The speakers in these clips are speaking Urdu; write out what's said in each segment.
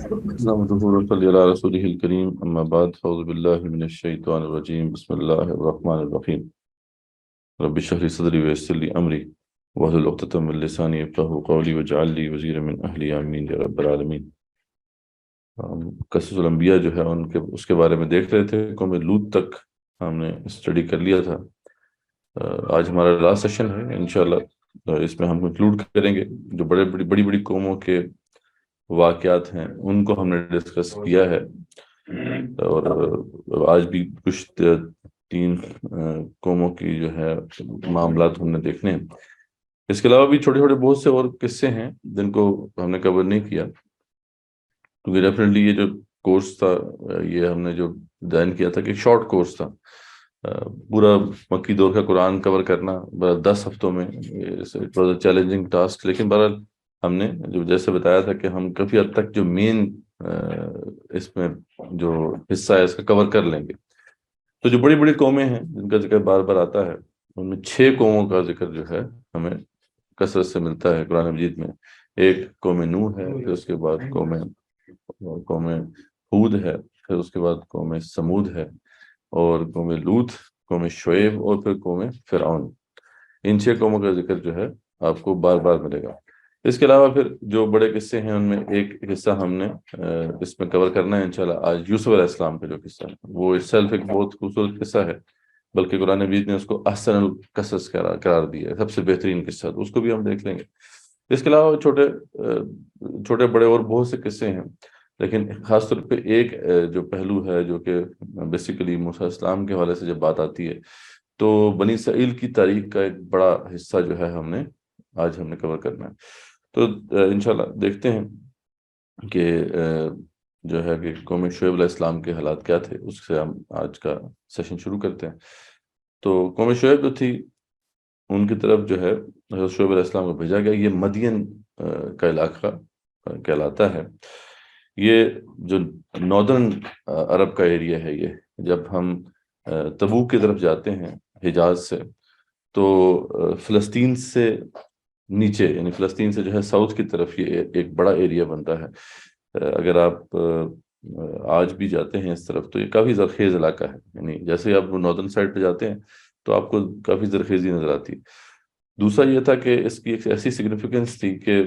نحمده ونصلي على رسوله الكريم أما بعد أعوذ بالله من الشيطان الرجيم بسم الله الرحمن الرحيم رب اشرح لي صدري ويسر لي أمري واحلل عقدة من لساني يفقهوا قولي واجعل لي وزيرا من أهلي آمين يا رب العالمين۔ ہم قصص الانبیاء جو ہے ان کے اس کے بارے میں دیکھ رہے تھے، قوم لوط تک ہم نے اسٹڈی کر لیا تھا۔ آج ہمارا لاسٹ سیشن ہے انشاءاللہ، اس میں ہم کنکلوڈ کریں گے جو بڑی بڑی قوموں کے واقعات ہیں ان کو ہم نے ڈسکس کیا ہے، اور آج بھی کچھ تین قوموں کی جو ہے معاملات ہم نے دیکھنے ہیں۔ اس کے علاوہ بھی چھوٹے چھوٹے بہت سے اور قصے ہیں جن کو ہم نے کور نہیں کیا، کیونکہ ڈیفینیٹلی یہ جو کورس تھا یہ ہم نے جو ڈیزائن کیا تھا کہ شارٹ کورس تھا، پورا مکی دور کا قرآن کور کرنا 10 ہفتوں میں چیلنجنگ ٹاسک، لیکن بہرحال ہم نے جو جیسے بتایا تھا کہ ہم کافی حد تک جو مین اس میں جو حصہ ہے اس کا کور کر لیں گے۔ تو جو بڑی بڑی قومیں ہیں جن کا ذکر بار بار آتا ہے ان میں 6 قوموں کا ذکر جو ہے ہمیں کثرت سے ملتا ہے قرآن مجید میں۔ ایک قوم نوح ہے، پھر اس کے بعد قوم ہود ہے، پھر اس کے بعد قوم سمود ہے، اور قوم لوط، قوم شعیب، اور پھر قوم فرعون۔ ان 6 قوموں کا ذکر جو ہے آپ کو بار بار ملے گا۔ اس کے علاوہ پھر جو بڑے قصے ہیں ان میں ایک حصہ ہم نے اس میں کور کرنا ہے انشاءاللہ آج، یوسف علیہ السلام کا جو قصہ ہے وہ اس سیلف ایک بہت خوبصورت قصہ ہے، بلکہ قرآن مجید نے اس کو احسن القصص قرار دیا ہے، سب سے بہترین قصہ، تو اس کو بھی ہم دیکھ لیں گے۔ اس کے علاوہ چھوٹے بڑے اور بہت سے قصے ہیں، لیکن خاص طور پہ ایک جو پہلو ہے جو کہ بیسیکلی موسیٰ علیہ السلام کے حوالے سے جب بات آتی ہے تو بنی اسرائیل کی تاریخ کا ایک بڑا حصہ جو ہے آج ہم نے کور کرنا ہے۔ تو انشاءاللہ دیکھتے ہیں کہ جو ہے کہ قوم شعیب علیہ السلام کے حالات کیا تھے، اس سے ہم آج کا سیشن شروع کرتے ہیں۔ تو قوم شعیب جو تھی ان کی طرف جو ہے حضرت شعیب علیہ السلام کو بھیجا گیا۔ یہ مدین کا علاقہ کہلاتا ہے۔ یہ جو ناردرن عرب کا ایریا ہے، یہ جب ہم تبوک کی طرف جاتے ہیں حجاز سے تو فلسطین سے نیچے، یعنی فلسطین سے جو ہے ساؤتھ کی طرف یہ ایک بڑا ایریا بنتا ہے۔ اگر آپ آج بھی جاتے ہیں اس طرف تو یہ کافی زرخیز علاقہ ہے، یعنی جیسے آپ ناردرن سائڈ پہ جاتے ہیں تو آپ کو کافی زرخیزی نظر آتی ہے۔ دوسرا یہ تھا کہ اس کی ایک ایسی سگنیفیکنس تھی کہ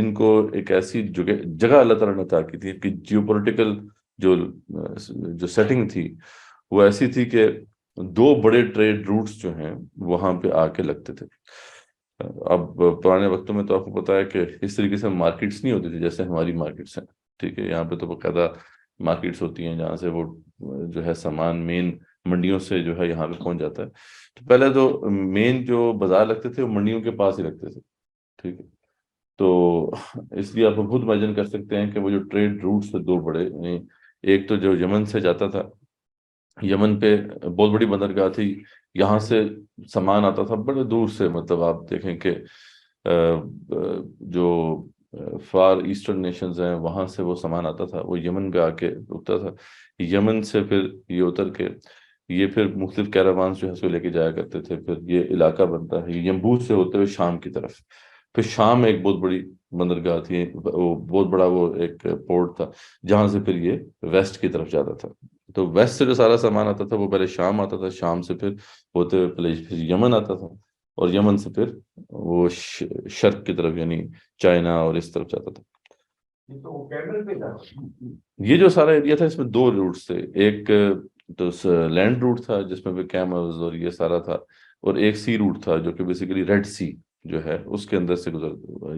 ان کو ایک ایسی جگہ اللہ تعالیٰ نے عطا کی تھی کہ جیو پولیٹیکل جو سیٹنگ تھی وہ ایسی تھی کہ 2 بڑے ٹریڈ روٹس جو ہیں وہاں پہ آ کے لگتے تھے۔ اب پرانے وقتوں میں تو آپ کو پتا ہے کہ اس طریقے سے مارکیٹس نہیں ہوتی تھی جیسے ہماری مارکیٹس ہیں، ٹھیک ہے؟ یہاں پہ تو باقاعدہ مارکیٹس ہوتی ہیں جہاں سے وہ جو ہے سامان مین منڈیوں سے جو ہے یہاں پہ پہنچ جاتا ہے۔ تو پہلے تو مین جو بازار لگتے تھے وہ منڈیوں کے پاس ہی لگتے تھے، ٹھیک ہے؟ تو اس لیے آپ خود امیجن کر سکتے ہیں کہ وہ جو ٹریڈ روٹس تھے 2 بڑے، یعنی ایک تو جو یمن سے جاتا تھا، یمن پہ بہت بڑی بندرگاہ تھی، یہاں سے سامان آتا تھا بڑے دور سے، مطلب آپ دیکھیں کہ جو فار ایسٹرن نیشنز ہیں وہاں سے وہ سامان آتا تھا، وہ یمن پہ آ کے رکتا تھا۔ یمن سے پھر یہ اتر کے یہ پھر مختلف کیراوانز جو ہے اس کو لے کے جایا کرتے تھے، پھر یہ علاقہ بنتا ہے ینبوع سے ہوتے ہوئے شام کی طرف۔ پھر شام ایک بہت بڑی بندرگاہ تھی، وہ بہت بڑا وہ ایک پورٹ تھا جہاں سے پھر یہ ویسٹ کی طرف جاتا تھا۔ تو ویسٹ سے جو سارا سامان آتا تھا وہ پہلے شام آتا تھا، شام سے پھر ہوتے ہوئے پھر یمن آتا تھا، اور یمن سے پھر وہ شرق کی طرف یعنی چائنا اور اس طرف جاتا تھا۔ یہ جو سارا ایریا تھا اس میں 2 روٹس تھے، ایک تو لینڈ روٹ تھا جس میں کیملز اور یہ سارا تھا، اور ایک سی روٹ تھا جو کہ بیسیکلی ریڈ سی جو ہے اس کے اندر سے گزر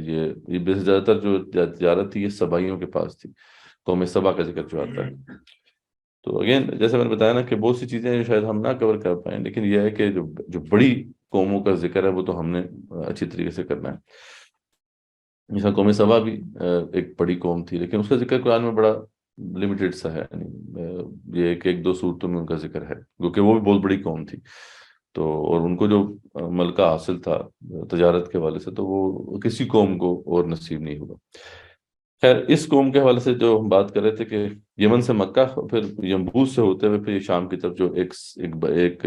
یہ زیادہ تر جو تجارت تھی یہ سبائیوں کے پاس تھی، قوم سبا کا ذکر جو آتا ہے۔ تو اگین جیسے میں نے بتایا نا کہ بہت سی چیزیں شاید ہم نہ کور کر پائیں، لیکن یہ ہے کہ جو بڑی قوموں کا ذکر ہے وہ تو ہم نے اچھی طریقے سے کرنا ہے۔ جیسا قوم سبا بھی ایک بڑی قوم تھی، لیکن اس کا ذکر قرآن میں بڑا لمیٹڈ سا ہے، یعنی یہ ایک 2 صورتوں میں ان کا ذکر ہے، کیونکہ وہ بھی بہت بڑی قوم تھی، تو اور ان کو جو ملکہ حاصل تھا تجارت کے حوالے سے تو وہ کسی قوم کو اور نصیب نہیں ہوا۔ خیر اس قوم کے حوالے سے جو ہم بات کر رہے تھے کہ یمن سے مکہ، پھر ینبوع سے ہوتے ہوئے پھر شام کی طرف جو ایک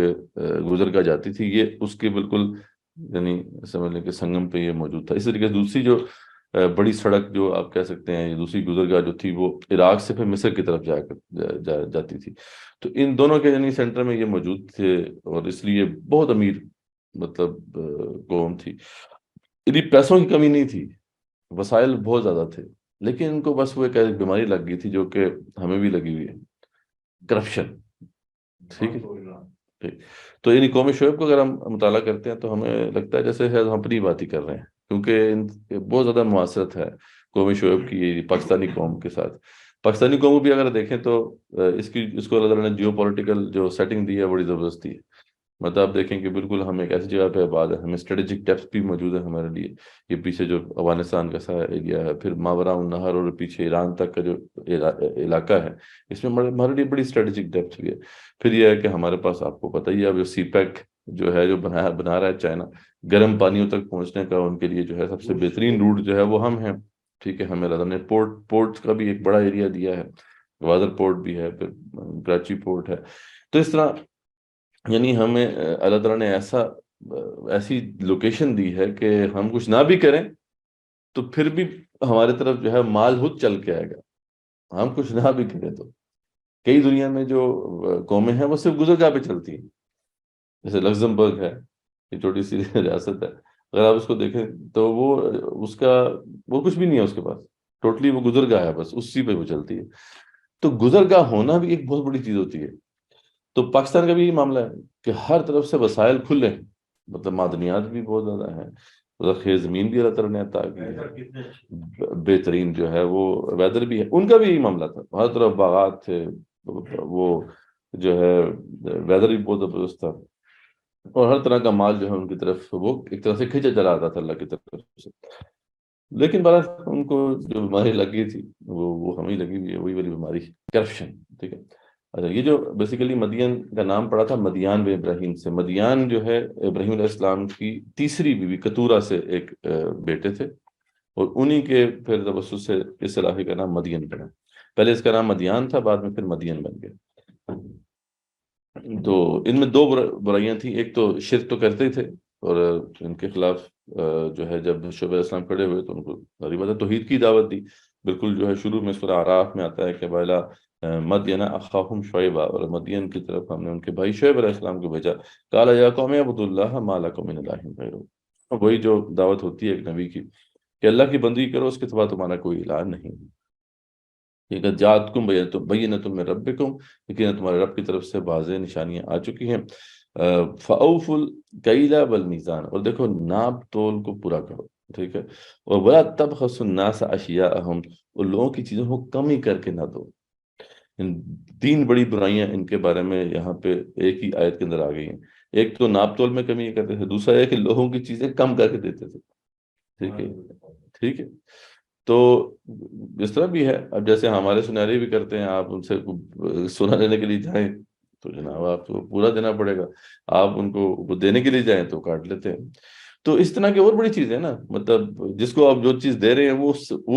گزرگاہ جاتی تھی، یہ اس کے بالکل یعنی سمجھ لیں کہ سنگم پہ یہ موجود تھا۔ اس طریقے سے دوسری جو بڑی سڑک جو آپ کہہ سکتے ہیں دوسری گزرگاہ جو تھی وہ عراق سے پھر مصر کی طرف جاتی تھی. تو ان دونوں کے یعنی سینٹر میں یہ موجود تھے، اور اس لیے بہت امیر مطلب قوم تھی. انہیں پیسوں کی کمی نہیں تھی، وسائل بہت زیادہ تھے، لیکن ان کو بس وہ ایک بیماری لگ گئی تھی جو کہ ہمیں بھی لگی ہوئی ہے، کرپشن. ٹھیک ہے، ٹھیک. تو یعنی قوم شعیب کو اگر ہم مطالعہ کرتے ہیں تو ہمیں لگتا ہے جیسے ہم اپنی بات ہی کر رہے ہیں، کیونکہ بہت زیادہ معاصرت ہے قوم شعیب کی پاکستانی قوم کے ساتھ. پاکستانی قوم کو بھی اگر دیکھیں تو اس کو اللہ تعالیٰ نے جیو پولیٹیکل جو سیٹنگ دی ہے بڑی زبردست دی ہے. مطلب آپ دیکھیں کہ بالکل ہم ایک ایسی جگہ پہ آباد ہے، ہمیں اسٹریٹجک ڈیپتھ بھی موجود ہے ہمارے لیے. یہ پیچھے جو افغانستان کا سا ایریا ہے، پھر ماورا النہر اور پیچھے ایران تک کا جو علاقہ ہے، اس میں ہمارے لیے بڑی اسٹریٹجک ڈیپتھ بھی ہے. پھر یہ ہے کہ ہمارے پاس آپ کو پتہ ہی ہے اب جو سی پیک جو ہے جو بنا رہا ہے چائنا، گرم پانیوں تک پہنچنے کا ان کے لیے جو ہے سب سے بہترین روٹ جو ہے وہ ہم ہیں. ٹھیک ہے، ہمیں اللہ نے پورٹ کا بھی ایک بڑا ایریا دیا ہے، گوادر پورٹ بھی ہے، پھر کراچی پورٹ ہے. تو اس طرح یعنی ہمیں اللہ تعالیٰ نے ایسی لوکیشن دی ہے کہ ہم کچھ نہ بھی کریں تو پھر بھی ہمارے طرف جو ہے مال خود چل کے آئے گا، ہم کچھ نہ بھی کریں تو. کئی دنیا میں جو قومیں ہیں وہ صرف گزرگاہ پہ چلتی ہیں، جیسے لگزمبرگ ہے، یہ چھوٹی سی ریاست ہے، اگر آپ اس کو دیکھیں تو وہ کچھ بھی نہیں ہے اس کے پاس، ٹوٹلی وہ گزرگاہ ہے، بس اسی پہ وہ چلتی ہے. تو گزرگاہ ہونا بھی ایک بہت بڑی چیز ہوتی ہے. تو پاکستان کا بھی یہ معاملہ ہے کہ ہر طرف سے وسائل کھلے ہیں، مطلب معدنیات بھی بہت زیادہ ہیں، ذخیرہ زمین بھی اللہ تعالیٰ نے عطا کی ہے، بہترین جو ہے وہ ویدر بھی ہے. ان کا بھی یہی معاملہ تھا، ہر طرف باغات تھے، وہ جو ہے ویدر بھی بہت زبردست تھا، اور ہر طرح کا مال جو ہے ان کی طرف وہ ایک طرح سے کھینچا چلا آتا تھا اللہ کی طرف سے. لیکن برعکس ان کو جو بیماری لگی تھی وہ ہمیں لگی ہوئی ہے، وہی والی بیماری، کرپشن. ٹھیک ہے. اچھا، یہ جو بیسیکلی مدین کا نام پڑا تھا مدیان بن ابراہیم سے. مدیان جو ہے ابراہیم علیہ السلام کی تیسری بیوی کتورہ سے ایک بیٹے تھے، اور انہی کے پھر تبسط سے اس علاقے کا نام مدین پڑا. پہلے اس کا نام مدیان تھا، بعد میں پھر مدین بن گیا. تو ان میں دو برائیاں تھیں، ایک تو شرک تو کرتے ہی تھے، اور ان کے خلاف جو ہے جب شعیب علیہ السلام کھڑے ہوئے تو ان کو ساری بات توحید کی دعوت دی. بالکل جو ہے شروع میں سورہ اعراف میں آتا ہے کہ بائلا مدین اخاہم شعیبہ، اور مدین کی طرف ہم نے ان کے بھائی شعیب علیہ السلام کو بھیجا. قال یا قوم اعبدوا اللہ ما لکم من الہ غیرہ. وہی جو دعوت ہوتی ہے ایک نبی کی کہ اللہ کی بندگی کرو، اس کے سوا تمہارا کوئی الہ نہیں. ٹھیک ہے، جاتکم بینۃ من ربکم، لیکن تمہارے رب کی طرف سے واضح نشانیاں آ چکی ہیں. فاوفوا الکیل والمیزان، اور دیکھو ناپ تول کو پورا کرو. ٹھیک ہے، اور ولا تبخسوا الناس اشیاءہم، اور لوگوں کی چیزوں کو کمی کر کے نہ دو. ان تین بڑی برائیاں ان کے بارے میں یہاں پہ ایک ہی آیت کے اندر آ گئی ہیں. ایک تو ناپ تول میں کمی کرتے تھے، دوسرا ہے کہ لوگوں کی چیزیں کم کر کے دیتے تھے. ٹھیک ہے، ٹھیک ہے. تو اس طرح بھی ہے، اب جیسے ہمارے سنہرے بھی کرتے ہیں، آپ ان سے سونا لینے کے لیے جائیں تو جناب آپ کو پورا دینا پڑے گا، آپ ان کو دینے کے لیے جائیں تو کاٹ لیتے ہیں. تو اس طرح کی اور بڑی چیز ہے نا، مطلب جس کو آپ جو چیز دے رہے ہیں وہ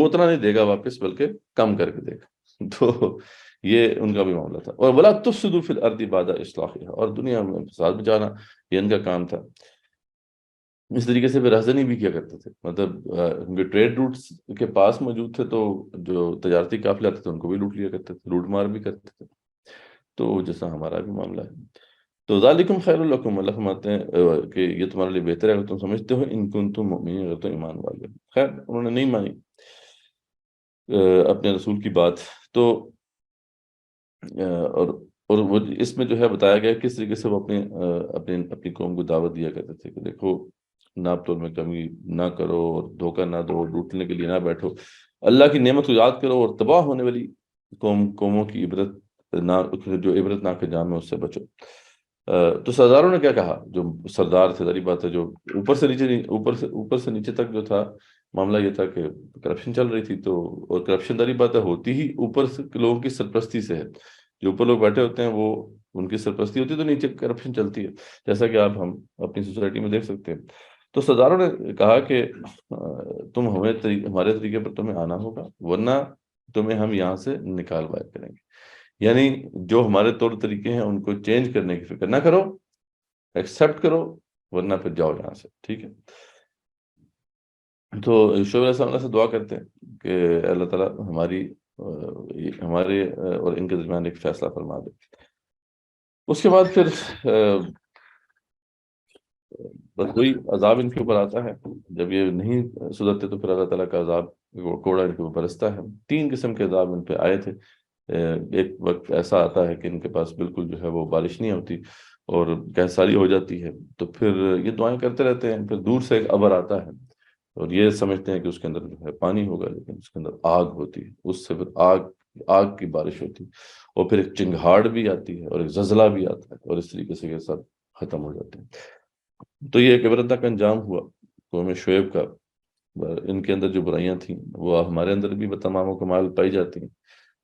اتنا نہیں دے گا واپس، بلکہ کم کر کے دے گا. تو یہ ان کا بھی معاملہ تھا. اور ولا تفسدوا فی الارض بعد اصلاحها، اور دنیا میں فساد مچانا یہ ان کا کام تھا. اس طریقے سے پھر رہزنی بھی کیا کرتے تھے، مطلب ان کے ٹریڈ روٹس کے پاس موجود تھے تو جو تجارتی قافلے آتے تھے ان کو بھی لوٹ لیا کرتے تھے، لوٹ مار بھی کرتے تھے. تو جیسا ہمارا بھی معاملہ ہے. تو ذالکم خیر لکم، اللہ فرماتے ہیں کہ یہ تمہارے لیے بہتر ہے اگر تم سمجھتے ہو، ان کنتم مؤمنین، اگر تم ایمان والے. خیر انہوں نے نہیں مانی اپنے رسول کی بات. تو اور وہ اس میں جو ہے بتایا گیا کس طریقے سے وہ اپنی قوم کو دعوت دیا کرتے تھے کہ دیکھو ناپ تول میں کمی نہ کرو، اور دھوکہ نہ دو، لوٹنے کے لیے نہ بیٹھو، اللہ کی نعمت کو یاد کرو، اور تباہ ہونے والی قوموں کی جو عبرت ناک انجام ہے اس سے بچو. تو سرداروں نے کیا کہا، جو سردار تھے، ظاہری بات ہے جو اوپر سے نیچے تک جو تھا معاملہ یہ تھا کہ کرپشن چل رہی تھی. تو اور کرپشن داری بات ہے ہوتی ہی اوپر سے لوگوں کی سرپرستی سے ہے. جو اوپر لوگ بیٹھے ہوتے ہیں وہ ان کی سرپرستی ہوتی ہے، تو نیچے کرپشن چلتی ہے، جیسا کہ ہم اپنی سوسائٹی میں دیکھ سکتے ہیں. تو سرداروں نے کہا کہ تم ہمارے طریقے پر تمہیں آنا ہوگا، ورنہ تمہیں ہم یہاں سے نکال باہر کریں گے. یعنی جو ہمارے طور طریقے ہیں ان کو چینج کرنے کی فکر نہ کرو، ایکسیپٹ کرو، ورنہ پھر جاؤ یہاں سے. ٹھیک ہے. تو شعیب علیہ السلام اللہ سے دعا کرتے ہیں کہ اللہ تعالیٰ ہمارے اور ان کے درمیان ایک فیصلہ فرما دے۔ اس کے بعد پھر بس وہی عذاب ان کے اوپر آتا ہے۔ جب یہ نہیں سدھرتے تو پھر اللہ تعالیٰ کا عذاب کوڑا ان کے اوپر برستا ہے۔ 3 قسم کے عذاب ان پہ آئے تھے۔ ایک وقت ایسا آتا ہے کہ ان کے پاس بالکل جو ہے وہ بارش نہیں ہوتی اور کہساری ہو جاتی ہے، تو پھر یہ دعائیں کرتے رہتے ہیں۔ پھر دور سے ایک ابر آتا ہے اور یہ سمجھتے ہیں کہ اس کے اندر جو ہے پانی ہوگا، لیکن اس کے اندر آگ ہوتی ہے۔ اس سے پھر آگ کی بارش ہوتی ہے، اور پھر ایک چنگھاڑ بھی آتی ہے اور ایک زلزلہ بھی آتا ہے، اور اس طریقے سے یہ سب ختم ہو جاتے ہیں۔ تو یہ ایک عبرتناک انجام ہوا قوم شعیب کا۔ ان کے اندر جو برائیاں تھیں وہ ہمارے اندر بھی بتمام و کمال پائی جاتی ہیں۔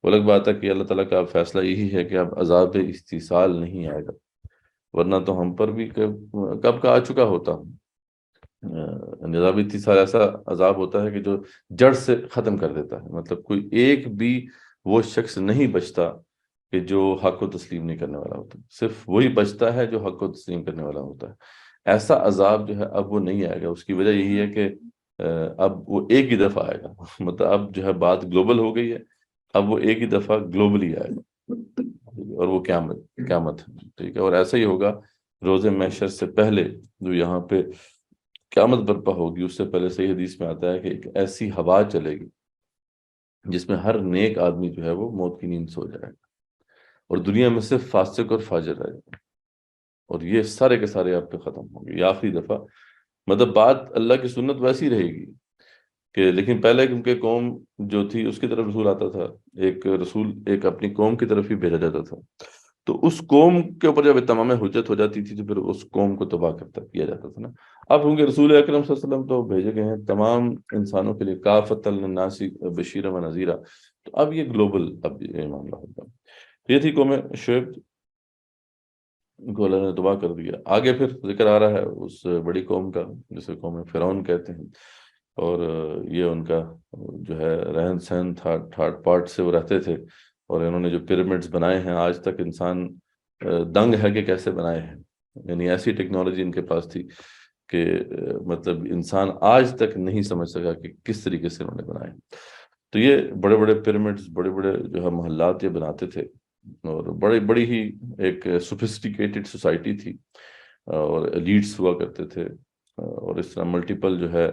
وہ الگ بات ہے کہ اللہ تعالیٰ کا فیصلہ یہی ہے کہ اب عذاب استیصال نہیں آئے گا، ورنہ تو ہم پر بھی کب کا آ چکا ہوتا۔ عذاب استیصال ایسا عذاب ہوتا ہے کہ جو جڑ سے ختم کر دیتا ہے، مطلب کوئی ایک بھی وہ شخص نہیں بچتا کہ جو حق کو تسلیم نہیں کرنے والا ہوتا، صرف وہی بچتا ہے جو حق کو تسلیم کرنے والا ہوتا ہے۔ ایسا عذاب جو ہے اب وہ نہیں آئے گا۔ اس کی وجہ یہی ہے کہ اب وہ ایک ہی دفعہ آئے گا، مطلب اب جو ہے بات گلوبل ہو گئی ہے، اب وہ ایک ہی دفعہ گلوبلی آئے گا، اور وہ قیامت ہے، ٹھیک ہے۔ اور ایسا ہی ہوگا روز محشر سے پہلے جو یہاں پہ قیامت برپا ہوگی، اس سے پہلے صحیح حدیث میں آتا ہے کہ ایک ایسی ہوا چلے گی جس میں ہر نیک آدمی جو ہے وہ موت کی نیند سو جائے گا، اور دنیا میں صرف فاسق اور فاجر رہے گا، اور یہ سارے کے سارے آپ پہ ختم ہوں گے۔ یہ آخری دفعہ، مطلب بات اللہ کی سنت ویسی رہے گی کہ، لیکن پہلے کیونکہ قوم جو تھی اس کی طرف رسول آتا تھا، ایک رسول ایک اپنی قوم کی طرف ہی بھیجا جاتا تھا، تو اس قوم کے اوپر جب تمام حجت ہو جاتی تھی تو پھر اس قوم کو تباہ کیا جاتا تھا نا۔ اب کیونکہ رسول اکرم صلی اللہ علیہ وسلم تو بھیجے گئے ہیں تمام انسانوں کے لیے کافۃ للناس بشیرا و نذیرا، تو اب یہ گلوبل اب یہ معاملہ ہوگا۔ یہ تھی قوم شعیب کو اللہ نے تباہ کر دیا۔ آگے پھر ذکر آ رہا ہے اس بڑی قوم کا جسے قوم فرعون کہتے ہیں، اور یہ ان کا جو ہے رہن سہن تھا، ٹھاٹ پاٹ سے وہ رہتے تھے، اور انہوں نے جو پیرامڈز بنائے ہیں آج تک انسان دنگ ہے کہ کیسے بنائے ہیں۔ یعنی ایسی ٹیکنالوجی ان کے پاس تھی کہ مطلب انسان آج تک نہیں سمجھ سکا کہ کس طریقے سے انہوں نے بنائے۔ تو یہ بڑے بڑے پیرامڈز، بڑے بڑے جو ہے محلات یہ بناتے تھے، اور بڑی ہی ایک سوفسٹیکیٹڈ سوسائٹی تھی، اور لیڈس ہوا کرتے تھے، اور اس طرح ملٹیپل جو ہے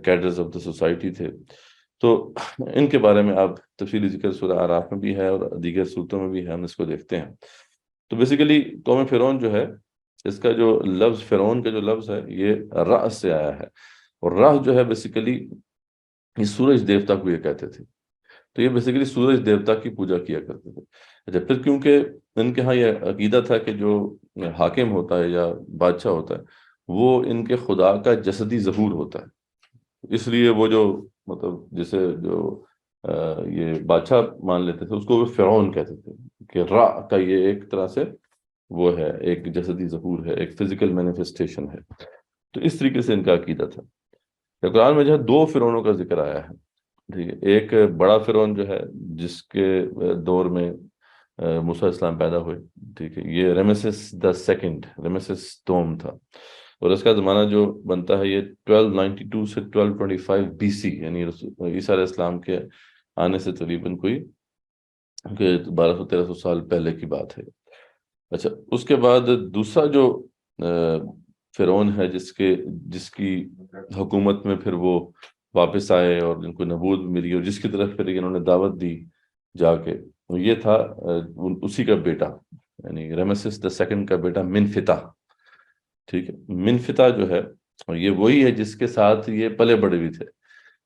کیڈرز آف دا سوسائٹی تھے۔ تو ان کے بارے میں اب تفصیلی ذکر سورہ اعراف میں بھی ہے اور دیگر صورتوں میں بھی ہے، ہم اس کو دیکھتے ہیں۔ تو بیسیکلی قوم فرعون جو ہے، اس کا جو لفظ فرعون کا جو لفظ ہے یہ رأس سے آیا ہے، اور رأس جو ہے بیسیکلی یہ سورج دیوتا کو یہ کہتے تھے، تو یہ بیسیکلی سورج دیوتا کی پوجا کیا کرتے تھے۔ اچھا، پھر کیونکہ ان کے ہاں یہ عقیدہ تھا کہ جو حاکم ہوتا ہے یا بادشاہ ہوتا ہے وہ ان کے خدا کا جسدی ظہور ہوتا ہے، اس لیے وہ جو مطلب جسے جو یہ بادشاہ مان لیتے تھے اس کو وہ فرعون کہتے تھے، کہ را کا یہ ایک طرح سے وہ ہے، ایک جسدی ظہور ہے، ایک فزیکل مینیفیسٹیشن ہے۔ تو اس طریقے سے ان کا عقیدہ تھا۔ قرآن میں جو ہے 2 فرعونوں کا ذکر آیا ہے، ٹھیک ہے۔ ایک بڑا فرعون جو ہے جس کے دور میں موسیٰ علیہ السلام پیدا ہوئے، ٹھیک ہے، یہ رمیسس دا سیکنڈ، رمیسس دوم تھا، اور اس کا زمانہ جو بنتا ہے یہ 1292 سے 1225 بی سی، یعنی عیسیٰ علیہ السلام کے آنے سے تقریباً کوئی 1200-1300 سال پہلے کی بات ہے۔ اچھا، اس کے بعد دوسرا جو فرعون ہے جس کی حکومت میں پھر وہ واپس آئے اور جن کو نبوت ملی، اور جس کی طرف پھر انہوں نے دعوت دی جا کے، یہ تھا اسی کا بیٹا، یعنی رمیسس دا سیکنڈ کا بیٹا منفتح، ٹھیک ہے۔ منفتح جو ہے یہ وہی ہے جس کے ساتھ یہ پلے بڑے بھی تھے۔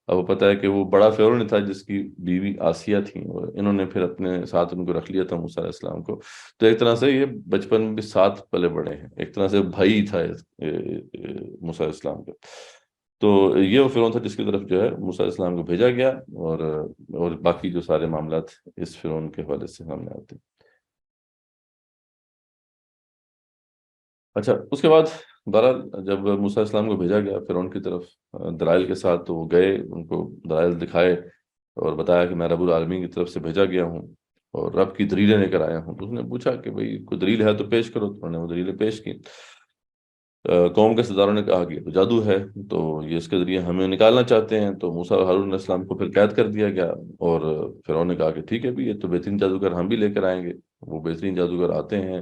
اب وہ پتہ ہے کہ وہ بڑا فرعون تھا جس کی بیوی آسیہ تھی، اور انہوں نے پھر اپنے ساتھ ان کو رکھ لیا تھا موسیٰ علیہ السلام کو، تو ایک طرح سے یہ بچپن میں بھی ساتھ پلے بڑے ہیں، ایک طرح سے بھائی تھا موسیٰ علیہ السلام کا۔ تو یہ وہ فرعون تھا جس کی طرف جو ہے موسیٰ علیہ السلام کو بھیجا گیا، اور باقی جو سارے معاملات اس فرعون کے حوالے سے سامنے آتے ہیں۔ اچھا، اس کے بعد بہرحال جب موسیٰ علیہ السلام کو بھیجا گیا فرعون کی طرف دلائل کے ساتھ، تو وہ گئے، ان کو دلائل دکھائے اور بتایا کہ میں رب العالمین کی طرف سے بھیجا گیا ہوں اور رب کی دلیلیں لے کر آیا ہوں۔ تو اس نے پوچھا کہ بھئی کوئی دلیل ہے تو پیش کرو، تو انہوں نے وہ دلیلیں پیش کی۔ قوم کے سرداروں نے کہا کہ یہ تو جادو ہے، تو یہ اس کے ذریعے ہمیں نکالنا چاہتے ہیں، تو موسیٰ اور ہارون علیہ السلام کو پھر قید کر دیا گیا، اور فرعون نے کہا کہ ٹھیک ہے بھی، یہ تو بہترین جادوگر ہم بھی لے کر آئیں گے۔ وہ بہترین جادوگر آتے ہیں،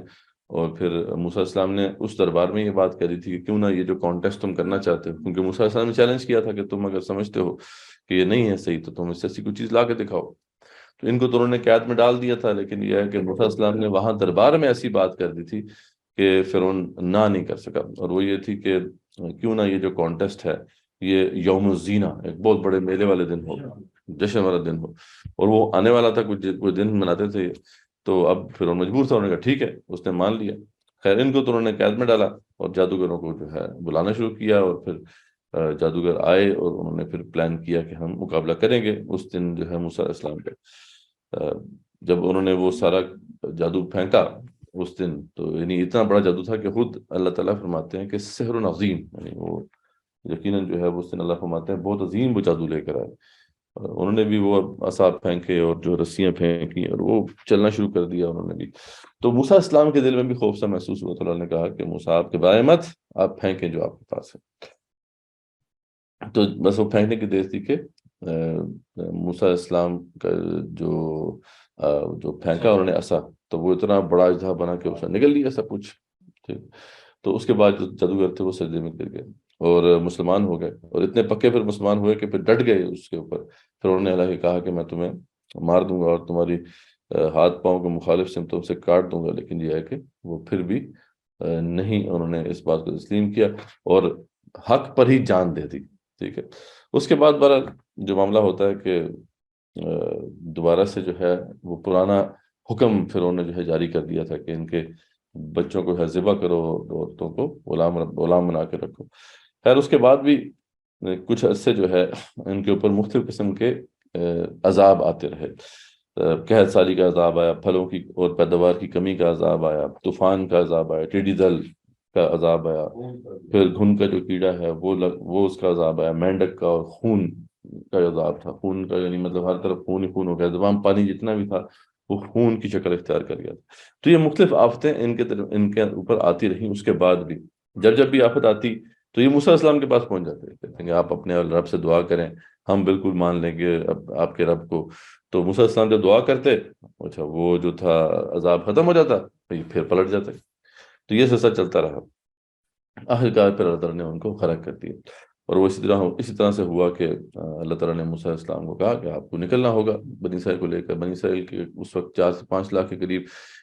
اور پھر موسیٰ علیہ السلام نے اس دربار میں یہ بات کہی تھی کہ کیوں نہ یہ جو کانٹیسٹ تم کرنا چاہتے ہو، کیونکہ موسیٰ علیہ السلام نے چیلنج کیا تھا کہ تم اگر سمجھتے ہو کہ یہ نہیں ہے صحیح تو تم اس سے ایسی کوئی چیز لا کے دکھاؤ۔ تو ان کو تو انہوں نے قید میں ڈال دیا تھا، لیکن یہ ہے کہ موسیٰ علیہ السلام نے وہاں دربار میں ایسی بات کر دی تھی کہ فرعون نہ نہیں کر سکا، اور وہ یہ تھی کہ کیوں نہ یہ جو کانٹیسٹ ہے یہ یوم الزینہ، ایک بہت بڑے میلے والے دن ہو، جشن والا دن ہو، اور وہ آنے والا تھا، کچھ دن مناتے تھے۔ تو اب فرعون مجبور تھا، انہوں نے کہا ٹھیک ہے، اس نے مان لیا۔ خیر ان کو تو انہوں نے قید میں ڈالا، اور جادوگروں کو جو ہے بلانا شروع کیا، اور پھر جادوگر آئے، اور انہوں نے پھر پلان کیا کہ ہم مقابلہ کریں گے اس دن جو ہے موسیٰ علیہ السلام پہ۔ جب انہوں نے وہ سارا جادو پھینکا اس دن، تو یعنی اتنا بڑا جادو تھا کہ خود اللہ تعالیٰ فرماتے ہیں کہ سحر عظیم، یعنی وہ یقیناً جو ہے اس دن اللہ فرماتے ہیں بہت عظیم وہ جادو لے کر آئے۔ انہوں نے بھی وہ عصا پھینکے اور جو رسیاں پھینکی، اور وہ چلنا شروع کر دیا انہوں نے بھی۔ تو موسیٰ السلام کے دل میں بھی خوف سا محسوس ہوا، تو اللہ نے کہا کہ موسیٰ آپ کے بارے مت، آپ پھینکیں جو آپ کے پاس ہے۔ تو بس وہ پھینکنے کی دیر تھی کہ موسیٰ السلام کا جو پھینکا انہوں نے عصا، تو وہ اتنا بڑا اژدہا بنا کہ اس نے نگل لیا سب کچھ، ٹھیک۔ تو اس کے بعد جو جادوگر تھے وہ سجدے میں گر گئے اور مسلمان ہو گئے، اور اتنے پکے پھر مسلمان ہوئے کہ پھر ڈٹ گئے اس کے اوپر۔ پھر انہوں نے اللہ کو کہا کہ میں تمہیں مار دوں گا اور تمہاری ہاتھ پاؤں کے مخالف سمتوں سے کاٹ دوں گا، لیکن یہ ہے کہ وہ پھر بھی نہیں، انہوں نے اس بات کو تسلیم کیا اور حق پر ہی جان دے دی، ٹھیک ہے۔ اس کے بعد بہرحال جو معاملہ ہوتا ہے کہ دوبارہ سے جو ہے وہ پرانا حکم فرعون نے جو ہے جاری کر دیا تھا کہ ان کے بچوں کو ذبح کرو، عورتوں کو غلام بنا کے رکھو۔ خیر اس کے بعد بھی کچھ عرصے جو ہے ان کے اوپر مختلف قسم کے عذاب آتے رہے۔ قحط سالی کا عذاب آیا، پھلوں کی اور پیداوار کی کمی کا عذاب آیا، طوفان کا عذاب آیا، ٹیڈی دل کا عذاب آیا، پھر گھن کا جو کیڑا ہے وہ اس کا عذاب آیا، مینڈک کا، اور خون کا عذاب تھا۔ خون کا یعنی مطلب ہر طرف خون ہی خون ہو گیا، زبان پانی جتنا بھی تھا وہ خون کی شکل اختیار کر گیا تھا۔ تو یہ مختلف آفتیں ان کے اوپر آتی رہیں۔ اس کے بعد بھی جب بھی آفت آتی تو یہ موسیٰ السلام کے پاس پہنچ جاتے، کہتے ہیں کہ آپ اپنے رب سے دعا کریں، ہم بالکل مان لیں گے آپ کے رب کو۔ تو موسیٰ السلام جب دعا کرتے، اچھا وہ جو تھا عذاب ختم ہو جاتا، پھر پلٹ جاتے۔ تو یہ سلسلہ چلتا رہا، آخرکار پھر اللہ تعالیٰ نے ان کو غرق کر دیا۔ اور وہ اسی طرح سے ہوا کہ اللہ تعالیٰ نے موسیٰ علیہ السلام کو کہا کہ آپ کو نکلنا ہوگا بنی اسرائیل کو لے کر۔ بنی اسرائیل کے اس وقت 4 سے 5 لاکھ کے قریب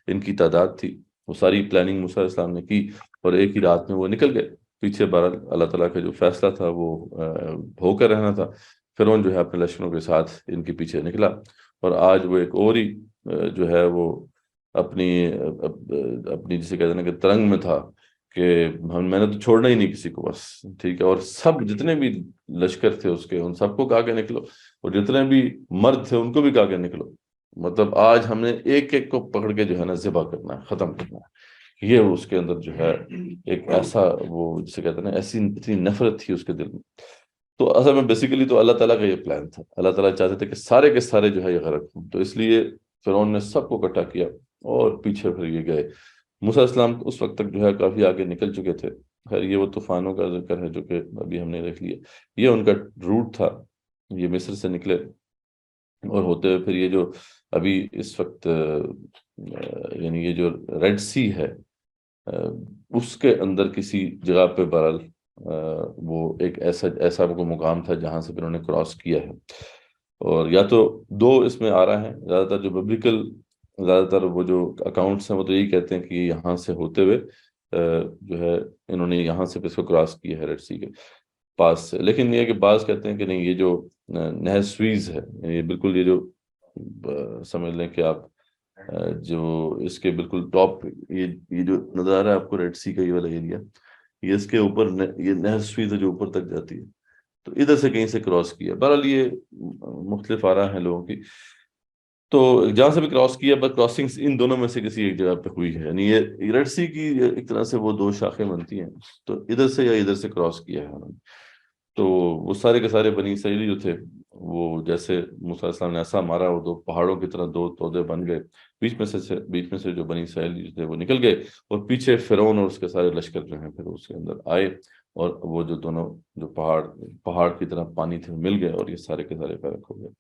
ان کی تعداد تھی۔ وہ ساری پلاننگ موسیٰ علیہ السلام نے کی، اور ایک ہی رات میں وہ نکل گئے۔ پیچھے بہرحال اللہ تعالیٰ کا جو فیصلہ تھا وہ ہو کر رہنا تھا۔ فرعون جو ہے اپنے لشکروں کے ساتھ ان کے پیچھے نکلا، اور آج وہ ایک اور ہی جو ہے وہ اپنی جسے کہتے ہیں کہ ترنگ میں تھا کہ میں نے تو چھوڑنا ہی نہیں کسی کو، بس ٹھیک ہے۔ اور سب جتنے بھی لشکر تھے اس کے، ان سب کو کہا کہ نکلو، اور جتنے بھی مرد تھے ان کو بھی کہا کہ نکلو۔ مطلب آج ہم نے ایک ایک کو پکڑ کے جو ہے نا ذبح کرنا ہے، ختم کرنا ہے۔ یہ اس کے اندر جو ہے ایک ایسا وہ جسے کہتے ہیں نا ایسی اتنی نفرت تھی اس کے دل میں۔ تو اصل میں بیسیکلی تو اللہ تعالیٰ کا یہ پلان تھا، اللہ تعالیٰ چاہتے تھے کہ سارے کے سارے جو ہے یہ غرق ہوں، تو اس لیے فرعون نے سب کو اکٹھا کیا اور پیچھے پھر یہ گئے۔ موسیٰ علیہ السلام اس وقت تک جو ہے کافی آگے نکل چکے تھے۔ خیر یہ وہ طوفانوں کا ذکر ہے جو کہ ابھی ہم نے دیکھ لیا، یہ ان کا روٹ تھا، یہ مصر سے نکلے اور ہوتے ہوئے پھر یہ جو ابھی اس وقت یعنی یہ جو ریڈ سی ہے اس کے اندر کسی جگہ پہ بہرحال وہ ایک ایسا وہ مقام تھا جہاں سے پھر انہوں نے کراس کیا ہے۔ اور یا تو 2 اس میں آ رہا ہے، زیادہ تر جو ببلیکل زیادہ تر وہ جو اکاؤنٹس ہیں وہ تو یہی کہتے ہیں کہ یہاں سے ہوتے ہوئے جو ہے انہوں نے یہاں سے اس کو کراس کیا ہے ریڈ سی کے پاس سے۔ لیکن یہ کہ بعض کہتے ہیں کہ نہیں، یہ جو نہر سویز ہے، یعنی بالکل یہ جو سمجھ لیں کہ آپ جو اس کے بالکل ٹاپ یہ جو نظر آ رہا ہے آپ کو ریڈ سی کا یہ والا ایریا، یہ اس کے اوپر یہ نہر سویز ہے جو اوپر تک جاتی ہے، تو ادھر سے کہیں سے کراس کیا۔ بہرحال یہ مختلف آ رہا ہے لوگوں کی، تو جہاں سے بھی کراس کیا، بس کراسنگ ان دونوں میں سے کسی ایک جگہ پہ ہوئی ہے، یعنی یہ ریڈ سی کی ایک طرح سے وہ 2 شاخیں بنتی ہیں، تو ادھر سے یا ادھر سے کراس کیا ہے انہوں نے۔ تو وہ سارے کے سارے بنی اسرائیلی جو تھے وہ جیسے موسیٰ علیہ السلام نے ایسا مارا، وہ دو پہاڑوں کی طرح دو تودے بن گئے، بیچ میں سے جو بنی اسرائیل تھے وہ نکل گئے، اور پیچھے فرعون اور اس کے سارے لشکر جو ہیں پھر اس کے اندر آئے، اور وہ جو دونوں جو پہاڑ کی طرح پانی تھے مل گئے، اور یہ سارے کے سارے غرق ہو گئے۔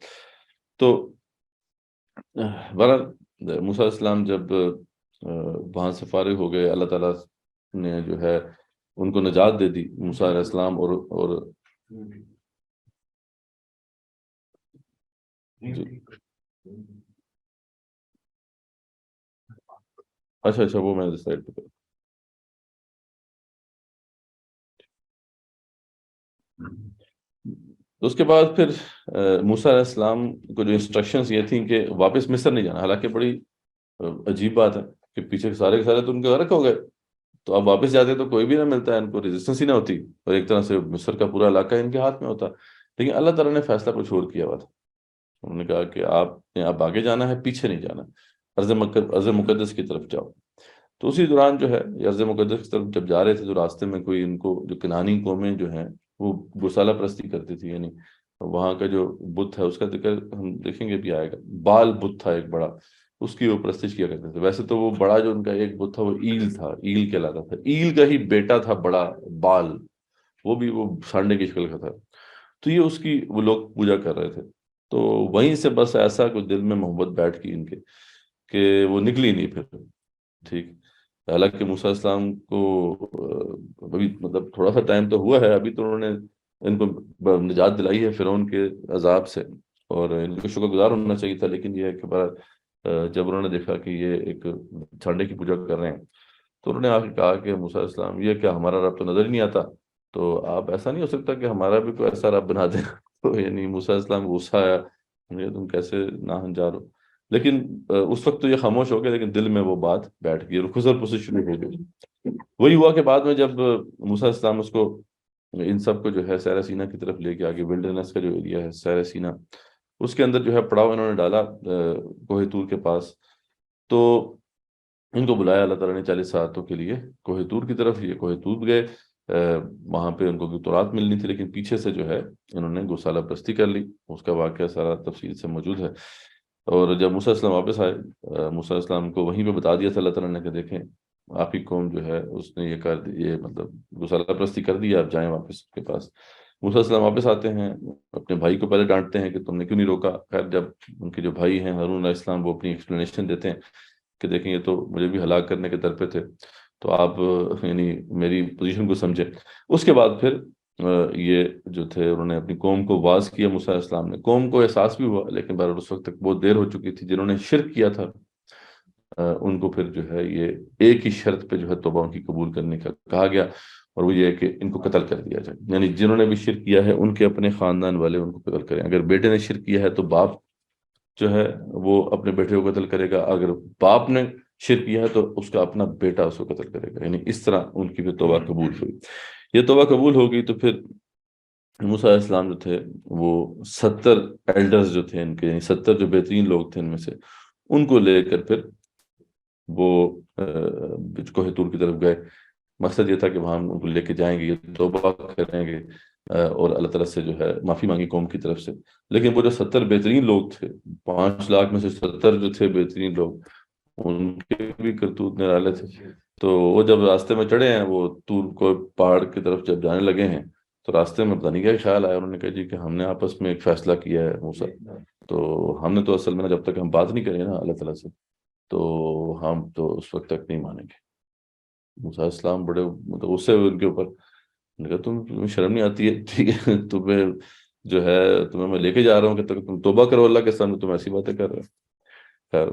تو بہرحال موسیٰ علیہ السلام جب وہاں سے فارغ ہو گئے، اللہ تعالیٰ نے جو ہے ان کو نجات دے دی، موسیٰ علیہ السلام اور جی اچھا وہ میں ڈسائڈ پہ تو اس کے بعد پھر موسیٰ علیہ السلام کو جو انسٹرکشنز یہ تھیں کہ واپس مصر نہیں جانا، حالانکہ بڑی عجیب بات ہے کہ پیچھے کے سارے تو ان کے غرق ہو گئے، تو اب واپس جاتے تو کوئی بھی نہ ملتا ہے، ان کو ریزسٹنس ہی نہ ہوتی، اور ایک طرح سے مصر کا پورا علاقہ ان کے ہاتھ میں ہوتا، لیکن اللہ تعالیٰ نے فیصلہ کچھ اور کیا ہوا تھا۔ انہوں نے کہا کہ آپ نے اب آگے جانا ہے، پیچھے نہیں جانا، ارض مقدس کی طرف جاؤ۔ تو اسی دوران جو ہے ارض مقدس کی طرف جب جا رہے تھے تو راستے میں کوئی ان کو جو کنانی قومیں جو ہیں وہ گوسالہ پرستی کرتی تھی، یعنی وہاں کا جو بت ہے اس کا ذکر ہم دیکھیں گے بھی آئے گا، بال بت تھا ایک بڑا، اس کی وہ پرستش کیا کرتے تھے۔ ویسے تو وہ بڑا جو ان کا ایک بت تھا وہ ایل تھا، ایل کہلاتا تھا، ایل کا ہی بیٹا تھا بڑا بال، وہ بھی وہ سانڈے کی شکل کا تھا، تو یہ اس کی وہ لوگ پوجا کر رہے تھے۔ تو وہیں سے بس ایسا کچھ دل میں محبت بیٹھ گئی ان کے کہ وہ نکلی نہیں پھر، ٹھیک۔ حالانکہ موسیٰ علیہ السلام کو ابھی مطلب تھوڑا سا ٹائم تو ہوا ہے، ابھی تو انہوں نے ان کو نجات دلائی ہے فرعون کے عذاب سے، اور ان کو شکر گزار ہونا چاہیے تھا، لیکن یہ ہے کہ جب انہوں نے دیکھا کہ یہ ایک جھنڈے کی پوجا کر رہے ہیں، تو انہوں نے آ کے کہا کہ موسیٰ علیہ السلام یہ کیا ہمارا رب تو نظر ہی نہیں آتا، تو آپ ایسا نہیں ہو سکتا کہ ہمارا بھی کوئی ایسا رب بنا دیں تو یعنی موسیٰ علیہ السلام کو غصہ آیا، یہ تم کیسے ناہنجار ہو، لیکن اس وقت تو یہ خاموش ہو گئے، لیکن دل میں وہ بات بیٹھ گئی اور خسر پسر شروع ہو گئی۔ وہی ہوا کہ بعد میں جب موسیٰ علیہ السلام اس کو ان سب کو جو ہے سیرہ سینا کی طرف لے کے آگے، ولڈرنس کا جو ایریا ہے سیرہ سینا، اس کے اندر جو ہے پڑاؤ انہوں نے ڈالا کوہ طور کے پاس، تو ان کو بلایا اللہ تعالیٰ نے 40 ساعتوں کے لیے کوہ طور کی طرف، یہ کوہ طور گئے، وہاں پہ ان کو تورات ملنی تھی، لیکن پیچھے سے جو ہے انہوں نے گوسالہ پرستی کر لی، اس کا واقعہ سارا تفصیل سے موجود ہے۔ اور جب موسیٰ علیہ السلام واپس آئے، موسیٰ علیہ السلام کو وہیں پہ بتا دیا تھا اللہ تعالیٰ نے کہ دیکھیں آپ ہی قوم جو ہے اس نے یہ مطلب گوسالہ پرستی کر دی، آپ جائیں واپس کے پاس۔ موسیٰ علیہ السلام واپس آتے ہیں، اپنے بھائی کو پہلے ڈانٹتے ہیں کہ تم نے کیوں نہیں روکا، خیر جب ان کے جو بھائی ہیں ہارون علیہ السلام وہ اپنی ایکسپلینیشن دیتے ہیں کہ دیکھیں یہ تو مجھے بھی ہلاک کرنے کے در پہ تھے، تو آپ یعنی میری پوزیشن کو سمجھے۔ اس کے بعد پھر یہ جو تھے انہوں نے اپنی قوم کو واز کیا، موسیٰ علیہ السلام نے، قوم کو احساس بھی ہوا، لیکن بہرحال اس وقت تک بہت دیر ہو چکی تھی، جنہوں نے شرک کیا تھا ان کو پھر جو ہے یہ ایک ہی شرط پہ جو ہے توبہ ان کی قبول کرنے کا کہا گیا، اور وہ یہ ہے کہ ان کو قتل کر دیا جائے، یعنی جنہوں نے بھی شرک کیا ہے ان کے اپنے خاندان والے ان کو قتل کریں، اگر بیٹے نے شرک کیا ہے تو باپ جو ہے وہ اپنے بیٹے کو قتل کرے گا، اگر باپ نے شرک کیا ہے تو اس کا اپنا بیٹا اس کو قتل کرے گا، یعنی اس طرح ان کی پھر توبہ قبول ہوئی۔ یہ توبہ قبول ہو گئی تو پھر موسیٰ علیہ السلام جو تھے وہ 70 ایلڈرز جو تھے ان کے، یعنی 70 جو بہترین لوگ تھے ان میں سے، ان کو لے کر پھر وہ کوہ طور کی طرف گئے۔ مقصد یہ تھا کہ وہاں ان کو لے کے جائیں گے، یہ توبہ کریں گے اور اللہ تعالیٰ سے جو ہے معافی مانگی قوم کی طرف سے، لیکن وہ جو 70 بہترین لوگ تھے، 5 لاکھ میں سے 70 جو تھے بہترین لوگ، ان کے بھی کرتوت نرالے تھے، تو وہ جب راستے میں چڑھے ہیں، وہ طور کو پہاڑ کی طرف جب جانے لگے ہیں، تو راستے میں پتہ نہیں کیا خیال آیا، انہوں نے کہا جی کہ ہم نے آپس میں ایک فیصلہ کیا ہے موسیٰ، تو ہم نے تو اصل میں جب تک ہم بات نہیں کریں نا اللہ تعالیٰ سے تو ہم تو اس وقت تک نہیں مانیں گے۔ موسیٰ علیہ السلام بڑے مطلب غصے ہوئے ان کے اوپر، نے کہا تمہیں شرم نہیں آتی ہے، ٹھیک ہے تمہیں جو ہے تمہیں میں لے کے جا رہا ہوں کہ تم توبہ کرو اللہ کے سامنے، تم ایسی باتیں کر رہے ہو۔ خیر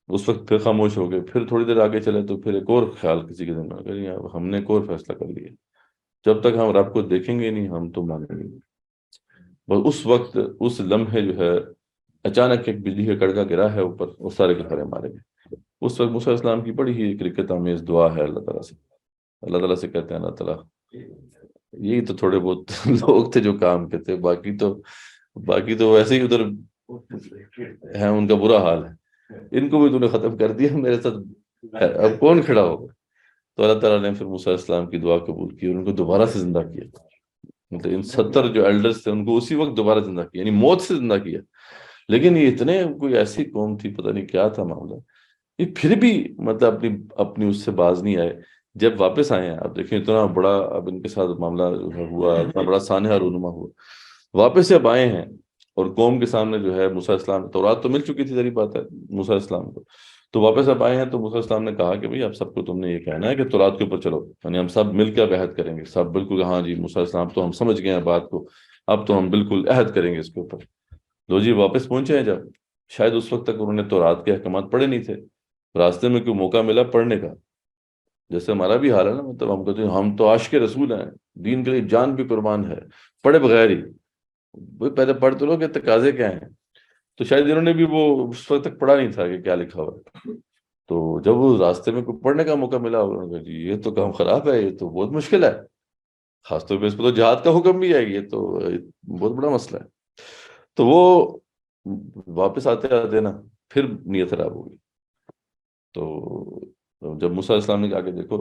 اس وقت پھر خاموش ہو گئے، پھر تھوڑی دیر آگے چلے تو پھر ایک اور خیال کسی کے دل میں آ گیا، ہم نے ایک اور فیصلہ کر لیا، جب تک ہم رب کو دیکھیں گے نہیں ہم تو مانیں گے نہیں۔ بس اس وقت اس لمحے جو ہے اچانک ایک بجلی کا کڑکا گرا ہے اوپر، وہ سارے کے سارے مارے گئے۔ اس وقت موسیٰ علیہ السلام کی بڑی ہی ایک رکت آمیز دعا ہے اللہ تعالیٰ سے، اللہ تعالیٰ سے کہتے ہیں اللہ تعالیٰ یہی تو تھوڑے بہت لوگ تھے جو کام کے تھے، باقی تو ویسے ہی ادھر ہیں، ان کا برا حال ہے، ان کو بھی تو نے ختم کر دیا، میرے ساتھ اب کون کھڑا ہوگا؟ تو اللہ تعالیٰ نے پھر موسیٰ علیہ السلام کی دعا قبول کی اور ان کو دوبارہ سے زندہ کیا، مطلب ان 70 جو ایلڈرز تھے ان کو اسی وقت دوبارہ زندہ کیا، یعنی موت سے زندہ کیا. لیکن یہ اتنے کوئی ایسی قوم تھی، پتہ نہیں کیا تھا معاملہ، یہ پھر بھی مطلب اپنی اپنی اس سے باز نہیں آئے. جب واپس آئے ہیں آپ دیکھیں اتنا بڑا اب ان کے ساتھ معاملہ ہوا، اتنا بڑا سانحہ رونما ہوا، واپس جب آئے ہیں اور قوم کے سامنے جو ہے موسیٰ السلام، تورات تو مل چکی تھی، ذری بات ہے موسیٰ السلام کو، تو واپس اب آئے ہیں تو موسیٰ السلام نے کہا کہ بھئی اب سب کو تم نے یہ کہنا ہے کہ تورات کے اوپر چلو، یعنی ہم سب مل کے اب عہد کریں گے، سب بالکل ہاں جی موسیٰ السلام تو ہم سمجھ گئے ہیں بات کو، اب تو ہم بالکل عہد کریں گے اس کے اوپر. لو جی واپس پہنچے ہیں جب، شاید اس وقت تک انہوں نے تورات کے احکامات پڑھے نہیں تھے، راستے میں کوئی موقع ملا پڑھنے کا، جیسے ہمارا بھی حال ہے نا، مطلب ہم کہتے ہیں ہم تو عاشق رسول ہیں، دین کے لیے جان بھی قربان ہے، پڑھے بغیر ہی وہی پہلے پڑھ تو لو کہ تقاضے کیا ہیں. تو شاید انہوں نے بھی وہ اس وقت تک پڑھا نہیں تھا کہ کیا لکھا ہوا ہے. تو جب وہ راستے میں کوئی پڑھنے کا موقع ملا، انہوں نے کہا جی یہ تو کام خراب ہے، یہ تو بہت مشکل ہے، خاص طور پہ اس پہ تو جہاد کا حکم بھی ہے، یہ تو بہت بڑا مسئلہ ہے. تو وہ واپس آتے آتے نا پھر نیت خراب ہو گئی. تو جب موسیٰ علیہ السلام نے کہا کہ دیکھو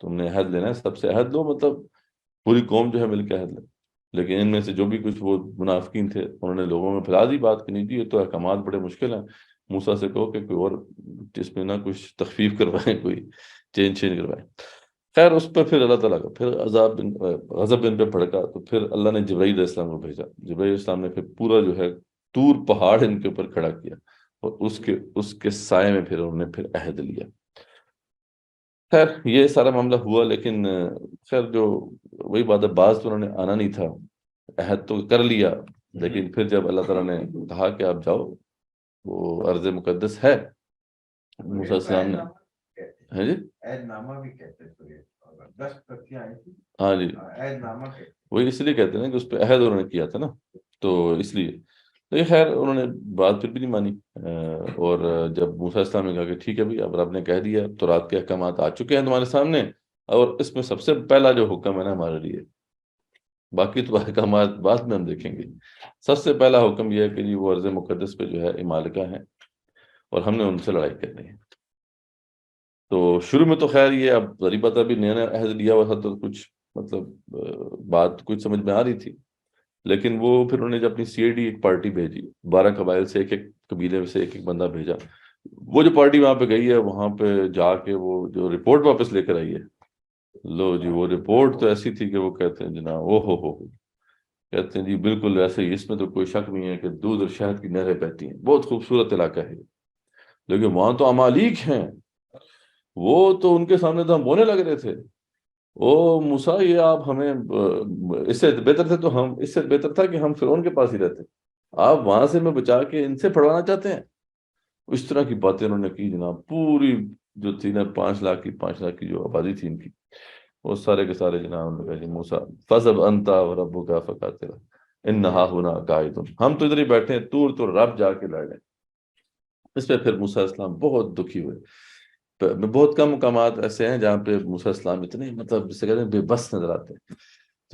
تم نے عہد لینا ہے، سب سے عہد لو، مطلب پوری قوم جو ہے مل کے عہد لے. لیکن ان میں سے جو بھی کچھ وہ منافقین تھے انہوں نے لوگوں میں پھیلا دی بات کہ نہیں جی یہ تو احکامات بڑے مشکل ہیں، موسیٰ سے کہو کہ کوئی اور اس میں نہ کچھ تخفیف کروائیں، کوئی چینج کروائیں. خیر اس پہ پھر اللہ تعالیٰ کا پھر غضب ان پہ بھڑکا، تو پھر اللہ نے جبرائیل علیہ السلام کو بھیجا. جبرائیل علیہ السلام نے پھر پورا جو ہے طور پہاڑ ان کے اوپر کھڑا کیا، اور اس کے سائے میں پھر انہوں نے پھر عہد لیا. خیر یہ سارا معاملہ ہوا، لیکن خیر جو وہی بات ہے، بعض تو انہوں نے آنا نہیں تھا، عہد تو کر لیا، لیکن پھر جب اللہ تعالیٰ نے کہا کہ آپ جاؤ وہ ارض مقدس ہے، موسیٰ السلام نے ہے جی ہاں جی وہی اس لیے کہتے ہیں کہ اس پہ عہد انہوں نے کیا تھا نا، تو اس لیے. لیکن خیر انہوں نے بات پھر بھی نہیں مانی، اور جب موسیٰ السلام نے کہا کہ ٹھیک ہے بھائی اب رب نے کہہ دیا، تو رات کے احکامات آ چکے ہیں تمہارے سامنے، اور اس میں سب سے پہلا جو حکم ہے نا ہمارے لیے، باقی تو احکامات بعد میں ہم دیکھیں گے، سب سے پہلا حکم یہ ہے کہ جی وہ ارض مقدس پہ جو ہے عمالقہ ہیں اور ہم نے ان سے لڑائی کرنی ہے. تو شروع میں تو خیر یہ اب ذری پتہ بھی نیا نیا عہد لیا ہوا تھا تو کچھ مطلب بات کچھ سمجھ میں آ رہی تھی، لیکن وہ پھر انہوں نے جب اپنی CID ایک پارٹی بھیجی، 12 قبائل سے ایک ایک قبیلے سے ایک ایک بندہ بھیجا. وہ جو پارٹی وہاں پہ گئی ہے، وہاں پہ جا کے وہ جو رپورٹ واپس لے کر آئی ہے، لو جی وہ رپورٹ تو ایسی تھی کہ وہ کہتے ہیں جناب او ہو کہتے ہیں جی بالکل ایسے ہی، اس میں تو کوئی شک نہیں ہے کہ دودھ اور شہد کی نہریں بہتی ہیں، بہت خوبصورت علاقہ ہے، لیکن وہاں تو امالیک ہیں، وہ تو ان کے سامنے تو ہم بونے لگ رہے تھے، او موسیٰ یہ آپ ہمیں اس سے بہتر تھے، تو ہم اس سے بہتر تھا کہ ہم فرعون کے پاس ہی رہتے، آپ وہاں سے میں بچا کے ان سے پڑھوانا چاہتے ہیں. اس طرح کی باتیں انہوں نے کی جناب. پوری جو تھی نا 5 لاکھ کی جو آبادی تھی ان کی، وہ سارے کے سارے جناب انہوں نے کہا جی موسیٰ فَذْهَبْ أَنْتَ وَرَبُّكَ فَقَاتِلَا إِنَّهَا هُنَا قَاعِدٌ، ہم تو ادھر ہی بیٹھے ہیں، تو رب جا کے لڑ لیں. اس پہ پھر موسیٰ السلام بہت دکھی ہوئے. بہت کم مقامات ایسے ہیں جہاں پہ موسیٰ السلام اتنے مطلب جسے کہتے ہیں بے بس نظر آتے ہیں.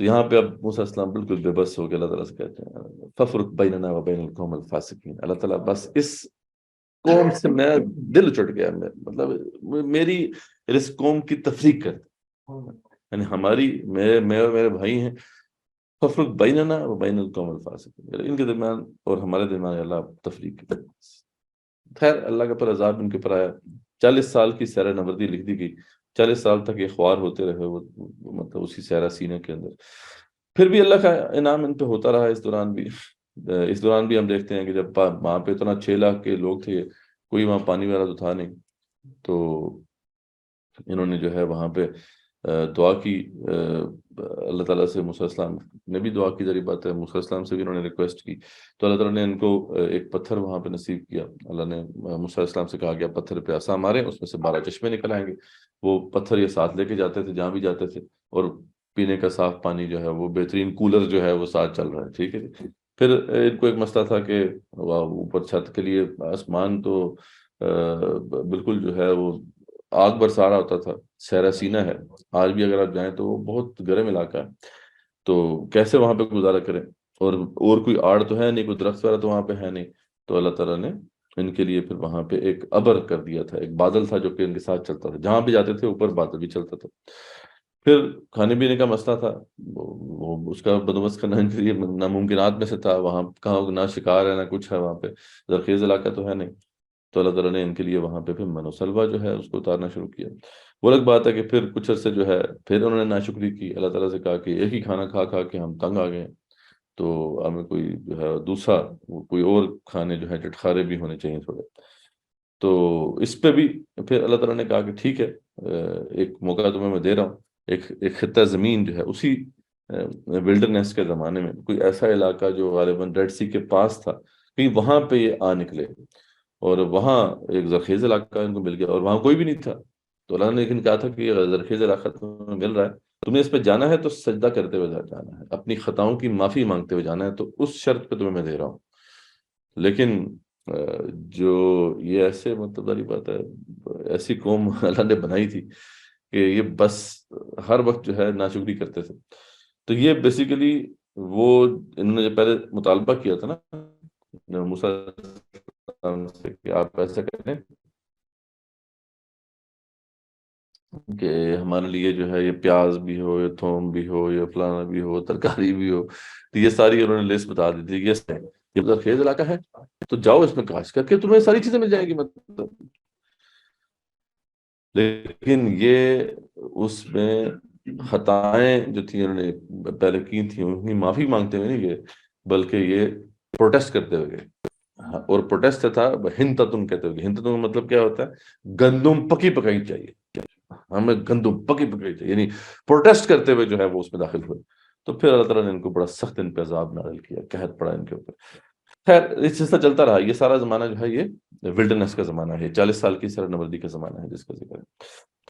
تو یہاں پہ اب موسیٰ السلام بالکل بے بس ہو کے اللہ تعالیٰ سے کہتے ہیں فَفْرُقْ بَيْنَنَا وَبَيْنَ الْقَوْمِ الْفَاسِقِينَ، اللہ تعالیٰ بس اس قوم سے میں دل چٹ گیا، مطلب میری اس قوم کی تفریق کر، یعنی ہماری میں اور میرے بھائی ہیں، فَفْرُقْ بَيْنَنَا وَبَيْنَ الْقَوْمِ الْفَاسِقِينَ، ان کے درمیان اور ہمارے درمیان اللہ تفریق کر. خیر اللہ کا پر عذاب ان کے پر آیا. 40 سال کی سیرہ نوردی لکھ دی گئی، 40 سال تک یہ خوار ہوتے رہے وہ مطلب اسی سیرہ سینے کے اندر. پھر بھی اللہ کا انعام ان پہ ہوتا رہا اس دوران بھی. اس دوران بھی ہم دیکھتے ہیں کہ جب وہاں پہ اتنا 6 لاکھ کے لوگ تھے، کوئی وہاں پانی والا تو تھا نہیں، تو انہوں نے جو ہے وہاں پہ دعا کی اللہ تعالیٰ سے. موسیٰ السلام نے بھی دعا کی، ذری بات ہے موسیٰ السلام سے بھی انہوں نے ریکویسٹ کی، تو اللہ تعالیٰ نے ان کو ایک پتھر وہاں پہ نصیب کیا. اللہ نے موسیٰ السلام سے کہا کہ آپ پتھر پہ عصا ماریں، اس میں سے 12 چشمے نکل آئیں گے. وہ پتھر یہ ساتھ لے کے جاتے تھے جہاں بھی جاتے تھے، اور پینے کا صاف پانی جو ہے وہ بہترین کولر جو ہے وہ ساتھ چل رہا ہے. ٹھیک ہے. پھر ان کو ایک مسئلہ تھا کہ اوپر چھت کے لیے آسمان تو بالکل جو ہے وہ آگ برسا رہا ہوتا تھا، سیرہ سینہ ہے، آج بھی اگر آپ جائیں تو وہ بہت گرم علاقہ ہے، تو کیسے وہاں پہ گزارا کریں، اور کوئی آڑ تو ہے نہیں، کوئی درخت وغیرہ تو وہاں پہ ہے نہیں. تو اللہ تعالیٰ نے ان کے لیے پھر وہاں پہ ایک ابر کر دیا تھا، ایک بادل تھا جو کہ ان کے ساتھ چلتا تھا، جہاں بھی جاتے تھے اوپر بادل بھی چلتا تھا. پھر کھانے پینے کا مسئلہ تھا، اس کا بندوبست کرنا ان کے لیے ناممکنات میں سے تھا، وہاں کہاں نہ شکار ہے نہ کچھ ہے، وہاں پہ زرخیز علاقہ تو ہے نہیں، تو اللہ تعالیٰ نے ان کے لیے وہاں پہ پھر من و سلوا جو ہے اس کو اتارنا شروع کیا۔ وہ الگ بات ہے کہ پھر کچھ عرصے جو ہے پھر انہوں نے ناشکری کی، اللہ تعالیٰ سے کہا کہ ایک ہی کھانا کھا کھا کے ہم تنگ آ گئے ہیں، تو ہمیں کوئی جو ہے دوسرا کوئی اور کھانے جو ہے چٹخارے بھی ہونے چاہیے تھوڑے۔ تو اس پہ بھی پھر اللہ تعالیٰ نے کہا کہ ٹھیک ہے، ایک موقع تمہیں میں دے رہا ہوں، ایک خطہ زمین جو ہے اسی ولڈرنیس کے زمانے میں کوئی ایسا علاقہ جو غالباً ریڈ سی کے پاس تھا، کہیں وہاں پہ یہ آ نکلے، اور وہاں ایک زرخیز علاقہ ان کو مل گیا، اور وہاں کوئی بھی نہیں تھا۔ تو اللہ نے لیکن کہا تھا کہ یہ زرخیز علاقہ تمہیں مل رہا ہے، تمہیں اس پہ جانا ہے تو سجدہ کرتے ہوئے جانا ہے، اپنی خطاؤں کی معافی مانگتے ہوئے جانا ہے، تو اس شرط پہ تمہیں میں دے رہا ہوں۔ لیکن جو یہ ایسے مطلب والی بات ہے، ایسی قوم اللہ نے بنائی تھی کہ یہ بس ہر وقت جو ہے ناشکری کرتے تھے۔ تو یہ بیسیکلی وہ انہوں نے جو پہلے مطالبہ کیا تھا نا موسیٰ علیہ السلام سے کہ آپ ایسا کریں کہ ہمارے لیے جو ہے یہ پیاز بھی ہو، یہ تھوم بھی ہو، یہ فلانا بھی ہو، ترکاری بھی ہو، تو یہ ساری انہوں نے لسٹ بتا دی تھی کہ یہ زرخیز علاقہ ہے تو جاؤ اس میں کاشت کر کے تمہیں ساری چیزیں مل جائیں گی مطلب۔ لیکن یہ اس میں خطائیں جو تھیں انہوں نے پہلے کی تھیں ان کی معافی مانگتے ہوئے نہیں گئے، بلکہ یہ پروٹیسٹ کرتے ہوئے گئے۔ اور پروٹیسٹ تھا ہنتتن کہتے ہوئے، ہنتتن کا مطلب کیا ہوتا ہے؟ گندم پکی پکائی چاہیے، ہمیں گندم پکی پکائی چاہیے، یعنی پروٹیسٹ کرتے ہوئے جو ہے وہ اس میں داخل ہوئے۔ تو پھر اللہ تعالیٰ نے ان کو بڑا سخت ان پہ عذاب نازل کیا، قحط پڑا ان کے اوپر۔ خیر اس سلسلہ چلتا رہا، یہ سارا زمانہ جو ہے یہ ولڈرنس کا زمانہ ہے، 40 سال کی سرنوردی کا زمانہ ہے جس کا ذکر ہے۔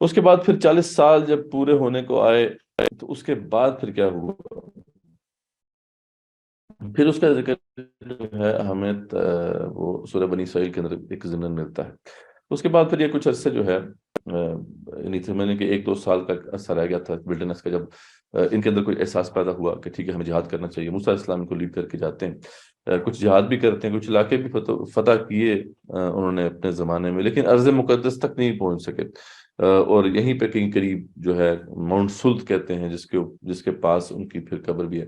اس کے بعد پھر 40 سال جب پورے ہونے کو آئے تو اس کے بعد پھر کیا ہوا؟ پھر اس کا ذکر جو ہے ہمیں وہ سورہ بنی اسرائیل کے اندر ایک ضمن ملتا ہے۔ اس کے بعد پھر یہ کچھ عرصے جو ہے یعنی سمجھنے کہ 1-2 سال کا عرصہ رہ گیا تھا ولڈرنس کا، جب ان کے اندر کوئی احساس پیدا ہوا کہ ٹھیک ہے ہمیں جہاد کرنا چاہیے۔ موسیٰ علیہ السلام کو لیڈ کر کے جاتے ہیں، کچھ جہاد بھی کرتے ہیں، کچھ علاقے بھی فتح کیے انہوں نے اپنے زمانے میں، لیکن ارض مقدس تک نہیں پہنچ سکے۔ اور یہیں پہ کہیں قریب جو ہے ماؤنٹ سلط کہتے ہیں جس کے پاس ان کی پھر قبر بھی ہے،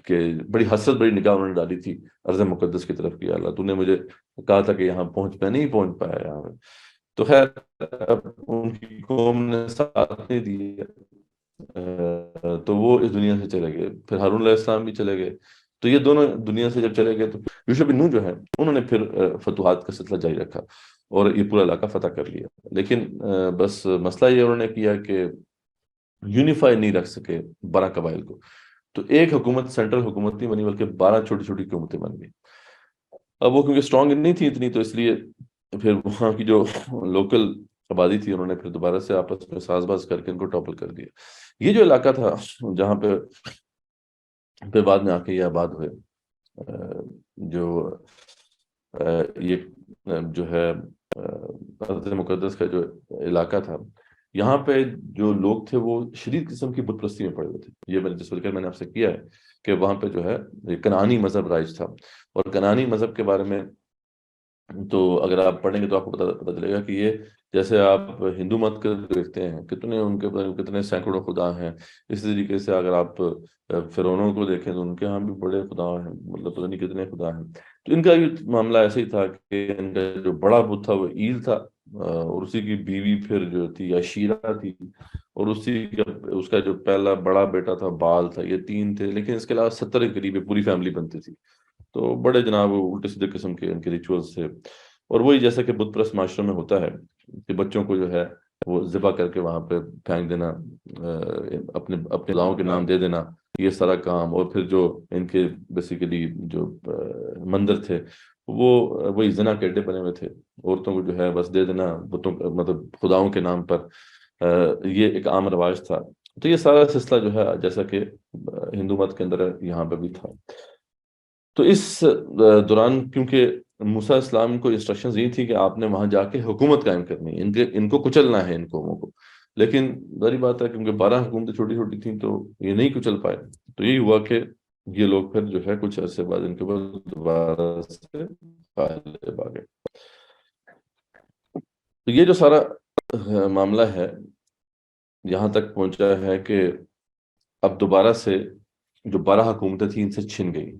کہ بڑی حسرت بڑی نگاہ انہوں نے ڈالی تھی ارض مقدس کی طرف کی، اللہ تو نے مجھے کہا تھا کہ یہاں پہنچ، میں نہیں پہنچ پایا یہاں پہ۔ تو خیر اب ان کی قوم نے ساتھ نہیں دیا، تو وہ اس دنیا سے چلے گئے، پھر ہارون علیہ السلام بھی چلے گئے۔ تو یہ دونوں دنیا سے جب چلے گئے تو یوشع بن نون جو ہے انہوں نے پھر فتوحات کا سلسلہ جاری رکھا اور یہ پورا علاقہ فتح کر لیا۔ لیکن بس مسئلہ یہ انہوں نے کیا کہ یونیفائی نہیں رکھ سکے 12 قبائل کو، تو ایک حکومت سینٹرل حکومت نہیں بنی بلکہ 12 چھوٹی چھوٹی حکومتیں بن گئی۔ اب وہ کیونکہ اسٹرانگ نہیں تھی اتنی، تو اس لیے پھر وہاں کی جو لوکل آبادی تھی انہوں نے پھر دوبارہ سے آپس میں ساز باز کر کے ان کو ٹاپل کر دیا۔ یہ جو علاقہ تھا جہاں پہ پھر بعد میں آ کے یہ آباد ہوئے، جو یہ جو ہے ارض مقدس کا جو علاقہ تھا، یہاں پہ جو لوگ تھے وہ شدید قسم کی بت پرستی میں پڑے ہوئے تھے۔ یہ میں نے جس ذکر میں نے آپ سے کیا ہے کہ وہاں پہ جو ہے کنعانی مذہب رائج تھا، اور کنعانی مذہب کے بارے میں تو اگر آپ پڑھیں گے تو آپ کو پتہ چلے گا کہ یہ جیسے آپ ہندو مت کے دیکھتے ہیں کتنے ان کے کتنے سینکڑوں خدا ہیں، اسی طریقے سے اگر آپ فرعونوں کو دیکھیں تو ان کے ہاں بھی بڑے خدا ہیں، مطلب پتہ نہیں کتنے خدا ہیں۔ تو ان کا یہ معاملہ ایسے ہی تھا کہ ان کا جو بڑا بت تھا وہ ایل تھا، اور اسی کی بیوی پھر جو تھی عشیرہ تھی، اور اس کا جو پہلا بڑا بیٹا تھا بال تھا، یہ 3 تھے، لیکن اس کے علاوہ 70 کے قریب پوری فیملی بنتی تھی۔ تو بڑے جناب الٹے سیدھے قسم کے ان کے ریچولز تھے، اور وہی جیسا کہ بت پرست معاشروں میں ہوتا ہے کہ بچوں کو جو ہے وہ ذبح کر کے وہاں پہ پھینک دینا، اپنے خداؤں کے نام دے دینا، یہ سارا کام، اور پھر جو ان کے بیسیکلی جو مندر تھے وہ وہی زنا کے اڈے بنے ہوئے تھے، عورتوں کو جو ہے بس دے دینا بتوں مطلب خداؤں کے نام پر، یہ ایک عام رواج تھا۔ تو یہ سارا سلسلہ جو ہے جیسا کہ ہندو مت کے اندر یہاں پہ بھی تھا۔ تو اس دوران کیونکہ موسیٰ اسلام کو انسٹرکشنز یہ تھی کہ آپ نے وہاں جا کے حکومت قائم کرنی ہے، ان کو کچلنا ہے ان قوموں کو، لیکن ظاہری بات ہے کیونکہ 12 حکومتیں چھوٹی چھوٹی تھیں تو یہ نہیں کچل پائے۔ تو یہی ہوا کہ یہ لوگ پھر جو ہے کچھ عرصے بعد ان کے اوپر دوبارہ سے غالب آ گئے۔ تو یہ جو سارا معاملہ ہے یہاں تک پہنچا ہے کہ اب دوبارہ سے جو 12 حکومتیں تھیں ان سے چھن گئی،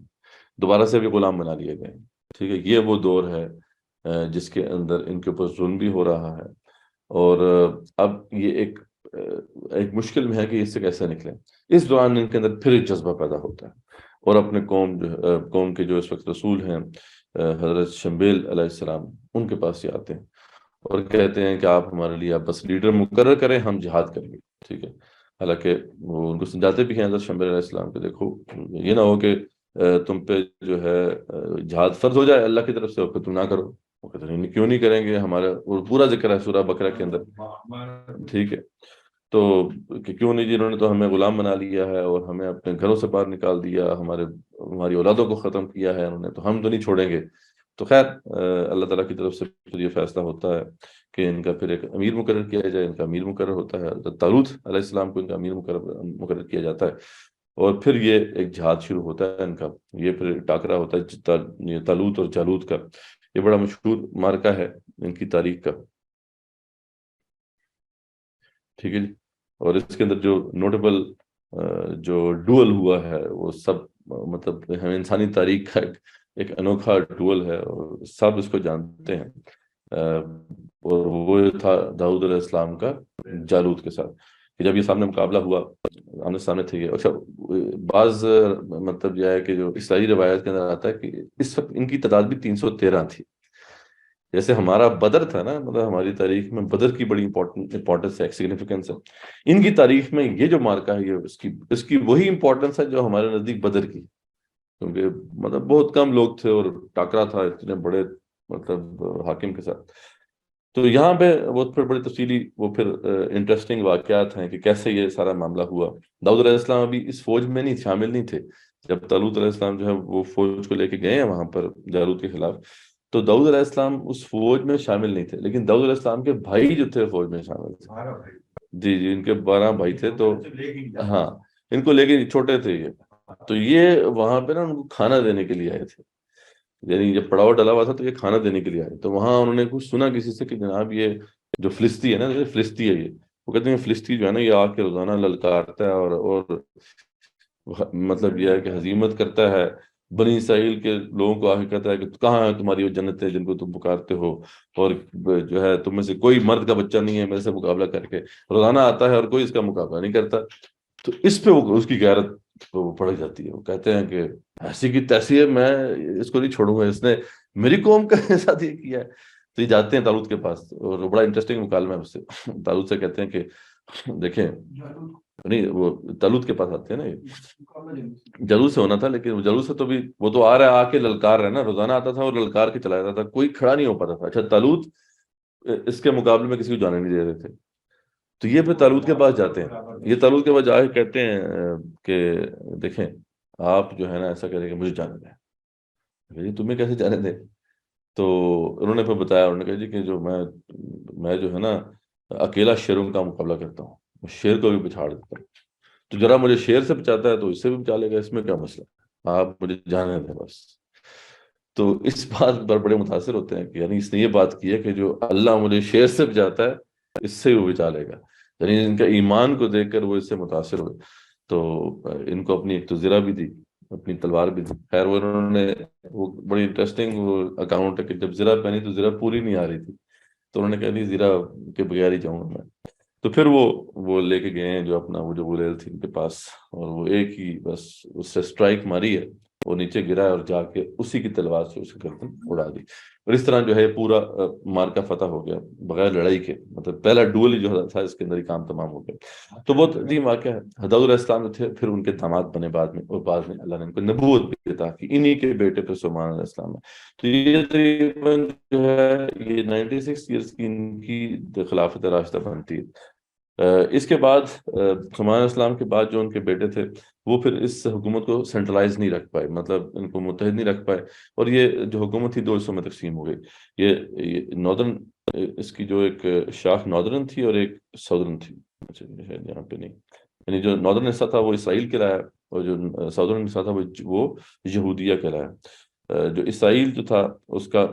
دوبارہ سے بھی غلام بنا لیے گئے. ٹھیک ہے، یہ وہ دور ہے جس کے اندر ان کے اوپر ظلم بھی ہو رہا ہے. اور اب یہ ایک مشکل میں ہے کہ اس سے کیسے نکلیں. اس دوران ان کے اندر پھر ایک جذبہ پیدا ہوتا ہے، اور اپنے قوم کے جو اس وقت رسول ہیں حضرت شمبیل علیہ السلام، ان کے پاس یہ آتے ہیں اور کہتے ہیں کہ آپ ہمارے لیے آپ بس لیڈر مقرر کریں، ہم جہاد کریں گے. ٹھیک ہے، حالانکہ وہ ان کو سمجھاتے بھی ہیں حضرت شمبیل علیہ السلام کہ دیکھو یہ نہ ہو کہ تم پہ جو ہے جہاد فرض ہو جائے اللہ کی طرف سے اور پھر تم نہ کرو. وہ کہتے ہیں کیوں نہیں کریں گے، ہمارا اور پورا ذکر ہے سورہ بقرہ کے اندر. ٹھیک ہے، تو کہ کیوں نہیں جی، انہوں نے تو ہمیں غلام بنا لیا ہے اور ہمیں اپنے گھروں سے باہر نکال دیا، ہماری اولادوں کو ختم کیا ہے انہوں نے، تو ہم تو نہیں چھوڑیں گے. تو خیر اللہ تعالیٰ کی طرف سے پھر یہ فیصلہ ہوتا ہے کہ ان کا پھر ایک امیر مقرر کیا جائے. ان کا امیر مقرر ہوتا ہے حضرت طالوت علیہ السلام کو، ان کا امیر مقرر کیا جاتا ہے. اور پھر یہ ایک جہاد شروع ہوتا ہے ان کا. یہ پھر ٹاکرا ہوتا ہے طالوت اور جالوت کا. یہ بڑا مشہور مارکہ ہے ان کی تاریخ کا. ٹھیک ہے جی. اور اس کے اندر جو نوٹیبل جو ڈوئل ہوا ہے وہ سب مطلب ہمیں انسانی تاریخ کا ایک انوکھا ڈوئل ہے اور سب اس کو جانتے ہیں. اور وہ تھا داؤد علیہ السلام کا جالوت کے ساتھ، کہ جب یہ سامنے مقابلہ ہوا آمنے سامنے تھے یہ. اچھا، بعض مطلب یہ ہے کہ جو اسرائیلی روایت کے اندر آتا ہے کہ اس وقت ان کی تعداد بھی 313 تھی. جیسے ہمارا بدر تھا نا، مطلب ہماری تاریخ میں بدر کی بڑی امپورٹنس ہے، سگنیفیکنس ہے. ان کی تاریخ میں یہ جو مارکا ہے یہ اس کی وہی امپورٹنس ہے جو ہمارے نزدیک بدر کی، کیونکہ مطلب بہت کم لوگ تھے اور ٹاکرا تھا اتنے بڑے مطلب حاکم کے ساتھ. تو یہاں پہ وہ پھر بڑی تفصیلی وہ پھر انٹرسٹنگ واقعات ہیں کہ کیسے یہ سارا معاملہ ہوا. داؤد علیہ السلام ابھی اس فوج میں نہیں شامل نہیں تھے جب طالوت علیہ السلام جو ہے وہ فوج کو لے کے گئے ہیں وہاں پر جالوت کے خلاف. تو داؤد علیہ السلام اس فوج میں شامل نہیں تھے، لیکن داؤد علیہ السلام کے بھائی جو تھے فوج میں شامل تھے. جی جی، ان کے 12 بھائی تھے. تو ہاں، ان کو لے کے چھوٹے تھے یہ. تو یہ وہاں پہ نا ان کو کھانا دینے کے لیے آئے تھے، یعنی جب پڑاؤ ڈلا ہوا تھا تو یہ کھانا دینے کے لیے آئے. تو وہاں انہوں نے کچھ سنا کسی سے کہ جناب یہ جو فلسطی ہے نا، فلسطی ہے یہ، وہ کہتے ہیں فلسطی جو ہے نا یہ آ کے روزانہ للکارتا ہے اور مطلب یہ ہے کہ ہزیمت کرتا ہے بنی اسرائیل کے لوگوں کو. آ کے کہتا ہے کہ کہاں ہے تمہاری وہ جنتیں جن کو تم پکارتے ہو، اور جو ہے تم میں سے کوئی مرد کا بچہ نہیں ہے میرے سے مقابلہ کر کے. روزانہ آتا ہے اور کوئی اس کا مقابلہ نہیں کرتا. تو اس پہ وہ اس کی غیرت وہ پڑھ جاتی ہے. وہ کہتے ہیں کہ ایسی کی تیسی ہے، میں اس کو نہیں چھوڑوں گا، اس نے میری قوم کا ساتھ یہ کیا ہے. تو یہ جاتے ہیں طالوت کے پاس اور بڑا انٹرسٹنگ مکالمہ ہے اس سے. طالوت سے کہتے ہیں کہ دیکھیں، نہیں وہ طالوت کے پاس آتے ہیں نا، یہ جلوس سے ہونا تھا، لیکن وہ جلوس سے تو بھی وہ تو آ رہا ہے، آ کے للکار رہا ہے نا، روزانہ آتا تھا اور للکار کے چلا جاتا تھا، کوئی کھڑا نہیں ہو پاتا تھا. اچھا، طالوت اس کے مقابلے میں کسی کو جانے نہیں دے رہے تھے. تو یہ پھر طالوت کے پاس جاتے ہیں. یہ طالوت کے پاس جا کے کہتے ہیں کہ دیکھیں آپ جو ہے نا ایسا کریں کہ مجھے جانے دیں. تمہیں کیسے جانے دیں؟ تو انہوں نے پھر بتایا، انہوں نے کہا جی کہ جو میں جو ہے نا اکیلا شیروں کا مقابلہ کرتا ہوں، شیر کو بھی بچھاڑ دیتا ہوں. تو ذرا مجھے شیر سے بچاتا ہے تو اس سے بھی بچا لے گا، اس میں کیا مسئلہ، آپ مجھے جانے دیں بس. تو اس بات پر بڑے متاثر ہوتے ہیں کہ یعنی اس نے یہ بات کی ہے کہ جو اللہ مجھے شیر سے بچاتا ہے اس سے وہ بچا لے گا. یعنی ان کا ایمان کو دیکھ کر وہ اس سے متاثر ہوئے. تو ان کو اپنی ایک تو زرہ بھی دی، اپنی تلوار بھی دی. خیر وہ انہوں نے وہ بڑی انٹرسٹنگ وہ اکاؤنٹ ہے کہ جب زرہ پہنی تو زرہ پوری نہیں آ رہی تھی، تو انہوں نے کہا نہیں زرہ کے بغیر ہی جاؤں گا میں. تو پھر وہ لے کے گئے ہیں جو اپنا وہ جو غلیل تھی ان کے پاس، اور وہ ایک ہی بس اس سے سٹرائک ماری ہے، وہ نیچے گرا ہے اور جا کے اسی کی تلوار سے اس کی گردن اڑا دی. اور اس طرح جو ہے پورا مارکا فتح ہو گیا بغیر لڑائی کے. مطلب پہلا ڈول جو تھا اس کے اندر ہی کام تمام ہو گیا. تو بہت عظیم واقعہ ہے. داؤد علیہ السلام جو تھے پھر ان کے داماد بنے بعد میں، اور بعد میں اللہ نے ان کو نبوت بھی عطا کی انہی کے بیٹے پہ سلیمان علیہ السلام ہے. تو یہ تقریباً جو ہے یہ 96 ایئرس کی ان کی خلافت راشدہ بنتی ہے. اس کے بعد سلیمان علیہ السلام کے بعد جو ان کے بیٹے تھے وہ پھر اس حکومت کو سینٹرلائز نہیں رکھ پائے، مطلب ان کو متحد نہیں رکھ پائے، اور یہ جو حکومت تھی 2 حصوں میں تقسیم ہو گئی. یہ ناردرن، اس کی جو ایک شاخ ناردرن تھی اور ایک ساؤدرن تھی. اچھا شاید یہاں پہ نہیں، یعنی جو ناردرن حصہ تھا وہ اسرائیل کہلایا اور جو ساؤدرن حصہ تھا وہ یہودیہ کہلایا. جو اسرائیل جو تھا اس کا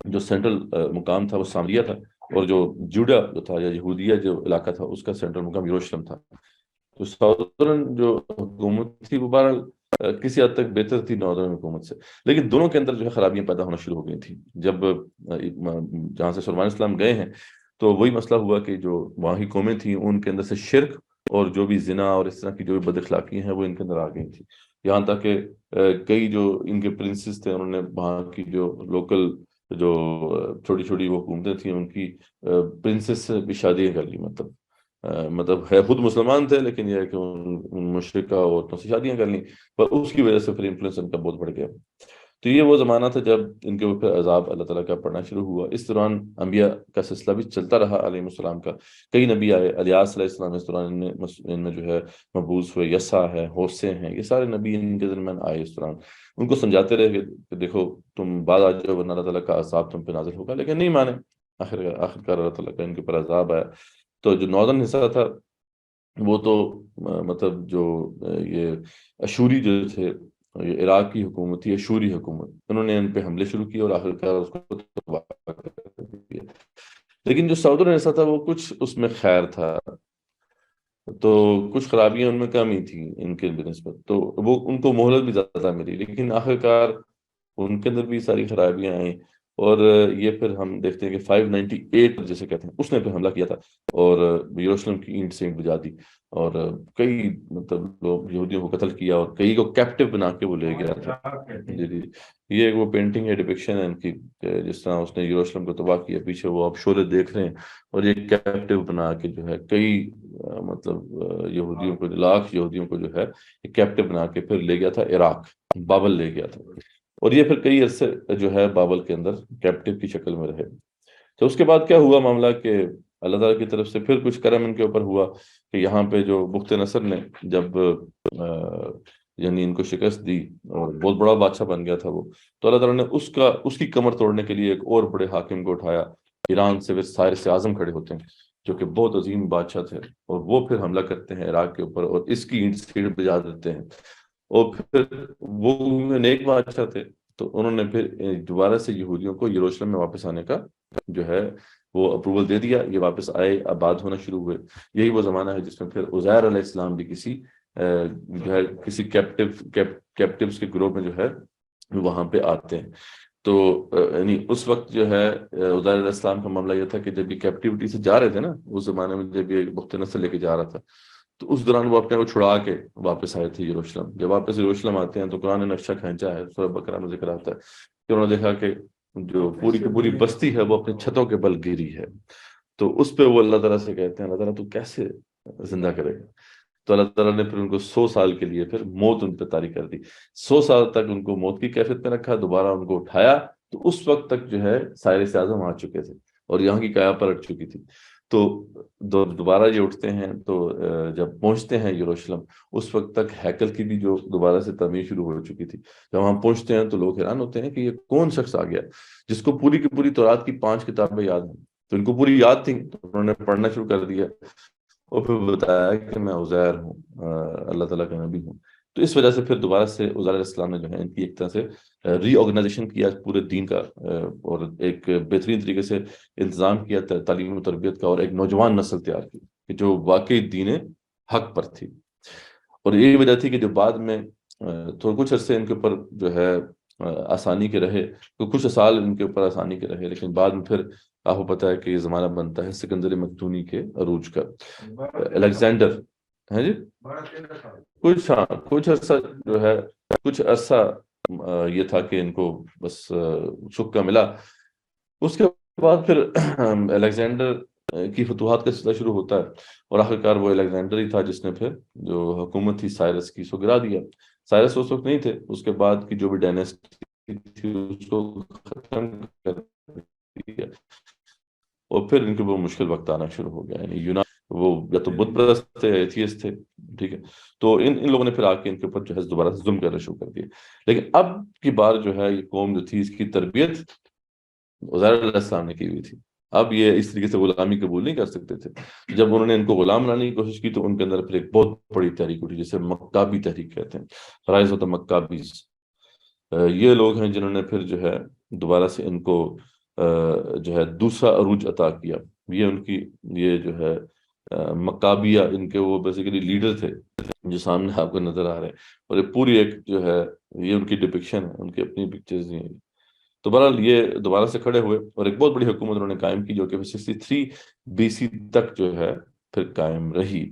جو سینٹرل مقام تھا وہ سامریہ تھا، اور جو جوڈا جو تھا یا یہودیہ جو علاقہ تھا اس کا سینٹرل مقام یروشلم تھا. تو ساؤدرن جو حکومت تھی وہ بہرحال کسی حد تک بہتر تھی ناردرن حکومت سے، لیکن دونوں کے اندر جو ہے خرابیاں پیدا ہونا شروع ہو گئی تھیں. جب جہاں سے سلمان اسلام گئے ہیں تو وہی مسئلہ ہوا کہ جو وہاں کی قومیں تھیں ان کے اندر سے شرک اور جو بھی زنا اور اس طرح کی جو بھی بد اخلاقی ہیں وہ ان کے اندر آ گئی تھی. یہاں تک کہ کئی جو ان کے پرنسز تھے انہوں نے وہاں کی جو لوکل جو چھوٹی چھوٹی وہ حکومتیں تھیں ان کی پرنسس سے بھی شادیاں کر لی. مطلب ہے خود مسلمان تھے لیکن یہ ہے کہ ان مشرقہ عورتوں سے شادیاں کر لیں، پر اس کی وجہ سے پھر انفلوئنس ان کا بہت بڑھ گیا. تو یہ وہ زمانہ تھا جب ان کے اوپر عذاب اللہ تعالیٰ کا پڑنا شروع ہوا. اس دوران انبیاء کا سلسلہ بھی چلتا رہا علیہ السلام کا. کئی نبی آئے، الیاس علیہ السلام اس دوران ان میں جو ہے مبعوث ہوئے، یسع ہے، ہوسے ہیں، یہ سارے نبی ان کے درمیان آئے اس دوران. ان کو سمجھاتے رہے کہ دیکھو تم بعد آ جاؤ ورنہ اللہ تعالیٰ کا عذاب تم پہ نازل ہوگا، لیکن نہیں مانے. آخرکار اللہ تعالیٰ کا ان کے اوپر عذاب آیا. تو جو ناردرن حصہ تھا وہ تو مطلب جو یہ اشوری جو تھے، یہ عراق کی حکومت تھی، اشوری حکومت، انہوں نے ان پہ حملے شروع کیے اور آخرکار اس کو تباہ کر دیا. لیکن جو ساؤدرن حصہ تھا وہ کچھ اس میں خیر تھا، تو کچھ خرابیاں ان میں کم ہی تھیں ان کے بنسبت، تو وہ ان کو مہلت بھی زیادہ ملی. لیکن آخرکار ان کے اندر بھی ساری خرابیاں آئیں اور یہ پھر ہم دیکھتے ہیں کہ 598 جسے کہتے ہیں اس نے پھر حملہ کیا تھا اور یروشلم کی اینٹ سے اینٹ بجا دی اور کئی مطلب لوگ یہودیوں کو قتل کیا اور کئی کو کیپٹو بنا کے وہ لے گیا تھا. جی جی، یہ ایک وہ پینٹنگ ہے، ڈپکشن ہے ان کی، جس طرح اس نے یروشلم کو تباہ کیا. پیچھے وہ آپ شعلے دیکھ رہے ہیں اور یہ کیپٹو بنا کے جو ہے کئی مطلب یہودیوں کو، لاکھ یہودیوں کو جو ہے کیپٹو بنا کے پھر لے گیا تھا عراق، بابل لے گیا تھا. اور یہ پھر کئی عرصے جو ہے بابل کے اندر کیپٹو کی شکل میں رہے. تو اس کے بعد کیا ہوا معاملہ کہ اللہ تعالیٰ کی طرف سے پھر کچھ کرم ان کے اوپر ہوا کہ یہاں پہ جو بخت نصر نے جب یعنی ان کو شکست دی اور بہت بڑا بادشاہ بن گیا تھا وہ، تو اللہ تعالیٰ نے اس کی کمر توڑنے کے لیے ایک اور بڑے حاکم کو اٹھایا. ایران سے سائرس اعظم کھڑے ہوتے ہیں جو کہ بہت عظیم بادشاہ تھے، اور وہ پھر حملہ کرتے ہیں عراق کے اوپر اور اس کی اینٹ سے اینٹ بجا دیتے ہیں. اور پھر وہ نیک بادشاہ تھے تو انہوں نے پھر دوبارہ سے یہودیوں کو یروشلم میں واپس آنے کا جو ہے وہ اپروول دے دیا. یہ واپس آئے، آباد ہونا شروع ہوئے. یہی وہ زمانہ ہے جس میں پھر عزیر علیہ السلام بھی کسی جو ہے کسی کیپٹیوز کے گروہ میں جو ہے وہاں پہ آتے ہیں. تو یعنی اس وقت جو ہے عزیر علیہ السلام کا معاملہ یہ تھا کہ جب یہ کیپٹیوٹی سے جا رہے تھے نا، اس زمانے میں جب یہ بخت نصر لے کے جا رہا تھا تو اس دوران وہ اپنے کو چھڑا کے واپس آئے تھے یروشلم. جب واپس یروشلم آتے ہیں تو قرآن نے نقشہ کھینچا ہے، سورہ بقرہ میں ذکر آتا ہے کہ انہوں نے دیکھا کہ جو پوری کی پوری بستی ہے وہ اپنی چھتوں کے بل گری ہے. تو اس پہ وہ اللہ تعالیٰ سے کہتے ہیں اللہ تعالیٰ تو کیسے زندہ کرے گا؟ تو اللہ تعالیٰ نے پھر ان کو 100 سال کے لیے پھر موت ان پہ طاری کر دی. 100 سال تک ان کو موت کی کیفیت میں رکھا، دوبارہ ان کو اٹھایا. تو اس وقت تک جو ہے سائرس اعظم آ چکے تھے اور یہاں کی قیا پلٹ چکی تھی. تو دوبارہ یہ اٹھتے ہیں تو جب پہنچتے ہیں یروشلم، اس وقت تک ہیکل کی بھی جو دوبارہ سے تعمیر شروع ہو چکی تھی. جب ہم پہنچتے ہیں تو لوگ حیران ہوتے ہیں کہ یہ کون شخص آ گیا جس کو پوری کی پوری تورات کی 5 کتابیں یاد ہیں. تو ان کو پوری یاد تھیں تو انہوں نے پڑھنا شروع کر دیا اور پھر بتایا کہ میں عزیر ہوں، اللہ تعالیٰ کا نبی ہوں. تو اس وجہ سے پھر دوبارہ سے عزیر علیہ السلام نے جو ہے ان کی ایک طرح سے ری آرگنائزیشن کیا پورے دین کا، اور ایک بہترین طریقے سے انتظام کیا تعلیم و تربیت کا، اور ایک نوجوان نسل تیار کی کہ جو واقعی دین حق پر تھی. اور یہی وجہ تھی کہ جو بعد میں تو کچھ عرصے ان کے اوپر جو ہے آسانی کے رہے، تو کچھ سال ان کے اوپر آسانی کے رہے، لیکن بعد میں پھر آپ کو پتہ ہے کہ یہ زمانہ بنتا ہے سکندر مقدونی کے عروج کا. الیگزینڈر ہے جی کچھ عرصہ جو ہے کچھ عرصہ یہ تھا کہ ان کو بس سکہ ملا. اس کے بعد پھر الیگزینڈر کی فتوحات کا سلسلہ شروع ہوتا ہے، اور آخرکار وہ الیگزینڈر ہی تھا جس نے پھر جو حکومت تھی سائرس کی، سو گرا دیا. سائرس اس وقت نہیں تھے، اس کے بعد کی جو بھی ڈائنیسٹی تھی اس کو ختم کر دیا، اور پھر ان کے وہ مشکل وقت آنا شروع ہو گیا. یعنی یونان وہ یا تو بت پرست تھے، ایتھیسٹ تھے، ٹھیک ہے. تو ان لوگوں نے پھر آ کے ان کے اوپر جو ہے دوبارہ سے ظلم کرنا شروع کر دیا. لیکن اب کی بار جو ہے یہ قوم جو تھی اس کی تربیت عزیر علیہ السلام نے کی ہوئی تھی. اب یہ اس طریقے سے غلامی قبول نہیں کر سکتے تھے. جب انہوں نے ان کو غلام بنانے کی کوشش کی تو ان کے اندر پھر ایک بہت بڑی تحریک اٹھی جسے مکابی تحریک کہتے ہیں، رائز آف دی مکابیز. یہ لوگ ہیں جنہوں نے پھر جو ہے دوبارہ سے ان کو جو ہے دوسرا عروج عطا کیا. یہ ان کی یہ جو ہے مکابیہ ان کے وہ بیسیکلی لیڈر تھے جو سامنے آپ کو نظر آ رہے ہیں, اور یہ پوری ایک جو ہے یہ ان کی ڈپکشن ہے, ان کی اپنی پکچرز ہیں. تو بہرحال یہ دوبارہ سے کھڑے ہوئے اور ایک بہت بڑی حکومت انہوں نے قائم کی جو کہ 63 BC تک جو ہے پھر قائم رہی.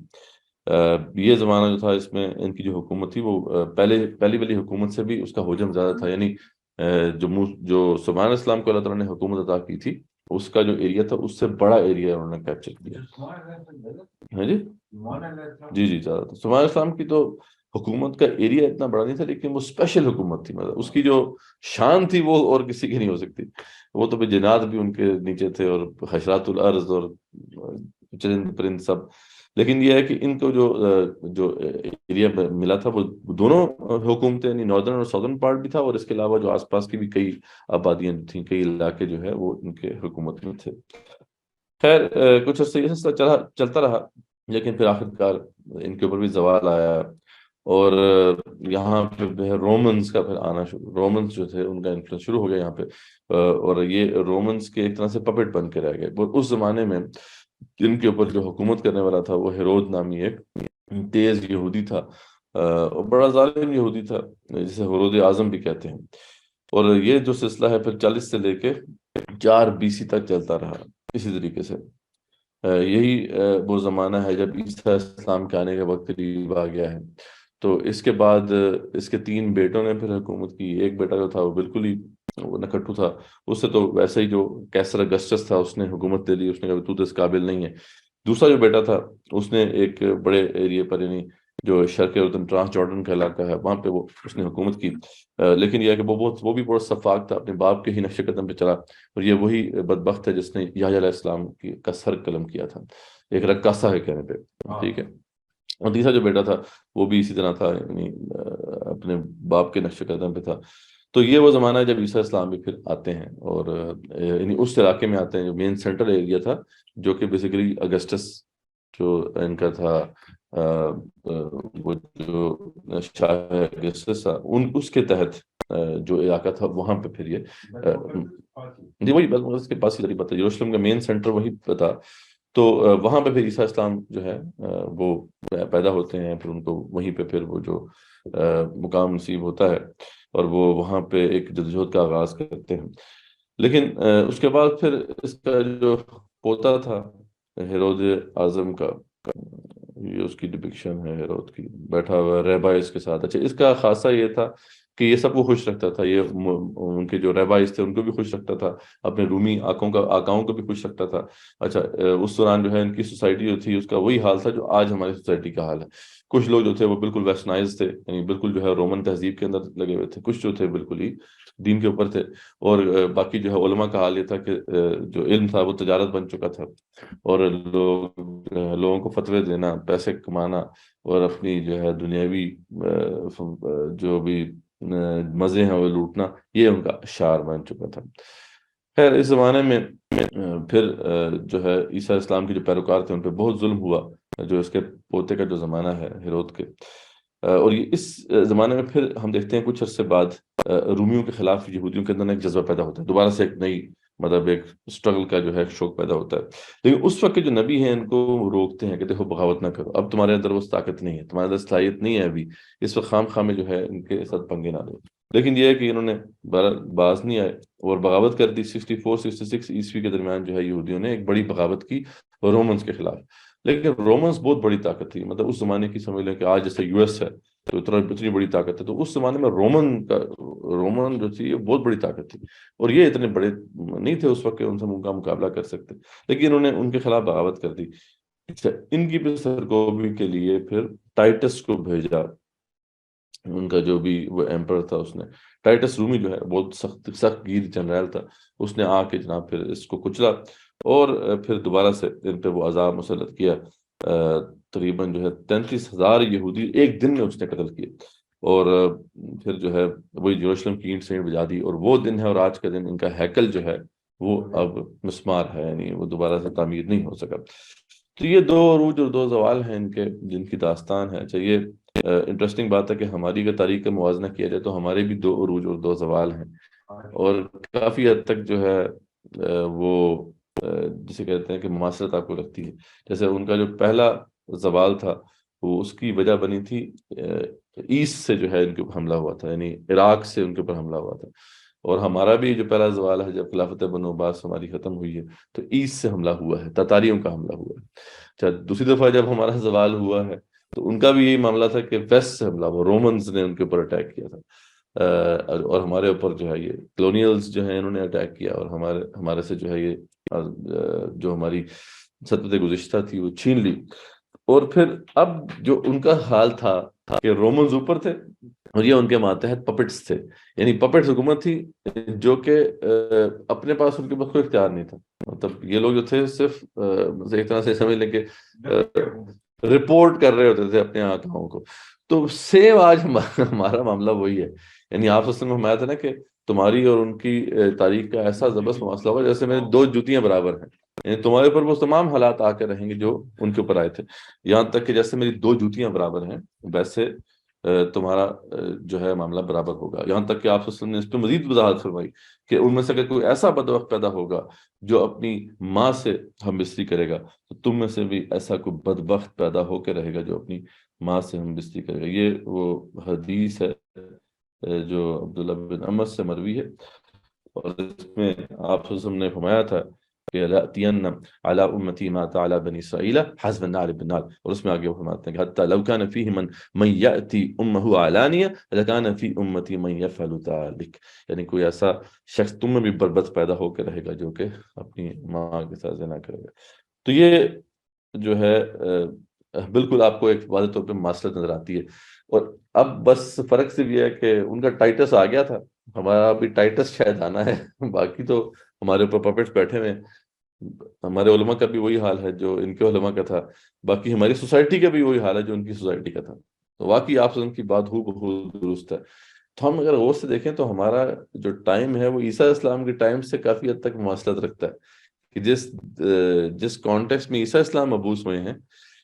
یہ زمانہ جو تھا اس میں ان کی جو حکومت تھی وہ پہلی والی حکومت سے بھی اس کا حجم زیادہ تھا, یعنی جو سلیمان اسلام کو اللہ تعالیٰ نے حکومت عطا کی تھی اس کا جو ایریا تھا اس سے بڑا ایریا انہوں نے کیپچر کیا. ہاں جی جی جی زیادہ تھا. سلیمان اسلام کی تو حکومت کا ایریا اتنا بڑا نہیں تھا, لیکن وہ اسپیشل حکومت تھی, مطلب اس کی جو شان تھی وہ اور کسی کی نہیں ہو سکتی. وہ تو جنات بھی ان کے نیچے تھے اور حشرات الارض اور چرند پرند سب. لیکن یہ ہے کہ ان کو جو ایریا ملا تھا وہ دونوں حکومتیں یعنی ناردرن اور ساؤدرن پارٹ بھی تھا, اور اس کے علاوہ جو آس پاس کی بھی کئی آبادیاں تھیں, کئی علاقے جو ہے وہ ان کے حکومت میں تھے. خیر کچھ عرصے یہ سلسلہ چلتا رہا, لیکن پھر آخر کار ان کے اوپر بھی زوال آیا, اور یہاں پہ رومنز کا پھر آنا رومنز جو تھے ان کا انفلوئنس شروع ہو گیا یہاں پہ, اور یہ رومنز کے ایک طرح سے پپٹ بن کے رہ گئے. اس زمانے میں جن کے اوپر جو حکومت کرنے والا تھا وہ ہیرود نامی ایک تیز یہودی تھا, اور بڑا ظالم یہودی تھا جسے ہیرود اعظم بھی کہتے ہیں. اور یہ جو سلسلہ ہے پھر 40 سے لے کے 4 BC تک چلتا رہا اسی طریقے سے. یہی وہ زمانہ ہے جب عیسیٰ اسلام کے آنے کا وقت قریب آ گیا ہے. تو اس کے بعد اس کے 3 بیٹوں نے پھر حکومت کی. ایک بیٹا جو تھا وہ بالکل ہی وہ نکھٹو تھا, اس سے تو ویسے ہی جو کیسر اگسٹس تھا اس نے حکومت دے دی, اس نے کہا تو اس قابل نہیں ہے. دوسرا جو بیٹا تھا اس نے ایک بڑے ایریے پر یعنی جو شرق اردن ٹرانس جارڈن کا علاقہ ہے وہاں پہ وہ اس نے حکومت کی. لیکن یہ ہے کہ وہ بھی بہت شفاق تھا, اپنے باپ کے ہی نقش قدم پہ چلا, اور یہ وہی بدبخت ہے جس نے یحییٰ علیہ السلام کا سر قلم کیا تھا, ایک رقاصہ ہے کہنے پہ, ٹھیک ہے. اور تیسرا جو بیٹا تھا وہ بھی اسی طرح تھا, یعنی اپنے باپ کے نقش قدم پہ تھا. تو یہ وہ زمانہ ہے جب عیسیٰ اسلام بھی پھر آتے ہیں, اور یعنی اس علاقے میں آتے ہیں جو مین سینٹرل ایریا تھا جو کہ بیسیکلی اگسٹس جو ان کا تھا وہ جو شاہ اگسٹس تھا اس کے تحت جو علاقہ تھا وہاں پہ پھر یہ جی وہی بیت المقدس کے پاس ہی قریب تھا, یروشلم کا مین سینٹر وہی تھا. تو وہاں پہ پھر عیسیٰ اسلام جو ہے وہ پیدا ہوتے ہیں, پھر ان کو وہیں پہ پھر وہ جو مقام نصیب ہوتا ہے اور وہ وہاں پہ ایک جدوجہد کا آغاز کرتے ہیں. لیکن اس کے بعد پھر اس کا جو پوتا تھا ہیرود اعظم کا, یہ اس کی ڈپکشن ہے ہیرود کی بیٹھا ہوا ریبائز کے ساتھ. اچھا اس کا خاصہ یہ تھا کہ یہ سب کو خوش رکھتا تھا, یہ ان کے جو ریبائز تھے ان کو بھی خوش رکھتا تھا, اپنے رومی آقاؤں کو بھی خوش رکھتا تھا. اچھا اس دوران جو ہے ان کی سوسائٹی جو تھی اس کا وہی حال تھا جو آج ہماری سوسائٹی کا حال ہے. کچھ لوگ جو تھے وہ بالکل ویسٹرنائز تھے, یعنی بالکل جو ہے رومن تہذیب کے اندر لگے ہوئے تھے, کچھ جو تھے بالکل ہی دین کے اوپر تھے, اور باقی جو ہے علماء کا حال یہ تھا کہ جو علم تھا وہ تجارت بن چکا تھا, اور لوگوں کو فتوے دینا, پیسے کمانا اور اپنی جو ہے دنیاوی جو بھی مزے ہیں وہ لوٹنا, یہ ان کا شعار بن چکا تھا. خیر اس زمانے میں پھر جو ہے عیسیٰ اسلام کے جو پیروکار تھے ان پہ بہت ظلم ہوا, جو اس کے پوتے کا جو زمانہ ہے ہیرود کے. اور یہ اس زمانے میں پھر ہم دیکھتے ہیں کچھ عرصے بعد رومیوں کے خلاف یہودیوں کے اندر ایک جذبہ پیدا ہوتا ہے, دوبارہ سے ایک نئی مطلب ایک اسٹرگل کا جو ہے شوق پیدا ہوتا ہے. لیکن اس وقت کے جو نبی ہیں ان کو روکتے ہیں کہ دیکھو بغاوت نہ کرو, اب تمہارے اندر وہ طاقت نہیں ہے, تمہارے اندر صلاحیت نہیں ہے ابھی, اس وقت خام خامے جو ہے ان کے ساتھ پنگے نہ لو. لیکن یہ ہے کہ انہوں نے باز نہیں آئے اور بغاوت کر دی. 64-66 عیسوی کے درمیان جو ہے یہودیوں نے ایک بڑی بغاوت کی رومنز کے خلاف. لیکن رومنز بہت بڑی طاقت تھی, مطلب اس زمانے کی سمجھ لیں کہ آج جیسے US ہے تو اتنی بڑی طاقت ہے, تو اس زمانے میں رومن جو تھی یہ بہت بڑی طاقت تھی, اور یہ اتنے بڑے نہیں تھے اس وقت کہ ان سے ان کا مقابلہ کر سکتے, لیکن انہوں نے ان کے خلاف بغاوت کر دی. ان کی بھی سرگوبی کے لیے پھر ٹائٹس کو بھیجا, ان کا جو بھی وہ ایمپرر تھا اس نے, ٹائٹس رومی جو ہے بہت سخت گیر جنرل تھا, اس نے آ کے جناب پھر اس کو کچلا, اور پھر دوبارہ سے ان پہ وہ عذاب مسلط کیا. تقریباً جو ہے 33,000 یہودی ایک دن میں اس نے قتل کیے, اور پھر جو ہے وہی یروشلم کی اینٹ سینٹ بجا دی, اور وہ دن ہے اور آج کا دن ان کا ہیکل جو ہے وہ اب مسمار ہے, یعنی وہ دوبارہ سے تعمیر نہیں ہو سکا. تو یہ 2 عروج اور 2 زوال ہیں ان کے جن کی داستان ہے. اچھا یہ انٹرسٹنگ بات ہے کہ ہماری اگر تاریخ کا موازنہ کیا جائے تو ہمارے بھی 2 عروج اور 2 زوال ہیں, اور کافی حد تک جو ہے وہ جسے کہتے ہیں کہ مماثلت آپ کو لگتی ہے. جیسے ان کا جو پہلا زوال تھا وہ اس کی وجہ بنی تھی ایسٹ سے جو ہے ان کے اوپر حملہ ہوا تھا، یعنی عراق سے ان کے اوپر حملہ ہوا تھا. اور ہمارا بھی جو پہلا زوال ہے جب خلافت بنو عباس ہماری ختم ہوئی ہے تو ایسٹ سے حملہ ہوا ہے، تتاریوں کا حملہ ہوا ہے. اچھا، دوسری دفعہ جب ہمارا زوال ہوا ہے تو ان کا بھی یہی معاملہ تھا کہ ویسٹ سے حملہ ہوا، رومنز نے ان کے اوپر اٹیک کیا تھا. اور ہمارے اوپر جو ہے یہ کلونیلز جو ہیں انہوں نے اٹیک کیا اور ہمارے سے جو ہے یہ جو ہماری سلطنت گزشتہ تھی وہ چھین لی. اور پھر اب جو ان کا حال تھا کہ رومنز اوپر تھے اور یہ ان کے ماتحت پپٹس تھے، یعنی پپٹس حکومت تھی جو کہ اپنے پاس ان کے پاس کوئی اختیار نہیں تھا. مطلب یہ لوگ جو تھے صرف ایک طرح سے سمجھ لیں کہ رپورٹ کر رہے ہوتے تھے اپنے آقاؤں کو. تو سیم آج ہمارا معاملہ وہی ہے. یعنی آپ اصل میں ہمایا تھا نا کہ تمہاری اور ان کی تاریخ کا ایسا زبردست مسئلہ ہوگا جیسے میں دو جوتیاں برابر ہیں، یعنی تمہارے اوپر وہ تمام حالات آ کے رہیں گے جو ان کے اوپر آئے تھے. یہاں تک کہ جیسے میری دو جوتیاں برابر ہیں ویسے تمہارا جو ہے معاملہ برابر ہوگا. یہاں تک کہ آپ نے اس پہ مزید وضاحت فرمائی کہ ان میں سے اگر کوئی ایسا بدبخت پیدا ہوگا جو اپنی ماں سے ہم بستری کرے گا تو تم میں سے بھی ایسا کوئی بدبخت پیدا ہو کے رہے گا جو اپنی ماں سے ہم بستری کرے گا. یہ وہ حدیث ہے جو عبداللہ بن عمر سے مروی ہے، اور اس میں آپ نے فرمایا تھا کہ لَأْتِيَنَّ عَلَىٰ أُمَّتِي مَا أَتَىٰ عَلَىٰ بَنِي إِسْرَائِيلَ حَسْبَ النَّعْلِ بِالنَّعْلِ. اور اس میں آگے وہ فرماتے ہیں کہ حَتَّىٰ لَوْ كَانَ فِيهِ مَن يَأْتِي أُمَّهُ عَلَانِيَةً لَكَانَ فِي أُمَّتِي مَن يَفْعَلُ ذَٰلِكَ. یعنی کوئی ایسا شخص تم میں بھی بربد پیدا ہو کے رہے گا جو کہ اپنی ماں کے ساتھ زنا کرے گا. تو یہ جو ہے بالکل آپ کو ایک واضح طور پہ مماثلت نظر آتی ہے. اور اب بس فرق صرف یہ ہے کہ ان کا ٹائٹس آ گیا تھا، ہمارا ابھی ٹائٹس شاید آنا ہے. باقی تو ہمارے اوپر پپٹس بیٹھے ہوئے. ہمارے علماء کا بھی وہی حال ہے جو ان کے علماء کا تھا، باقی ہماری سوسائٹی کا بھی وہی حال ہے جو ان کی سوسائٹی کا تھا. تو واقعی آپ ان کی بات ہو بہت درست ہے. تو ہم اگر غور سے دیکھیں تو ہمارا جو ٹائم ہے وہ عیسیٰ اسلام کے ٹائم سے کافی حد تک مماثلت رکھتا ہے کہ جس کانٹیکسٹ میں عیسیٰ اسلام مبعوث ہوئے ہیں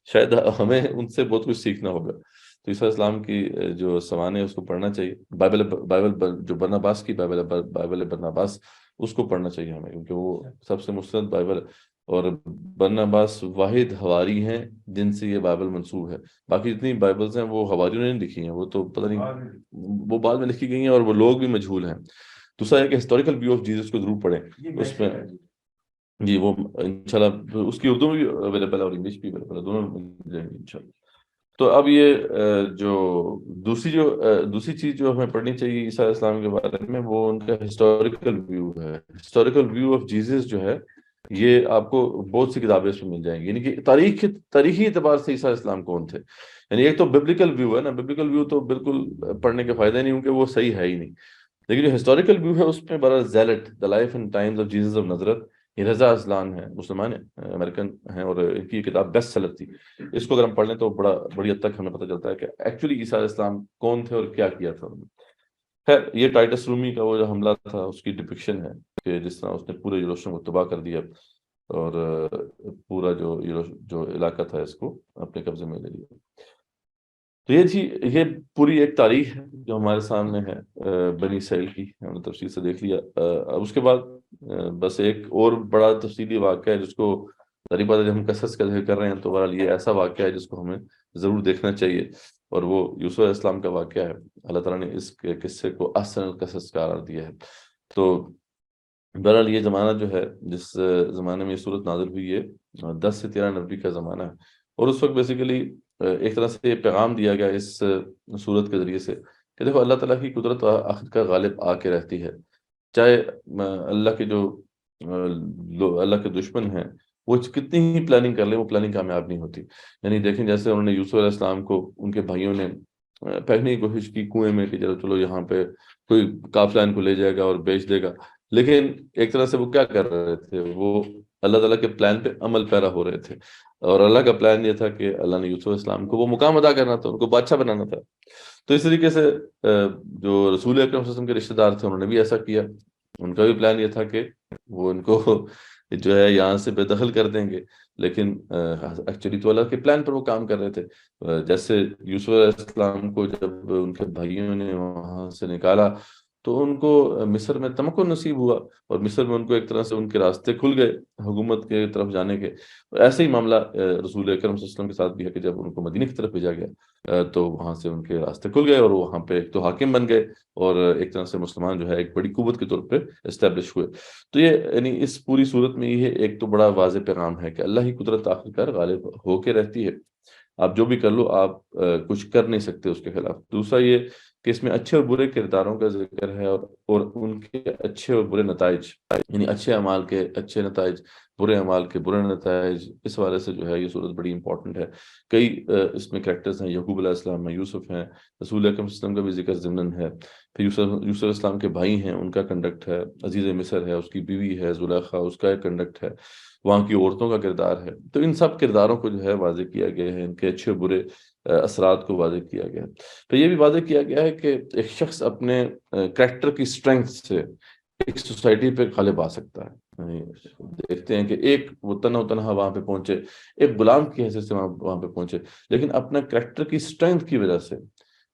شاید ہمیں ان سے بہت کچھ سیکھنا ہوگا. تو عیسیٰ اسلام کی جو سوانح ہے اس کو پڑھنا چاہیے. بائبل جو برناباس کی بائبل برناباس اس کو پڑھنا چاہیے ہمیں، کیونکہ وہ سب سے مستند بائبل ہے. اور برناباس واحد حواری ہیں جن سے یہ بائبل منسوب ہے. باقی جتنی بائبلز ہیں وہ حواریوں نے نہیں لکھی ہیں، وہ تو پتہ نہیں وہ بعد میں لکھی گئی ہیں اور وہ لوگ بھی مجہول ہیں. دوسرا ہے کہ ہسٹوریکل ویو آف جیزس کو ضرور پڑھیں. اس میں جی وہ انشاءاللہ اس کی اردو میں بھی اویلیبل ہے اور انگلش بھی اویلیبل ہے، دونوں مل جائیں گے انشاءاللہ. تو اب یہ جو دوسری چیز جو ہمیں پڑھنی چاہیے عیسیٰ علیہ السلام کے بارے میں وہ ان کا ہسٹوریکل ویو ہے. ہسٹوریکل ویو آف جیزس جو ہے یہ آپ کو بہت سی کتابیں اس میں مل جائیں گی. یعنی کہ تاریخی اعتبار سے عیسیٰ علیہ السلام کون تھے. یعنی ایک تو ببلیکل ویو ہے نا، ببلیکل ویو تو بالکل پڑھنے کے فائدہ نہیں کیونکہ وہ صحیح ہے ہی نہیں. لیکن جو ہسٹوریکل ویو ہے اس میں برحال zealot the life and times of Jesus of Nazareth, یہ رضا اذلان ہے، مسلمان ہیں، امریکن ہیں، اور ان کی کتاب بیسٹ سیلر تھی. اس کو اگر ہم پڑھ لیں تو بڑی حد تک ہمیں پتہ چلتا ہے کہ ایکچولی عیسیٰ علیہ السلام کون تھے اور کیا کیا تھا انہوں نے. خیر یہ ٹائٹس رومی کا وہ جو حملہ تھا اس کی ڈپکشن ہے کہ جس طرح اس نے پورے یروشلم کو تباہ کر دیا اور پورا جو علاقہ تھا اس کو اپنے قبضے میں لے لیا. تو یہ پوری ایک تاریخ ہے جو ہمارے سامنے ہے بنی اسرائیل کی، ہم نے تفصیل سے دیکھ لیا. اب اس کے بعد بس ایک اور بڑا تفصیلی واقعہ ہے جس کو ظاہر بات ہے جب ہم قصص کا ذکر کر رہے ہیں تو بہرحال یہ ایسا واقعہ ہے جس کو ہمیں ضرور دیکھنا چاہیے، اور وہ یوسف علیہ السلام کا واقعہ ہے. اللہ تعالیٰ نے اس قصے کو احسن القصص قرار دیا ہے. تو بہرحال یہ زمانہ جو ہے جس زمانے میں یہ صورت نازل ہوئی ہے 10 سے 13 نبی کا زمانہ ہے. اور اس وقت بیسیکلی ایک طرح سے یہ پیغام دیا گیا اس صورت کے ذریعے سے کہ دیکھو اللہ تعالیٰ کی قدرت آخر کا غالب آ کے رہتی ہے. چاہے اللہ کے جو اللہ کے دشمن ہیں وہ کتنی ہی پلاننگ کر لیں وہ پلاننگ کامیاب نہیں ہوتی. یعنی دیکھیں جیسے انہوں نے یوسف علیہ السلام کو ان کے بھائیوں نے پھینکنے کی کوشش کی کنویں میں کہ چلو یہاں پہ کوئی قافلہ ان کو لے جائے گا اور بیچ دے گا، لیکن ایک طرح سے وہ کیا کر رہے تھے، وہ اللہ تعالیٰ کے پلان پہ عمل پیرا ہو رہے تھے. اور اللہ کا پلان یہ تھا کہ اللہ نے یوسف علیہ السلام کو وہ مقام ادا کرنا تھا، ان کو بادشاہ بنانا تھا. تو اس طریقے سے جو رسول اکرم صلی اللہ علیہ وسلم کے رشتہ دار تھے انہوں نے بھی ایسا کیا. ان کا بھی پلان یہ تھا کہ وہ ان کو جو ہے یہاں سے بے دخل کر دیں گے، لیکن ایکچولی تو اللہ کے پلان پر وہ کام کر رہے تھے. جیسے یوسف علیہ السلام کو جب ان کے بھائیوں نے وہاں سے نکالا تو ان کو مصر میں تمکن نصیب ہوا، اور مصر میں ان کو ایک طرح سے ان کے راستے کھل گئے حکومت کے طرف جانے کے۔ ایسے ہی معاملہ رسول اکرم صلی اللہ علیہ وسلم کے ساتھ بھی ہے کہ جب ان کو مدینہ کی طرف بھیجا گیا تو وہاں سے ان کے راستے کھل گئے، اور وہ وہاں پہ ایک تو حاکم بن گئے، اور ایک طرح سے مسلمان جو ہے ایک بڑی قوت کے طور پہ اسٹیبلش ہوئے۔ تو یہ یعنی اس پوری صورت میں یہ ایک تو بڑا واضح پیغام ہے کہ اللہ ہی قدرت آخرکار غالب ہو کے رہتی ہے، آپ جو بھی کر لو آپ کچھ کر نہیں سکتے اس کے خلاف۔ دوسرا یہ کہ اس میں اچھے اور برے کرداروں کا ذکر ہے، اور ان کے اچھے اور برے نتائج، یعنی اچھے اعمال کے اچھے نتائج، برے اعمال کے برے نتائج، اس حوالے سے جو ہے یہ صورت بڑی امپورٹنٹ ہے۔ کئی اس میں کریکٹرز ہیں، یعقوب علیہ السلام ہیں، یوسف ہیں، رسول اکرم صلی اللہ علیہ وسلم کا بھی ذکر ضمن ہے، پھر یوسف علیہ السلام کے بھائی ہیں ان کا کنڈکٹ ہے، عزیز مصر ہے اس کی بیوی ہے زلیخا، اس کا ایک کنڈکٹ ہے، وہاں کی عورتوں کا کردار ہے۔ تو ان سب کرداروں کو جو ہے واضح کیا گیا ہے، ان کے اچھے برے اثرات کو واضح کیا گیا ہے۔ تو یہ بھی واضح کیا گیا ہے کہ ایک شخص اپنے کریکٹر کی اسٹرینگتھ سے ایک سوسائٹی پہ غالب آ سکتا ہے۔ دیکھتے ہیں کہ ایک وہ تنہا وہاں پہ پہنچے، ایک غلام کی حیثیت سے وہاں پہ پہنچے، لیکن اپنا کریکٹر کی اسٹرینگتھ کی وجہ سے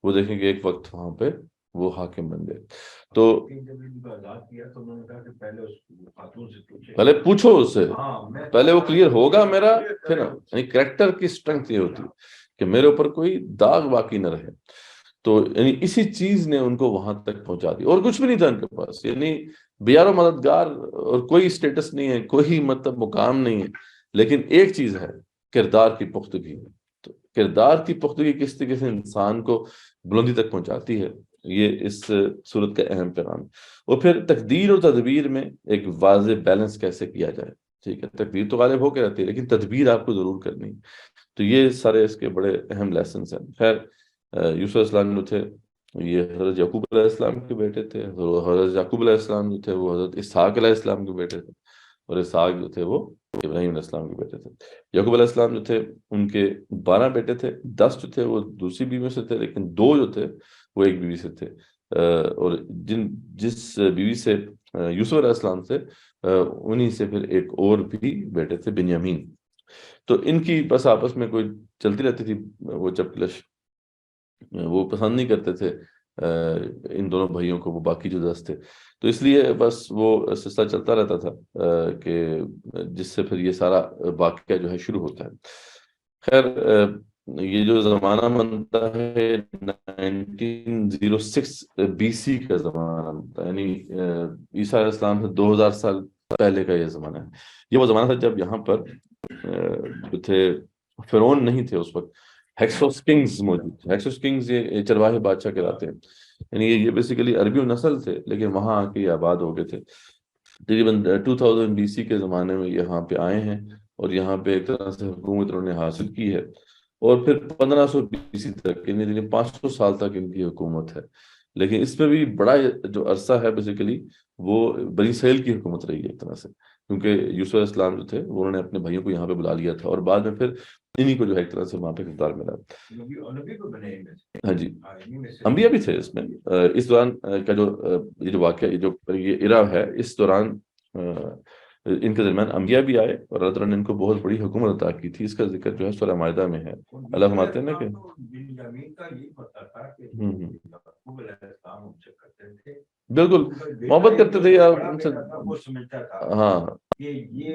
وہ دیکھیں کہ ایک وقت وہاں پہ وہ حاکم بن گئے۔ تو پہلے پوچھو اس سے، پہلے وہ کلیئر ہوگا میرا، پھر یعنی کریکٹر کی اسٹرینگتھ یہ ہوتی ہے کہ میرے اوپر کوئی داغ باقی نہ رہے۔ تو یعنی اسی چیز نے ان کو وہاں تک پہنچا دی، اور کچھ بھی نہیں تھا ان کے پاس، یعنی بیار و مددگار اور کوئی سٹیٹس نہیں ہے، کوئی مطلب مقام نہیں ہے، لیکن ایک چیز ہے، کردار کی پختگی۔ تو کردار کی پختگی کس طریقے سے انسان کو بلندی تک پہنچاتی ہے، یہ اس صورت کا اہم پیغام ہے۔ اور پھر تقدیر اور تدبیر میں ایک واضح بیلنس کیسے کیا جائے، ٹھیک ہے، تقدیر تو غالب ہو کے رہتی ہے لیکن تدبیر آپ کو ضرور کرنی ہے۔ تو یہ سارے اس کے بڑے اہم لیسنز ہیں۔ خیر یوسف علیہ السلام جو تھے یہ حضرت یعقوب علیہ السلام کے بیٹے تھے، حضرت یعقوب علیہ السلام جو تھے وہ حضرت اسحاق علیہ السلام کے بیٹے تھے، اور اسحاق جو تھے وہ ابراہیم علیہ السلام کے بیٹے تھے۔ یعقوب علیہ السلام جو تھے ان کے 12 بیٹے تھے، 10 جو تھے وہ دوسری بیوی سے تھے، لیکن 2 جو تھے وہ ایک بیوی سے تھے، اور جس بیوی سے یوسف علیہ السلام سے انہی سے پھر ایک اور بھی بیٹے تھے بنیامین۔ تو ان کی بس آپس میں کوئی چلتی رہتی تھی وہ چپکلش، وہ پسند نہیں کرتے تھے ان دونوں بھائیوں کو، وہ باقی جو 10 تھے، تو اس لیے بس وہ سلسلہ چلتا رہتا تھا کہ جس سے پھر یہ سارا واقعہ جو ہے شروع ہوتا ہے۔ خیر یہ جو زمانہ بنتا ہے 1906 BC کا زمانہ بنتا ہے، یعنی عیسیٰ علیہ السلام سے 2000 سال پہلے کا یہ زمانہ ہے۔ یہ وہ زمانہ تھا جب یہاں پر جو تھے فرعون نہیں تھے اس وقت، ہیکسوس کنگز موجود تھے۔ ہیکسوس کنگز یہ چرواہے بادشاہ کہلاتے ہیں، یعنی یہ بیسیکلی عربی نسل تھے لیکن وہاں آ کے یہ آباد ہو گئے تھے۔ تقریباً 2000 BC کے زمانے میں یہاں پہ آئے ہیں، اور یہاں پہ ایک طرح سے حکومت انہوں نے حاصل کی ہے، اور پھر 1500 BC تک، یعنی 500 سال تک ان کی حکومت ہے۔ لیکن اس میں بھی بڑا جو عرصہ ہے بیسیکلی وہ بنی اسرائیل کی حکومت رہی ہے ایک طرح سے، کیونکہ یوسف علیہ السلام جو تھے وہ انہوں نے اپنے بھائیوں کو یہاں پہ بلا لیا تھا، اور بعد میں پھر انہی کو جو ہے ایک طرح سے وہاں پہ کردار ملا۔ ہاں جی، انبیاء بھی تھے اس میں۔ اس دوران کا جو یہ جو واقعہ یہ ایرا ہے، اس دوران ان کے درمیان انبیاء بھی آئے، اور اللہ تعالیٰ نے ان کو بہت بڑی حکومت عطا کی تھی۔ اس کا ذکر جو ہے سورہ مائدہ میں ہے۔ اللہ فرماتے ہیں نا کہ بالکل محبت کرتے تھے، یا ان سے ہاں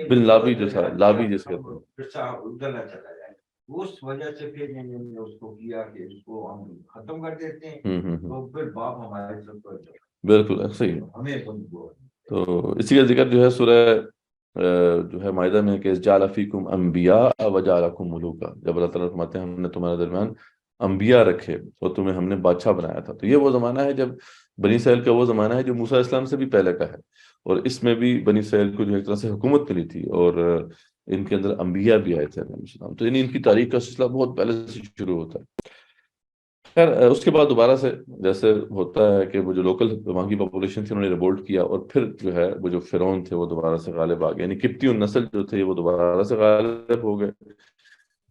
بن لابی جو تھا، لابی جس کہتے ہیں، اس وجہ سے پھر اس کو کیا کہ اس کو ہم ختم کر دیتے ہیں، تو پھر باپ ہمارے سب بالکل صحیح۔ تو اسی کا ذکر جو ہے سورہ جو ہے مائدہ میں کہ جعل فیکم انبیاء وجعلکم ملوکا، جب اللہ تعالیٰ فرماتے ہیں ہم نے تمہارے درمیان انبیاء رکھے اور تمہیں ہم نے بادشاہ بنایا تھا۔ تو یہ وہ زمانہ ہے جب بنی اسرائیل کا وہ زمانہ ہے جو موسیٰ علیہ السلام سے بھی پہلے کا ہے، اور اس میں بھی بنی اسرائیل کو جو ایک طرح سے حکومت ملی تھی، اور ان کے اندر انبیاء بھی آئے تھے علیہ السلام۔ تو ان کی تاریخ کا سلسلہ بہت پہلے سے شروع ہوتا ہے۔ خیر اس کے بعد دوبارہ سے جیسے ہوتا ہے کہ وہ جو لوکل وہاں کی پاپولیشن تھی انہوں نے ریبولٹ کیا، اور پھر جو ہے وہ جو فرعون تھے وہ دوبارہ سے غالب آ گئے، یعنی قبطی نسل جو تھے وہ دوبارہ سے غالب ہو گئے،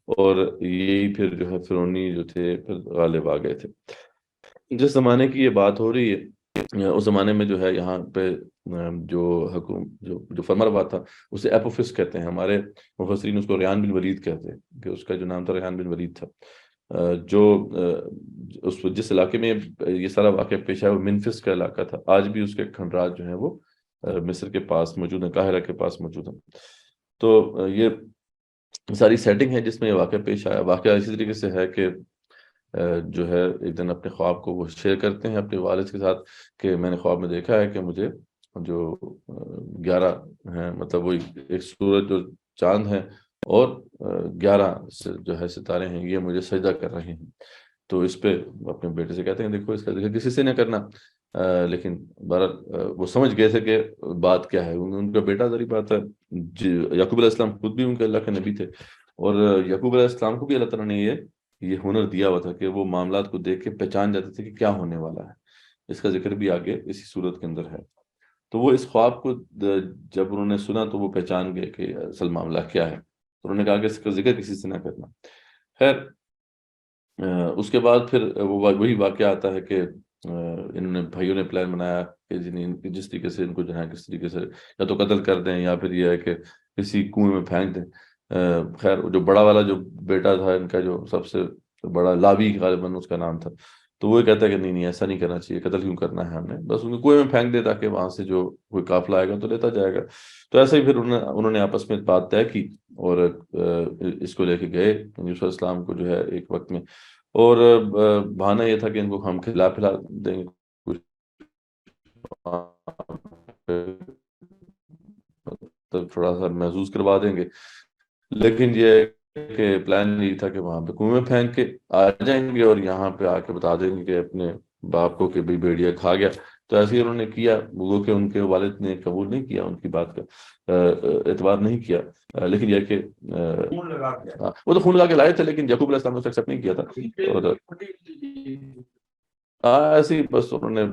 اور یہی پھر جو ہے فرعونی جو تھے پھر غالب آ گئے تھے۔ جس زمانے کی یہ بات ہو رہی ہے اس زمانے میں جو ہے یہاں پہ جو فرما تھا اسے ایپوفس کہتے ہیں، ہمارے مفسرین اس کو ریان بن ولید کہتے ہیں، کہ اس کا جو نام تھا ریان بن ولید تھا۔ جو جس علاقے میں یہ سارا واقعہ پیش آیا وہ منفس کا علاقہ تھا. آج بھی اس کے کھنڈرات جو ہیں وہ مصر کے پاس موجود ہیں, قاہرہ کے پاس موجود ہیں. تو یہ ساری سیٹنگ ہے جس میں یہ واقعہ پیش آیا. واقعہ اسی طریقے سے ہے کہ جو ہے ایک دن اپنے خواب کو وہ شیئر کرتے ہیں اپنے والد کے ساتھ کہ میں نے خواب میں دیکھا ہے کہ مجھے جو 11 ہیں, مطلب وہ ایک سورج اور چاند ہے اور 11 جو ہے ستارے ہیں, یہ مجھے سجدہ کر رہے ہیں. تو اس پہ اپنے بیٹے سے کہتے ہیں دیکھو اس کا ذکر کسی سے نہ کرنا. لیکن بہرحال وہ سمجھ گئے تھے کہ بات کیا ہے. ان کا بیٹا ذری بات ہے, یعقوب علیہ السلام خود بھی ان کے اللہ کے نبی تھے, اور یعقوب علیہ السلام کو بھی اللہ تعالیٰ نے یہ ہنر دیا ہوا تھا کہ وہ معاملات کو دیکھ کے پہچان جاتے تھے کہ کیا ہونے والا ہے. اس کا ذکر بھی آگے اسی صورت کے اندر ہے. تو وہ اس خواب کو جب انہوں نے سنا تو وہ پہچان گئے کہ اصل معاملہ کیا ہے. تو انہوں نے کہا کہ اس کا ذکر کسی سے نہ کرنا. خیر اس کے بعد پھر وہی واقعہ آتا ہے کہ انہوں نے بھائیوں نے پلان بنایا کہ جس طریقے سے ان کو جو ہے کس طریقے سے یا تو قتل کر دیں یا پھر یہ ہے کہ کسی کنویں میں پھینک دیں. خیر جو بڑا والا جو بیٹا تھا ان کا, جو سب سے بڑا لاوی غالباً اس کا نام تھا, تو وہ کہتا ہے کہ نہیں ایسا نہیں کرنا چاہیے, قتل کیوں کرنا ہے, ہم نے بس ان کو کنویں میں پھینک دے تاکہ وہاں سے جو کوئی قافلہ آئے گا تو لیتا جائے گا. تو ایسے ہی پھر انہوں نے آپس میں بات طے کی اور اس کو لے کے گئے یوسف علیہ السلام کو جو ہے ایک وقت میں, اور بہانہ یہ تھا کہ ان کو ہم کھلا پلا دیں گے, تھوڑا سا محسوس کروا دیں گے. لیکن یہ کہ پلان یہ تھا کہ وہاں پہ کنویں میں پھینک کے آ جائیں گے اور یہاں پہ آ کے بتا دیں گے کہ اپنے باپ کو کہ بھئی بھیڑیا کھا گیا. تو ایسے ہی انہوں نے کیا, وہ کہ ان کے والد نے قبول نہیں کیا, ان کی بات کا اعتبار نہیں کیا. لیکن یہ کہ وہ تو خون لگا کے لائے تھے, لیکن یعقوب علیہ السلام نے اسے ایکسیپٹ نہیں کیا تھا, اور ایسے ہی بس انہوں نے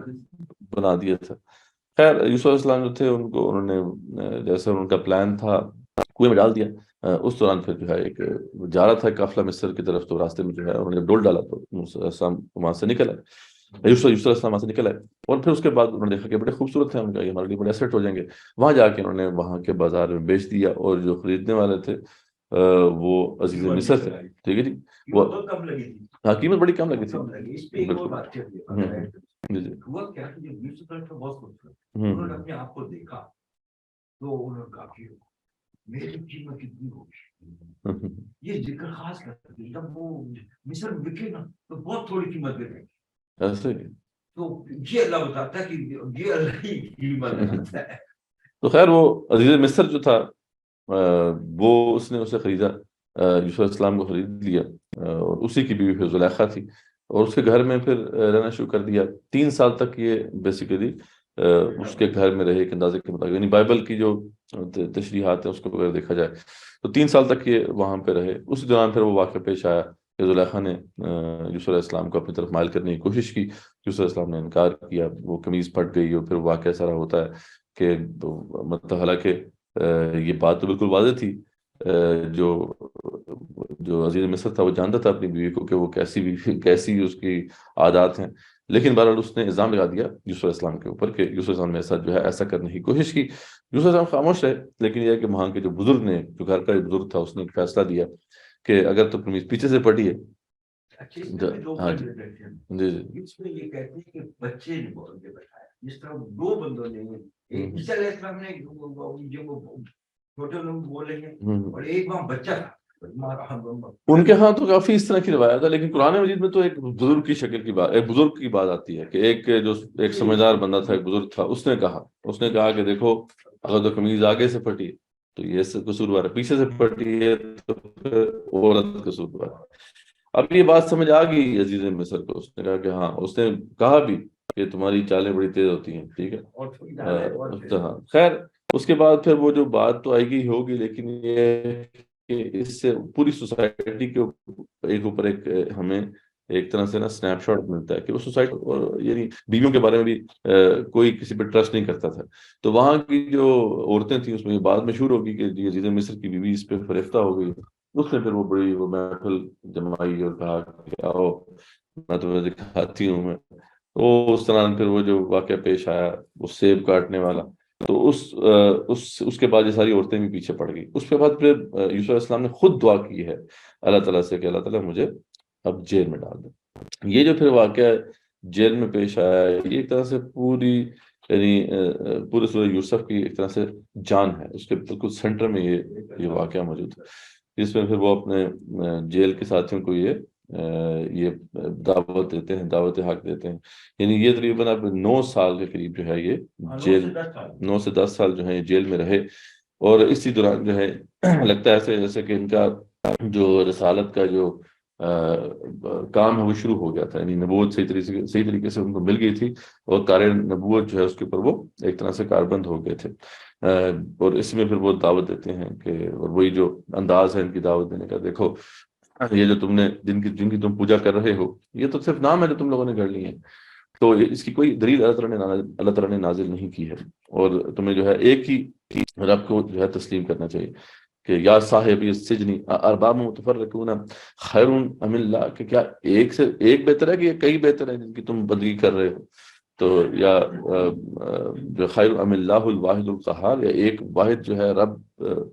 بنا دیا تھا. خیر یوسف علیہ السلام جو تھے ان کو انہوں نے جیسے ان کا پلان تھا کنویں میں ڈال دیا. اس دوران پھر جو ہے ایک جا رہا تھا قافلہ مصر کی طرف, تو راستے میں جو ہے انہوں نے ڈول ڈالا تو موسیٰ علیہ السلام وہاں سے نکل آئے, یوسف علیہ السلام وہاں سے نکل آئے. اور پھر اس کے بعد انہوں نے دیکھا کہ بڑے خوبصورت ہیں, ان کا یہ ہمارے لیے بڑے ایسٹ ہو جائیں گے. وہاں جا کے انہوں نے وہاں کے بازار میں بیچ دیا, اور جو خریدنے والے تھے وہ عزیز مصر تھے. ٹھیک ہے جی, وہ ہاں قیمت بڑی کم لگی تھی. میری قیمت کتنی ہوگی, یہ ذکر خاص کرتے ہیں جب وہ مصر میں بکے نا تو بہت تھوڑی قیمت پہ بکے, تو یہ اللہ بتاتا ہے کہ یہ اللہ ہی قیمت بتاتا ہے. تو خیر وہ عزیز مصر جو تھا وہ اس نے اسے خریدا, یوسف علیہ السلام کو خرید لیا, اور اسی کی بیوی پھر زلیخا تھی, اور اس کے گھر میں پھر رہنا شروع کر دیا. 3 سال تک یہ بیسیکلی اس کے گھر میں رہے ایک اندازے کے مطابق, یعنی بائبل کی جو تشریحات ہیں اس کو اگر دیکھا جائے تو 3 سال تک یہ وہاں پہ رہے. اس دوران پھر وہ واقعہ پیش آیا کہ زلیخا نے یوسف علیہ السلام کو اپنی طرف مائل کرنے کی کوشش کی. یوسف علیہ السلام نے انکار کیا, وہ قمیض پھٹ گئی, اور پھر واقعہ سارا ہوتا ہے کہ مطلب حالانکہ یہ بات تو بالکل واضح تھی, جو عزیز مصر تھا وہ جانتا تھا اپنی بیوی کو کہ وہ کیسی اس کی عادات ہیں, لیکن بہرحال اس نے الزام لگا دیا یوسف علیہ السلام کے اوپر کہ یوسف علیہ السلام نے ایسا جو ہے ایسا کرنے کی کوشش کی. یوسف علیہ السلام خاموش رہے, لیکن یہ کہ وہاں کے جو بزرگ نے, جو گھر کا بزرگ تھا, اس نے ایک فیصلہ دیا کہ اگر تو قمیض پیچھے سے پھٹی ہے. ہاں جی جی, اس میں یہ کہتے ہیں کہ بچے نے بول کے بتایا, جس طرح 2 بندوں نے, ایک عیسیٰ علیہ السلام نے جو چھوٹے لوگ بولے ہیں, اور ایک وہاں بچہ تھا. ان کے ہاں تو کافی اس طرح کی روایت ہے, لیکن قرآن مجید میں تو ایک بزرگ کی شکل کی بات, ایک بزرگ کی بات آتی ہے کہ ایک سمجھدار بندہ تھا, ایک بزرگ تھا, اس نے کہا کہ دیکھو اگر تو قمیض آگے سے پھٹی تو یہ قصوروار ہے, پیچھے سے پھٹی ہے تو پھر عورت قصوروار ہے. اب یہ بات سمجھ آ گئی عزیز مصر کو, اس نے کہا کہ ہاں, اس نے کہا بھی کہ تمہاری چالیں بڑی تیز ہوتی ہیں. ٹھیک ہے, خیر اس کے بعد پھر وہ جو بات تو آئے گی ہوگی, لیکن یہ کہ اس سے پوری سوسائٹی کے اوپر ایک ہمیں ایک طرح سے نا سنیپ شاٹ ملتا ہے کہ وہ سوسائٹی, یعنی بیویوں کے بارے میں بھی کوئی کسی پہ ٹرسٹ نہیں کرتا تھا. تو وہاں کی جو عورتیں تھیں اس میں یہ بات مشہور ہوگی کہ عزیز مصر کی بیوی اس پہ فریفتہ ہو گئی. اس نے پھر وہ بڑی محفل جمائی اور کہا کہ آؤ میں تمہیں دکھاتی ہوں میں. تو اس طرح پھر وہ جو واقعہ پیش آیا وہ سیب کاٹنے والا, تو اس کے بعد یہ ساری عورتیں بھی پیچھے پڑ گئی. اس کے بعد پھر یوسف علیہ السلام نے خود دعا کی ہے اللہ تعالیٰ سے کہ اللہ تعالیٰ مجھے اب جیل میں ڈال دیں۔ یہ جو پھر واقعہ جیل میں پیش آیا ہے، یہ ایک طرح سے پوری یعنی پورے سورہ یوسف کی ایک طرح سے جان ہے، اس کے بالکل سینٹر میں یہ واقعہ موجود ہے، جس میں پھر وہ اپنے جیل کے ساتھیوں کو یہ دعوت دیتے ہیں، دعوت حق دیتے ہیں۔ یعنی یہ تقریباً اب 9 سال کے قریب جو ہے یہ جیل، 9 سے 10 سال جو ہے یہ جیل میں رہے، اور اسی دوران جو ہے لگتا ہے ایسے جیسے کہ ان کا جو رسالت کا جو کام ہے وہ شروع ہو گیا تھا، یعنی نبوت صحیح طریقے سے ان کو مل گئی تھی، اور کار نبوت جو ہے اس کے اوپر وہ ایک طرح سے کاربند ہو گئے تھے۔ اور اس میں پھر وہ دعوت دیتے ہیں کہ، اور وہی جو انداز ہے ان کی دعوت دینے کا، دیکھو یہ جو تم نے جن کی تم پوجا کر رہے ہو، یہ تو صرف نام ہے جو تم لوگوں نے گڑھ لی ہے، تو اس کی کوئی دلیل اللہ تعالیٰ نے نازل نہیں کی ہے، اور تمہیں جو ہے ایک ہی رب کو جو ہے تسلیم کرنا چاہیے کہ یا صاحب السجن ارباب متفرقون خیر ام اللہ، کہ کیا ایک سے ایک بہتر ہے کہ یہ کئی بہتر ہیں جن کی تم بندگی کر رہے ہو، تو یا جو خیر ام اللہ الواحد القہار، یا ایک واحد جو ہے رب،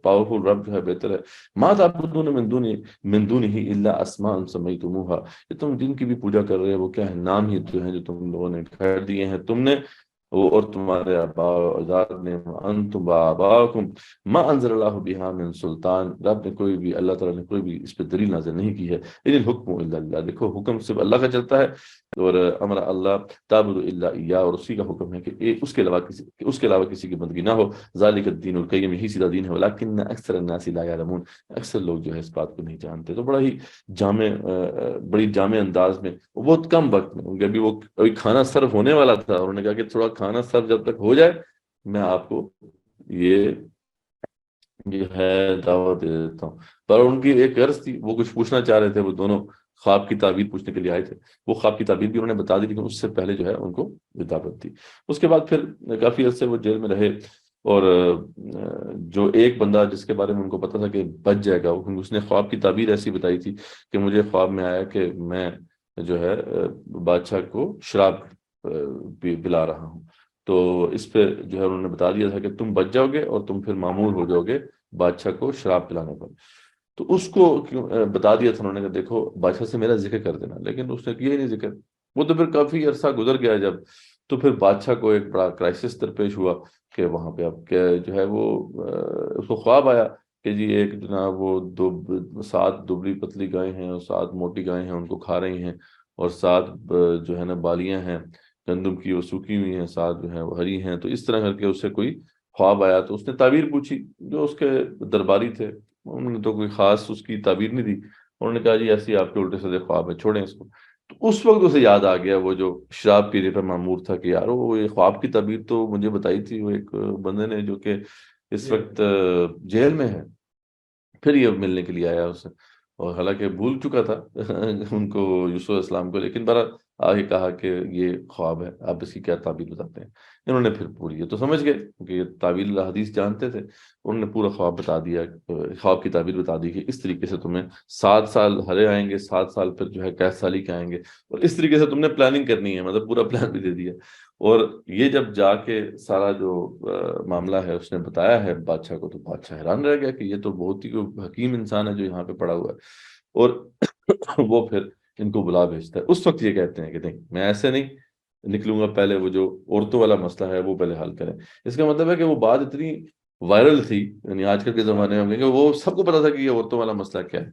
پاورفل رب جو ہے بہتر ہے۔ ما تعبدون من دونہ الا اسماء سمیتموہا، یہ تم جن کی بھی پوجا کر رہے ہو وہ کیا ہے، نام ہی جو ہیں جو تم لوگوں نے ٹھہر دیے ہیں تم نے اور تمہارے آباء و اجداد نے، انتم وآباؤکم ما انزل اللہ بہا من سلطان، رب نے کوئی بھی، اللہ تعالیٰ نے کوئی بھی اس پہ دلیل نازل نہیں کی ہے۔ ان الحکم الا اللہ، دیکھو حکم صرف اللہ کا چلتا ہے، اور امر اللہ تعبد الا اياه، اور اسی کا حکم ہے کہ اس کے علاوہ کسی کی بندگی نہ ہو، ذالک الدین القیم، یہی سیدھا دین ہے، ولکن اکثر الناس لا يعلمون، اکثر لوگ جو ہے اس بات کو نہیں جانتے۔ تو بڑی جامع انداز میں بہت کم وقت میں، ان کے ابھی وہ ابھی کھانا سرو ہونے والا تھا، اور انہوں نے کہا کہ تھوڑا کھانا سرو جب تک ہو جائے میں آپ کو یہ ہے دعوت دے دیتا ہوں۔ پر ان کی ایک غرض تھی، وہ کچھ پوچھنا چاہ رہے تھے، وہ دونوں خواب کی تعبیر پوچھنے کے لیے آئے تھے، وہ خواب کی تعبیر بھی انہوں نے بتا دی، لیکن اس سے پہلے جو ہے ان کو دعوت دی۔ اس کے بعد پھر کافی عرصے وہ جیل میں رہے، اور جو ایک بندہ جس کے بارے میں ان کو پتا تھا کہ بچ جائے گا، اس نے خواب کی تعبیر ایسی بتائی تھی کہ مجھے خواب میں آیا کہ میں جو ہے بادشاہ کو شراب پلا رہا ہوں، تو اس پہ جو ہے انہوں نے بتا دیا تھا کہ تم بچ جاؤ گے اور تم پھر معمور ہو جاؤ گے بادشاہ کو شراب پلانے پر۔ تو اس کو بتا دیا تھا انہوں نے کہ دیکھو بادشاہ سے میرا ذکر کر دینا، لیکن اس نے کیا ہی نہیں ذکر۔ وہ تو پھر کافی عرصہ گزر گیا جب، تو پھر بادشاہ کو ایک بڑا کرائسس درپیش ہوا کہ وہاں پہ اب کیا جو ہے وہ اس کو خواب آیا کہ جی ایک جناب وہ 7 دبلی پتلی گائیں ہیں اور 7 موٹی گائیں ہیں، ان کو کھا رہی ہیں، اور 7 جو ہے نا بالیاں ہیں گندم کی، وہ سوکھی ہوئی ہیں، 7 جو ہیں وہ ہری ہیں۔ تو اس طرح کر کے اس سے کوئی خواب آیا، تو اس نے تعبیر پوچھی، جو اس کے درباری تھے انہوں نے تو کوئی خاص اس کی تعبیر نہیں دی، انہوں نے کہا جی ایسی آپ کے الٹے سیدھے خواب ہے، چھوڑیں اس کو۔ تو اس وقت اسے یاد آ گیا وہ جو شراب پینے پر مامور تھا کہ یار وہ یہ خواب کی تعبیر تو مجھے بتائی تھی وہ ایک بندے نے جو کہ اس وقت جیل میں ہے، پھر یہ ملنے کے لیے آیا اسے، اور حالانکہ بھول چکا تھا ان کو، یوسف علیہ السلام کو، لیکن برا آگے کہا کہ یہ خواب ہے، آپ اس کی کیا تعبیر بتاتے ہیں۔ انہوں نے پھر پوری، یہ تو سمجھ گئے کہ یہ تعبیر حدیث جانتے تھے، انہوں نے پورا خواب بتا دیا، خواب کی تعبیر بتا دی کہ اس طریقے سے تمہیں 7 سال ہرے آئیں گے، 7 سال پھر جو ہے قید سالی کے آئیں گے، اور اس طریقے سے تم نے پلاننگ کرنی ہے، مطلب پورا پلان بھی دے دیا۔ اور یہ جب جا کے سارا جو معاملہ ہے اس نے بتایا ہے بادشاہ کو، تو بادشاہ حیران رہ گیا کہ یہ تو بہت ہی حکیم انسان ہے جو یہاں پہ پڑا ہوا ہے، اور وہ پھر ان کو بلا بھیجتا ہے۔ اس وقت یہ کہتے ہیں کہ نہیں میں ایسے نہیں نکلوں گا، پہلے وہ جو عورتوں والا مسئلہ ہے وہ پہلے حل کریں۔ اس کا مطلب ہے کہ وہ بات اتنی وائرل تھی، یعنی آج کل کے زمانے میں کہ وہ سب کو پتا تھا کہ یہ عورتوں والا مسئلہ کیا ہے۔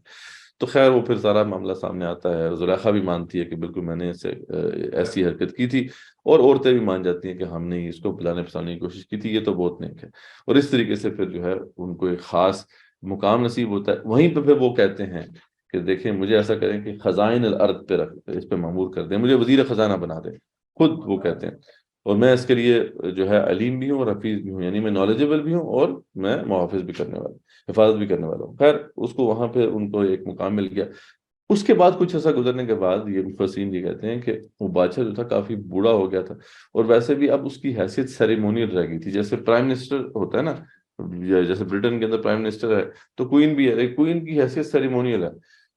تو خیر وہ پھر سارا معاملہ سامنے آتا ہے، زلیخا بھی مانتی ہے کہ بالکل میں نے ایسی حرکت کی تھی، اور عورتیں بھی مان جاتی ہیں کہ ہم نے اس کو پلانے پھسانے کی کوشش کی تھی، یہ تو بہت نیک ہے۔ اور اس طریقے سے پھر جو ہے ان کو ایک خاص مقام نصیب ہوتا ہے۔ وہیں پہ پھر وہ کہتے ہیں کہ دیکھیں مجھے ایسا کریں کہ خزائن الارض پہ اس پہ مامور کر دیں، مجھے وزیر خزانہ بنا دیں، خود وہ کہتے ہیں، اور میں اس کے لیے جو ہے علیم بھی ہوں اور حفیظ بھی ہوں، یعنی میں نالجبل بھی ہوں اور میں محافظ بھی کرنے والا ہوں، حفاظت بھی کرنے والا ہوں۔ خیر اس کو وہاں پہ ان کو ایک مقام مل گیا۔ اس کے بعد کچھ ایسا گزرنے کے بعد یہ مفسرین یہ کہتے ہیں کہ وہ بادشاہ جو تھا کافی بوڑھا ہو گیا تھا، اور ویسے بھی اب اس کی حیثیت سیریمونیل رہ گئی تھی، جیسے پرائم منسٹر ہوتا ہے نا، جیسے برٹن کے اندر پرائم منسٹر ہے تو کوئین بھی ہے، کوئین کی حیثیت سیریمونیل ہے،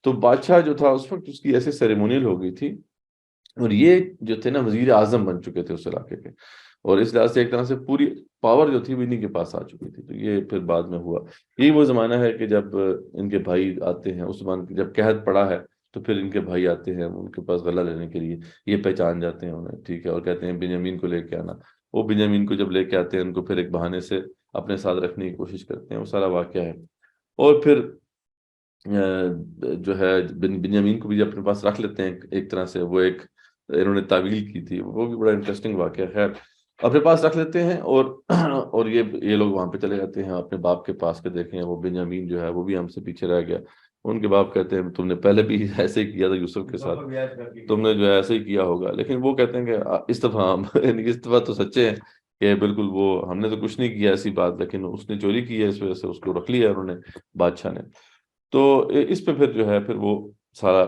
تو بادشاہ جو تھا اس وقت اس کی حیثیت سیریمونیل ہو گئی تھی، اور یہ جو تھے نا وزیر اعظم بن چکے تھے اس علاقے کے، اور اس لحاظ سے ایک طرح سے پوری پاور جو تھی وہ انہیں کے پاس آ چکی تھی۔ تو یہ پھر بعد میں ہوا، یہی وہ زمانہ ہے کہ جب ان کے بھائی آتے ہیں، اس زمانے جب قحط پڑا ہے تو پھر ان کے بھائی آتے ہیں ان کے پاس غلہ لینے کے لیے، یہ پہچان جاتے ہیں انہیں، ٹھیک ہے، اور کہتے ہیں بنیامین کو لے کے آنا. وہ بنیامین کو جب لے کے آتے ہیں ان کو پھر ایک بہانے سے اپنے ساتھ رکھنے کی کوشش کرتے ہیں، وہ سارا واقعہ ہے. اور پھر جو ہے بنیامین کو بھی اپنے پاس رکھ لیتے ہیں ایک طرح سے، وہ ایک انہوں نے تعویل کی تھی، وہ بھی بڑا انٹرسٹنگ واقعہ ہے. اپنے پاس رکھ لیتے ہیں اور یہ لوگ وہاں پہ چلے جاتے ہیں اپنے باپ کے پاس کے، دیکھیں وہ بنیامین جو ہے وہ بھی ہم سے پیچھے رہ گیا. ان کے باپ کہتے ہیں تم نے پہلے بھی ایسے ہی کیا تھا یوسف کے ساتھ، تم نے جو ہے ایسے ہی کیا ہوگا. لیکن وہ کہتے ہیں کہ اس دفعہ اس دفعہ تو سچے ہیں کہ بالکل وہ ہم نے تو کچھ نہیں کیا ایسی بات، لیکن اس نے چوری کی ہے، اس وجہ سے اس کو رکھ لیا انہوں نے بادشاہ نے. تو اس پہ پھر جو ہے پھر وہ سارا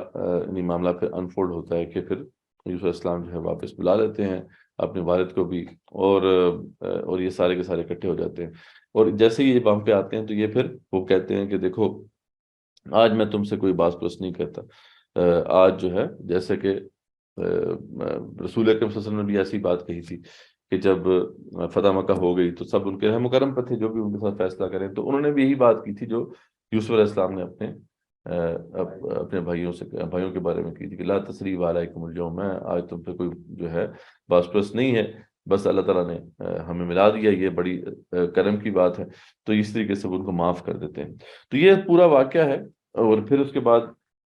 معاملہ پھر انفولڈ ہوتا ہے کہ پھر یوسف علیہ السلام جو ہے واپس بلا لیتے ہیں اپنے والد کو بھی، اور یہ سارے کے سارے اکٹھے ہو جاتے ہیں. اور جیسے ہی یہ وہاں پہ آتے ہیں تو یہ پھر وہ کہتے ہیں کہ دیکھو آج میں تم سے کوئی باز پرس نہیں کرتا. آج جو ہے جیسے کہ رسول اکرم صلی اللہ علیہ وسلم نے بھی ایسی بات کہی تھی کہ جب فتح مکہ ہو گئی تو سب ان کے رحم و کرم پر تھے، جو بھی ان کے ساتھ فیصلہ کریں. تو انہوں نے بھی یہی بات کی تھی جو یوسف علیہ السلام نے اپنے بھائیوں کے بارے میں کی تھی کہ لا تثریب علیکم اليوم، میں آج تم پہ کوئی جو ہے باز پرس نہیں ہے، بس اللہ تعالیٰ نے ہمیں ملا دیا، یہ بڑی کرم کی بات ہے. تو اس طریقے سے وہ ان کو معاف کر دیتے ہیں. تو یہ پورا واقعہ ہے. اور پھر اس کے بعد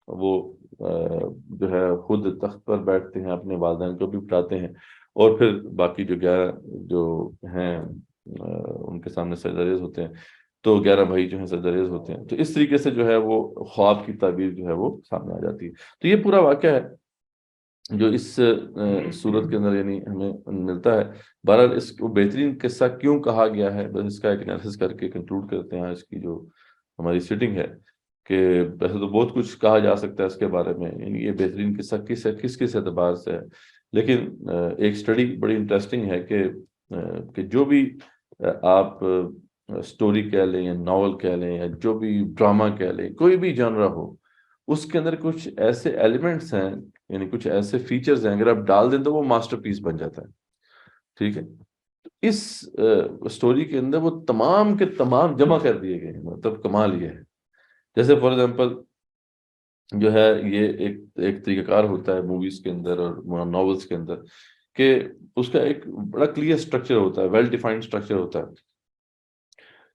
وہ جو ہے خود تخت پر بیٹھتے ہیں، اپنے والدین کو بھی بٹھاتے ہیں، اور پھر باقی جو 11 جو ہیں ان کے سامنے سجدہ ریز ہوتے ہیں. تو 11 بھائی جو ہیں سجدہ ریز ہوتے ہیں. تو اس طریقے سے جو ہے وہ خواب کی تعبیر جو ہے وہ سامنے آ جاتی ہے. تو یہ پورا واقعہ ہے جو اس صورت کے اندر یعنی ہمیں ملتا ہے. بہرحال اس کو بہترین قصہ کیوں کہا گیا ہے، بس اس کا ایک انالیسس کر کے کنکلوڈ کرتے ہیں آج کی جو ہماری سیٹنگ ہے. کہ ویسے تو بہت کچھ کہا جا سکتا ہے اس کے بارے میں، یعنی یہ بہترین قصہ کس ہے، کس اعتبار سے ہے. لیکن ایک اسٹڈی بڑی انٹرسٹنگ ہے کہ جو بھی آپ سٹوری کہہ لیں یا ناول کہہ لیں یا جو بھی ڈرامہ کہہ لیں، کوئی بھی جانرا ہو، اس کے اندر کچھ ایسے ایلیمنٹس ہیں، یعنی کچھ ایسے فیچرز ہیں، اگر آپ ڈال دیں تو وہ ماسٹر پیس بن جاتا ہے. ٹھیک ہے، اس سٹوری کے اندر وہ تمام کے تمام جمع کر دیے گئے ہیں. مطلب کمال یہ ہے، جیسے فار ایگزامپل جو ہے یہ ایک طریقہ کار ہوتا ہے موویز کے اندر اور ناولس کے اندر کہ اس کا ایک بڑا کلیئر سٹرکچر ہوتا ہے، ویل ڈیفائنڈ سٹرکچر ہوتا ہے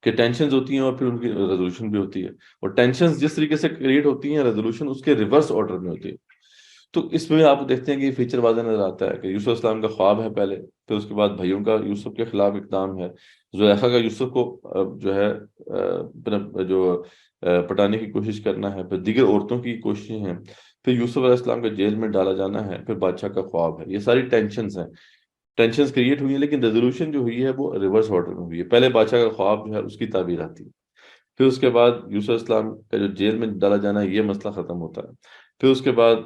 کہ ٹینشنز ہوتی ہیں اور پھر ان کی ریزولوشن بھی ہوتی ہے. اور ٹینشنز جس طریقے سے کریٹ ہوتی ہیں، ریزولوشن اس کے ریورس آرڈر میں ہوتی ہے. تو اس میں آپ دیکھتے ہیں کہ یہ فیچر واضح نظر آتا ہے کہ یوسف السلام کا خواب ہے پہلے، پھر اس کے بعد بھائیوں کا یوسف کے خلاف اقدام ہے، زلیخا کا یوسف کو جو ہے جو پٹانے کی کوشش کرنا ہے، پھر دیگر عورتوں کی کوششیں ہیں، پھر یوسف علیہ السلام کا جیل میں ڈالا جانا ہے، پھر بادشاہ کا خواب ہے. یہ ساری ٹینشنز ہیں، ٹینشنز کریٹ ہوئی ہیں، لیکن ریزولوشن جو ہوئی ہے وہ ریورس آرڈر میں ہوئی ہے. پہلے بادشاہ کا خواب جو ہے اس کی تعبیر آتی ہے، پھر اس کے بعد یوسف السلام کا جو جیل میں ڈالا جانا ہے یہ مسئلہ ختم ہوتا ہے، پھر اس کے بعد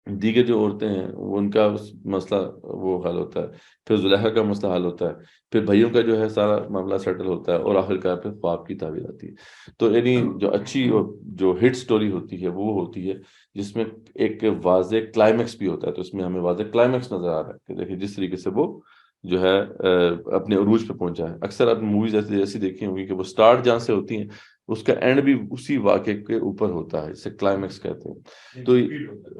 دیگر جو عورتیں ہیں ان کا مسئلہ وہ حل ہوتا ہے، پھر زلیخا کا مسئلہ حل ہوتا ہے، پھر بھائیوں کا جو ہے سارا معاملہ سیٹل ہوتا ہے، اور آخر کار پھر خواب کی تعبیر آتی ہے. تو یعنی جو اچھی جو ہٹ سٹوری ہوتی ہے وہ ہوتی ہے جس میں ایک واضح کلائمیکس بھی ہوتا ہے. تو اس میں ہمیں واضح کلائمیکس نظر آ رہا ہے کہ دیکھیں جس طریقے سے وہ جو ہے اپنے عروج پہ پہنچا ہے. اکثر آپ موویز ایسی دیکھی ہوں گی کہ وہ سٹارٹ جہاں سے ہوتی ہیں اس کا اینڈ بھی اسی واقعے کے اوپر ہوتا ہے، جسے کلائمیکس کہتے ہیں. تو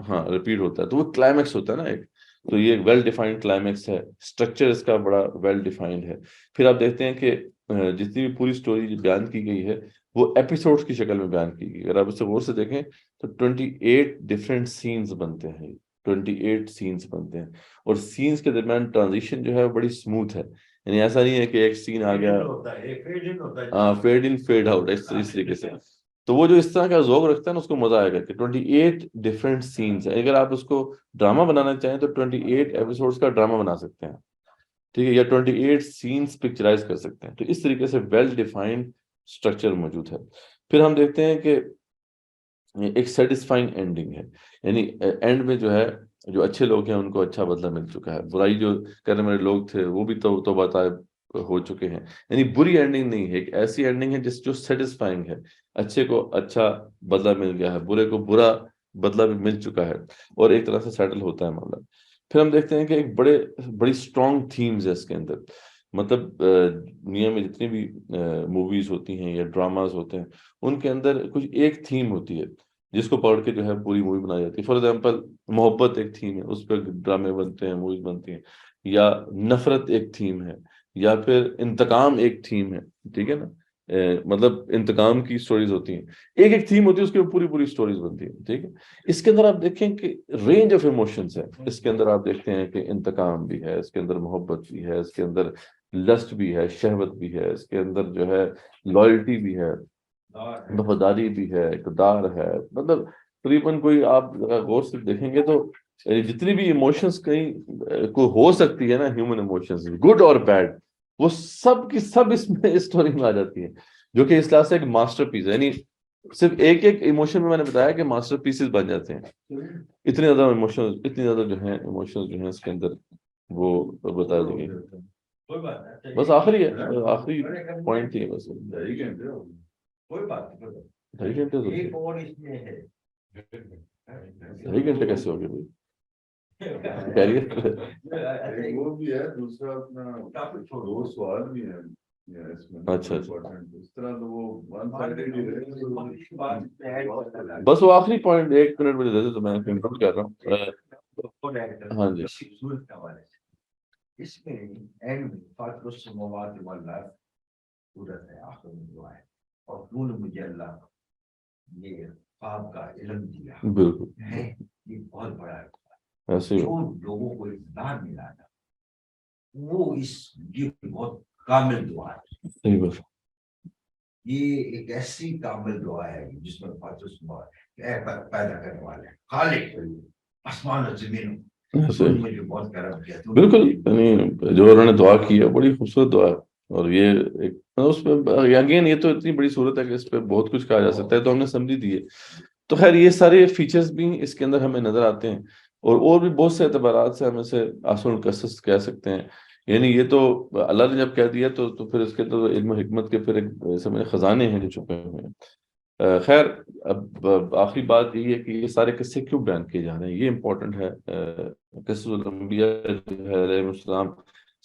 ہاں ریپیٹ ہوتا ہے، تو وہ کلائمیکس ہوتا ہے نا ایک. تو یہ ایک ویل ڈیفائنڈ کلائمیکس ہے، اسٹرکچر اس کا بڑا ویل ڈیفائنڈ ہے. پھر آپ دیکھتے ہیں کہ جتنی بھی پوری سٹوری بیان کی گئی ہے وہ ایپیسوڈز کی شکل میں بیان کی گئی. اگر آپ اسے غور سے دیکھیں تو 28 ڈفرینٹ سینز بنتے ہیں، 28 سینز بنتے ہیں، اور سینز کے درمیان ٹرانزیشن جو ہے بڑی سموتھ ہے. یعنی ایسا نہیں ہے کہ ایک سین آ گیا فیڈ ان فیڈ آؤٹ اس طریقے سے. تو وہ جو اس طرح کا ذوق رکھتا ہے نا اس کو مزہ آئے گا کہ 28 ڈفرینٹ سینز ہیں. اگر آپ اس کو ڈرامہ بنانا چاہیں تو 28 ایپیسوڈز کا ڈرامہ بنا سکتے ہیں، ٹھیک ہے، یا 28 سینز پکچرائز کر سکتے ہیں. تو اس طریقے سے ویل ڈیفائنڈ سٹرکچر موجود ہے. پھر ہم دیکھتے ہیں کہ ایک سیٹسفائنگ اینڈنگ ہے، یعنی اینڈ میں جو ہے جو اچھے لوگ ہیں ان کو اچھا بدلہ مل چکا ہے، برائی جو کرنے والے لوگ تھے وہ بھی توبہ طائب ہو چکے ہیں. یعنی بری اینڈنگ نہیں ہے، ایک ایسی اینڈنگ ہے جو سیٹسفائنگ ہے. اچھے کو اچھا بدلہ مل گیا ہے، برے کو برا بدلہ بھی مل چکا ہے، اور ایک طرح سے سیٹل ہوتا ہے معاملہ. پھر ہم دیکھتے ہیں کہ ایک بڑی اسٹرانگ تھیمز ہے اس کے اندر. مطلب دنیا میں جتنی بھی موویز ہوتی ہیں یا ڈراماز ہوتے ہیں ان کے اندر کچھ ایک تھیم ہوتی ہے جس کو پڑھ کے جو ہے پوری مووی بنائی جاتی ہے. فار ایگزامپل محبت ایک تھیم ہے, اس پہ ڈرامے بنتے ہیں, موویز بنتی ہیں, یا نفرت ایک تھیم ہے, یا پھر انتقام ایک تھیم ہے, ٹھیک ہے نا, مطلب انتقام کی سٹوریز ہوتی ہیں, ایک ایک تھیم ہوتی ہے, اس کے پوری پوری سٹوریز بنتی ہیں, ٹھیک ہے. اس کے اندر آپ دیکھیں کہ رینج آف ایموشنز ہے, اس کے اندر آپ دیکھتے ہیں کہ انتقام بھی ہے, اس کے اندر محبت بھی ہے, اس کے اندر لسٹ بھی ہے, شہوت بھی ہے, اس کے اندر جو ہے لائلٹی بھی ہے, وفاداری بھی ہے, اقتدار ہے, مطلب تقریباً کوئی آپ غور سے دیکھیں گے تو جتنی بھی ایموشنز کہیں کو ہو سکتی ہے نا, ہیومن ایموشنز گڈ اور بیڈ, وہ سب کی سب اس میں اسٹوری میں آ جاتی ہیں, جو کہ اس لحاظ سے ایک ماسٹر پیس ہے. یعنی صرف ایک ایک ایموشن میں نے بتایا کہ ماسٹر پیسز بن جاتے ہیں. اتنے زیادہ ایموشنز, اتنی زیادہ جو ہیں ایموشنز جو ہیں اس کے اندر وہ بتا دی گئی. بس آخری ہے, آخری پوائنٹ ہی ہے بس. کوئی بات نہیں, 2.5 گھنٹے ایک اور اس میں ہے. 2.5 گھنٹے کیسے ہو گئے بھائی؟ وہ بھی ہے, دوسرا اپنا دو سوال بھی ہیں اس میں. اچھا اس طرح تو وہ بس وہ آخری پوائنٹ 1 منٹ مجھے دے دے تو میں کنکلوڈ کر رہا ہوں. ہاں جی, اس میں اینڈ میں فاطر السماوات والارض صورت ہے, آخر میں دعا ہے, اور تو نے مجھے اللہ یہ خواب کا علم دیا. بالکل ہے یہ بہت بڑا ہے. ایسے ہی جو لوگوں کو اقتدار ملا تھا وہ اس یہ بہت کامل دعا ہے. صحیح بات. یہ ایک ایسی کامل دعا ہے جس میں فاطر السماوات پیدا کرنے والے خالق آسمان اور زمین مجھے بہت کرم کیا. بالکل, یعنی جو انہوں نے دعا کی ہے بڑی خوبصورت دعا ہے, اور یہ ایک اس پہ اگین یہ تو اتنی بڑی صورت ہے کہ اس پہ بہت کچھ کہا جا سکتا ہے, تو ہم نے سمجھی دی ہے. تو خیر یہ سارے فیچرز بھی اس کے اندر ہمیں نظر آتے ہیں, اور بھی بہت سے اعتبارات سے ہم اسے آسن القصص کہہ سکتے ہیں. یعنی یہ تو اللہ نے جب کہہ دیا تو پھر اس کے تو علم و حکمت کے پھر ایک سمجھے خزانے ہیں جو چھپے ہوئے ہیں. خیر اب آخری بات یہ ہے کہ یہ سارے قصے کیوں بیان کیے جا رہے ہیں, یہ امپورٹنٹ ہے. قصص الانبیاء جو ہے علیہ السلام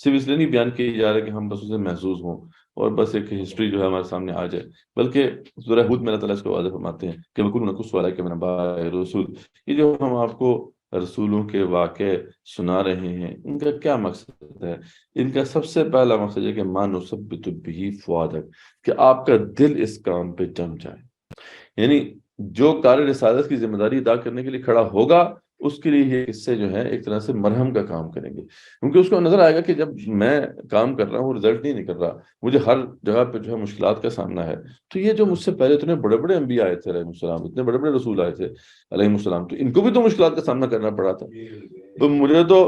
صرف اس لیے نہیں بیان کیے جا رہے کہ ہم بس اسے محظوظ ہوں اور بس ایک ہسٹری جو ہے ہمارے سامنے آ جائے, بلکہ سورہ ہود میں اللہ تعالیٰ اس کو واضح فرماتے ہیں کہ بالکل نقص والا کہ میں رسول, یہ جو ہم آپ کو رسولوں کے واقع سنا رہے ہیں ان کا کیا مقصد ہے. ان کا سب سے پہلا مقصد ہے کہ مَا نُثَبِّتُ بِهِ فُؤَادَكَ, کہ آپ کا دل اس کام پہ جم جائے. یعنی جو کار رسالت کی ذمہ داری ادا کرنے کے لیے کھڑا ہوگا اس کے لیے یہ قصے جو ہے ایک طرح سے مرہم کا کام کریں گے, کیونکہ اس کو نظر آئے گا کہ جب میں کام کر رہا ہوں رزلٹ نہیں نکل رہا, مجھے ہر جگہ پہ جو ہے مشکلات کا سامنا ہے, تو یہ جو مجھ سے پہلے اتنے بڑے بڑے انبیاء آئے تھے علیہ السلام, اتنے بڑے بڑے رسول آئے تھے علیہ السلام, تو ان کو بھی تو مشکلات کا سامنا کرنا پڑا تھا. تو مجھے تو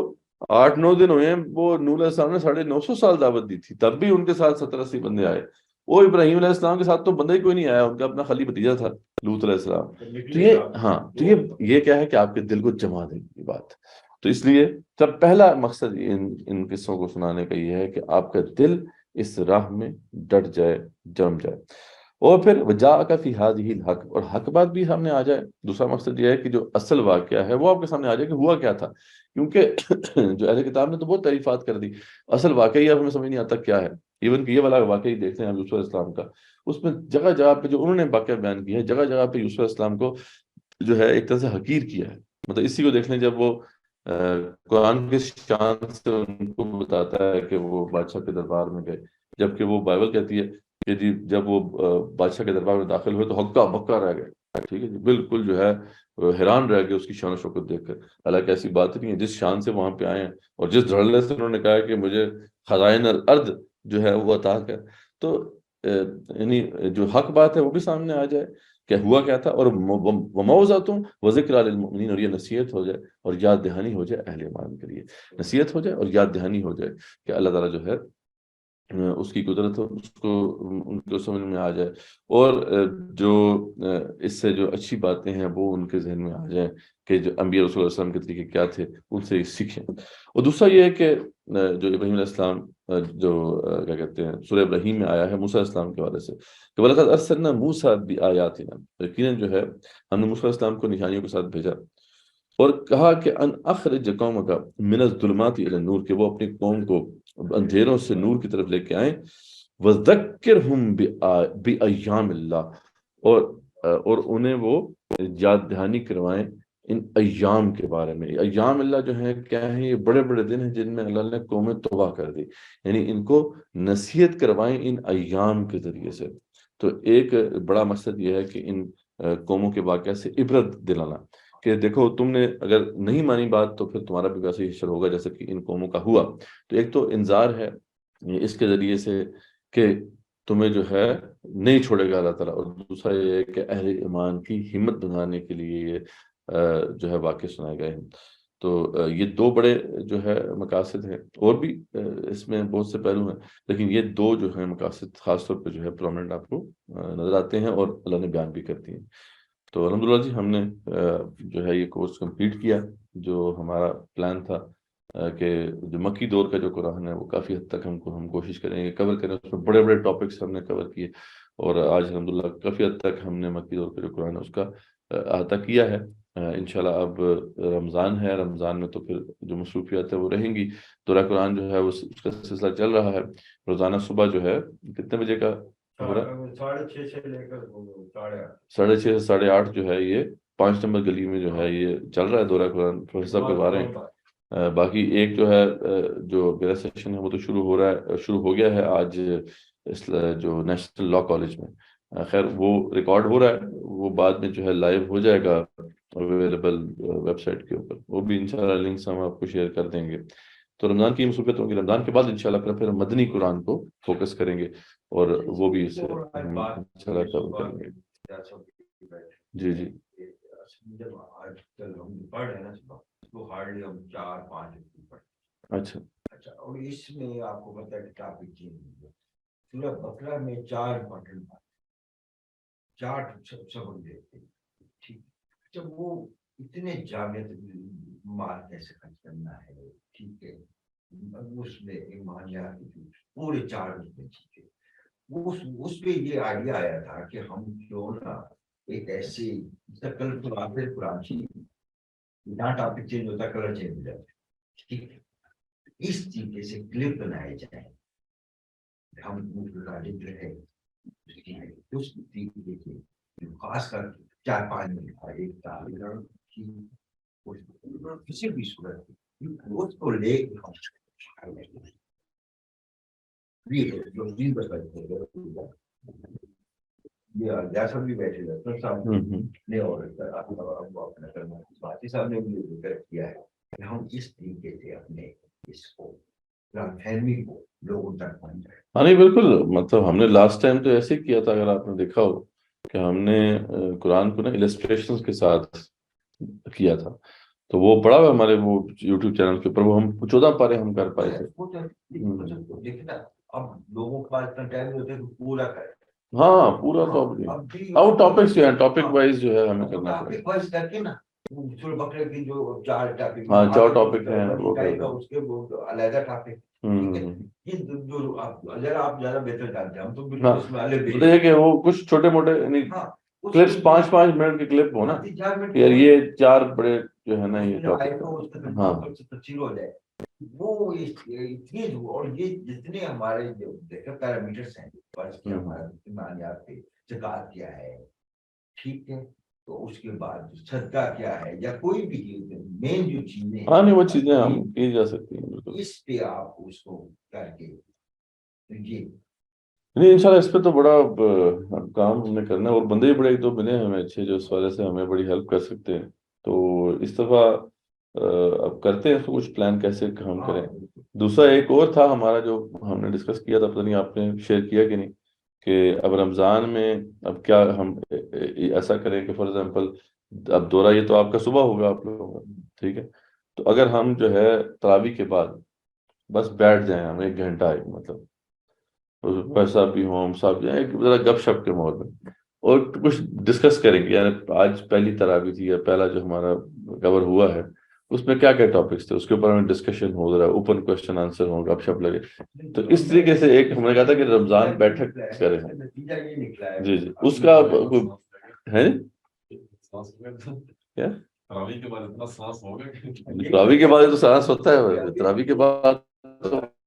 8-9 دن ہوئے ہیں, وہ نوح علیہ السلام نے 950 سال دعوت دی تھی, تب بھی ان کے ساتھ 70-80 بندے آئے. وہ ابراہیم علیہ السلام کے ساتھ تو بندہ ہی کوئی نہیں آیا, ان کا اپنا خالی بھتیجا تھا لوط علیہ السلام. تو یہ ہاں, تو یہ کیا ہے کہ آپ کے دل کو جما دے گی بات. تو اس لیے سب پہلا مقصد ان قصوں کو سنانے کا یہ ہے کہ آپ کا دل اس راہ میں ڈٹ جائے, جم جائے. اور پھر وجاءک فی ھذہ الحق, اور حق بات بھی سامنے آ جائے. دوسرا مقصد یہ ہے کہ جو اصل واقعہ ہے وہ آپ کے سامنے آ جائے کہ ہوا کیا تھا, کیونکہ جو اہل کتاب نے تو بہت تعریفات کر دی, اصل واقعی اب ہمیں سمجھ نہیں آتا کیا ہے. ایون کہ یہ والا واقعی دیکھتے ہیں یوسف علیہ السلام کا, اس میں جگہ جگہ پہ جو انہوں نے واقعہ بیان کیا ہے, جگہ جگہ پہ یوسف علیہ السلام کو جو ہے ایک طرح سے حقیر کیا ہے. مطلب اسی کو دیکھ لیں جب وہ قرآن کے شان سے ان کو بتاتا ہے کہ وہ بادشاہ کے دربار میں گئے, جبکہ وہ بائبل کہتی ہے کہ جی جب وہ بادشاہ کے دربار میں داخل ہوئے تو ہکا بکا رہ گئے. ٹھیک ہے جی, بالکل جو ہے حیران رہ گئے اس کی شان و شوکت دیکھ کر. حالانکہ ایسی بات نہیں ہے, جس شان سے وہاں پہ آئے ہیں اور جس دھڑلے سے انہوں نے کہا کہ مجھے خزائن الارض جو ہے وہ عطا کر, تو یعنی جو حق بات ہے وہ بھی سامنے آ جائے کہ ہوا کیا تھا. اور وموعظۃ وذکریٰ للمؤمنین, اور یہ نصیحت ہو جائے اور یاد دہانی ہو جائے اہل ایمان کے لیے, نصیحت ہو جائے اور یاد دہانی ہو جائے کہ اللہ تعالیٰ جو ہے اس کی قدرت اس کو ان کو سمجھ میں آ جائے, اور جو اس سے جو اچھی باتیں ہیں وہ ان کے ذہن میں آ جائیں کہ جو انبیاء رسول اللہ علیہ وسلم کے طریقے کیا تھے ان سے سیکھیں. اور دوسرا یہ ہے کہ جو ابراہیم علیہ السلام جو کیا کہتے ہیں سورہ ابراہیم میں آیا ہے موسیٰ علیہ السلام کے حوالے سے کہ وَلَقَدْ أَرْسَلْنَا مُوسَىٰ بِآيَاتِنَا, یقیناً جو ہے ہم نے موسیٰ علیہ السلام کو نشانیوں کے ساتھ بھیجا, اور کہا کہ ان اخرج قومک من الظلمات الی النور, کہ وہ اپنی قوم کو اندھیروں سے نور کی طرف لے کے آئیں. وذکرہم بایام اللہ, اور اور انہیں وہ یاد دہانی کروائیں ان ایام کے بارے میں. ایام اللہ جو ہیں کیا ہیں؟ یہ بڑے بڑے دن ہیں جن میں اللہ نے قومیں تباہ کر دی. یعنی ان کو نصیحت کروائیں ان ایام کے ذریعے سے. تو ایک بڑا مقصد یہ ہے کہ ان قوموں کے واقعہ سے عبرت دلانا کہ دیکھو تم نے اگر نہیں مانی بات تو پھر تمہارا بھی ویسے ہی حشر ہوگا جیسے کہ ان قوموں کا ہوا. تو ایک تو انذار ہے اس کے ذریعے سے کہ تمہیں جو ہے نہیں چھوڑے گا اللہ تعالیٰ, اور دوسرا یہ ہے کہ اہل ایمان کی ہمت بڑھانے کے لیے یہ جو ہے واقع سنائے گئے ہیں. تو یہ دو بڑے جو ہے مقاصد ہیں, اور بھی اس میں بہت سے پہلو ہیں, لیکن یہ دو جو ہیں مقاصد خاص طور پہ جو ہے پرومننٹ آپ کو نظر آتے ہیں اور اللہ نے بیان بھی کرتی ہیں. تو الحمدللہ جی ہم نے جو ہے یہ کورس کمپلیٹ کیا. جو ہمارا پلان تھا کہ جو مکی دور کا جو قرآن ہے وہ کافی حد تک ہم کوشش کریں گے کور کریں, اس میں بڑے بڑے ٹاپکس ہم نے کور کیے, اور آج الحمدللہ کافی حد تک ہم نے مکی دور کا جو قرآن ہے اس کا احاطہ کیا ہے. انشاءاللہ اب رمضان ہے, رمضان میں تو پھر جو مصروفیات ہیں وہ رہیں گی. دورہ قرآن جو ہے اس کا سلسلہ چل رہا ہے. روزانہ صبح جو ہے کتنے بجے کا ہو رہا ہے؟ 6:30 سے لے کر 6:30 سے 8:30 جو ہے یہ 5 نمبر گلی میں جو ہے یہ چل رہا ہے دورہ قرآن. پروفیسر صاحب کروا رہے ہیں. باقی ایک جو ہے جو میرا سیشن ہے وہ تو شروع ہو گیا ہے آج جو نیشنل لا کالج میں. خیر وہ ریکارڈ ہو رہا ہے, وہ بعد میں جو ہے لائیو ہو جائے گا اویلیبل ویب سائٹ کے اوپر. وہ بھی انشاءاللہ لنکس ہم آپ کو شیئر کر دیں گے. تو رمضان کی مصروفیت ہوگی. رمضان کے بعد انشاءاللہ پھر مدنی قرآن کو فوکس کریں گے, اور وہ بھی اسے انشاءاللہ کور کریں گے. جی جی جب آج کل ہم پڑھ رہے ہیں نا صبح تو ہارڈلی ہم 4-5 پڑھ. اچھا اچھا, اور اس میں آپ کو پتا ہے ٹاپک چینج ہے. سورہ بقرہ میں 4 امپورٹنٹ بات, 4 سبق دیتے ہیں. ٹھیک, جب وہ اتنے جامع مال کیسے خرچ کرنا ہے, ٹھیک ہے, اس میں ایمانیات پورے 4 اس میں, ٹھیک ہے. اس پہ یہ آئیڈیا آیا تھا کہ ہم کیوں نہ ایک ایسی کل قرآن یہاں ٹاپک چینج ہوتا ہے, کلر چینج ہو جاتا ہے, ٹھیک ہے. اس طریقے سے کلپ بنائے جائیں, ہم رہے اس طریقے سے خاص کر 4-5 منٹ کا ایک طالب کسی بھی صورت اس کو لے جیسا بھی بیٹھے ڈاکٹر صاحب نے اور باقی صاحب نے بھی ذکر کیا ہے کہ ہم اس طریقے سے اپنے اس کو فہمی کو لوگوں تک پہنچائیں. ہاں نہیں بالکل, مطلب ہم نے لاسٹ ٹائم تو ایسے ہی کیا تھا, اگر آپ نے دیکھا ہو کہ ہم نے قرآن کو نا السٹریشنز کے ساتھ کیا تھا. تو وہ پڑا ہوا ہمارے وہ یوٹیوب چینل کے اوپر, وہ ہم 14 پارے ہم کر پائے تھے. اب لوگوں کے پاس اتنا ٹائم نہیں ہوتا ہے پورا کریں. ہاں پورا تو ٹاپکس جو ہے ٹاپک وائز جو ہے ہمیں کرنا پڑے گا. کر کے نا بکرے کی جو 4 ٹاپک, ہاں 4 ٹاپک ہیں وہ اس کے علیحدہ ٹاپک. اگر آپ زیادہ بہتر جانتے ہیں, ہم تو بالکل ہے کہ وہ کچھ چھوٹے موٹے کلپس 5-5 منٹ کے کلپ ہو نا یار, یہ 4 بڑے جو ہے نا یہ ٹاپک. ہاں تفصیل ہو جائے وہ اتنی, اور یہ جتنے ہمارے جو پیرامیٹرس ہیں فرض کیا ہمارا ایمانیات پہ زکات کیا ہے, ٹھیک ہے, تو اس کے بعد صدقہ کیا ہے یا کوئی بھی چیز مین جو چیزیں ہاں نہیں وہ چیزیں ہم کی جا سکتی ہیں, اس پہ آپ اس کو کر کے نہیں انشاءاللہ اس پہ تو بڑا کام ہم نے کرنا ہے, اور بندے بھی بڑے 1-2 ملے ہیں ہمیں اچھے جو اس والے سے ہمیں بڑی ہیلپ کر سکتے ہیں. تو اس دفعہ اب کرتے ہیں کچھ پلان کیسے ہم کریں. دوسرا ایک اور تھا ہمارا جو ہم نے ڈسکس کیا تھا, پتہ نہیں آپ نے شیئر کیا کہ نہیں, کہ اب رمضان میں اب کیا ہم ایسا کریں کہ فار ایگزامپل اب دورہ یہ تو آپ کا صبح ہوگا آپ لوگوں کا, ٹھیک ہے, تو اگر ہم جو ہے تراویح کے بعد بس بیٹھ جائیں ہم 1 گھنٹہ مطلب پیسہ بھی ہوں صاحب جائیں ذرا گپ شپ کے ماحول میں, اور کچھ ڈسکس کریں گے. یعنی آج پہلی تراویح تھی یا پہلا جو ہمارا کور ہوا ہے اس میں کیا کیا ٹاپکس تھے, اس کے اوپر ہمیں ڈسکشن ہو, ذرا اوپن کوشچن آنسر ہو, گپ شپ لگے. تو اس طریقے سے ایک ہم نے کہا تھا کہ رمضان بیٹھک کریں. جی جی اس کا ہے کیا تراویح کے بعد اتنا سانس ہوگا, تراویح کے بعد تو سانس ہوتا ہے, تراویح کے بعد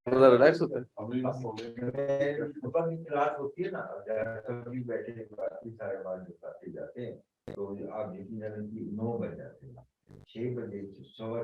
ریلیکس ہوتا ہے. رات ہوتی ہے نا بیٹھے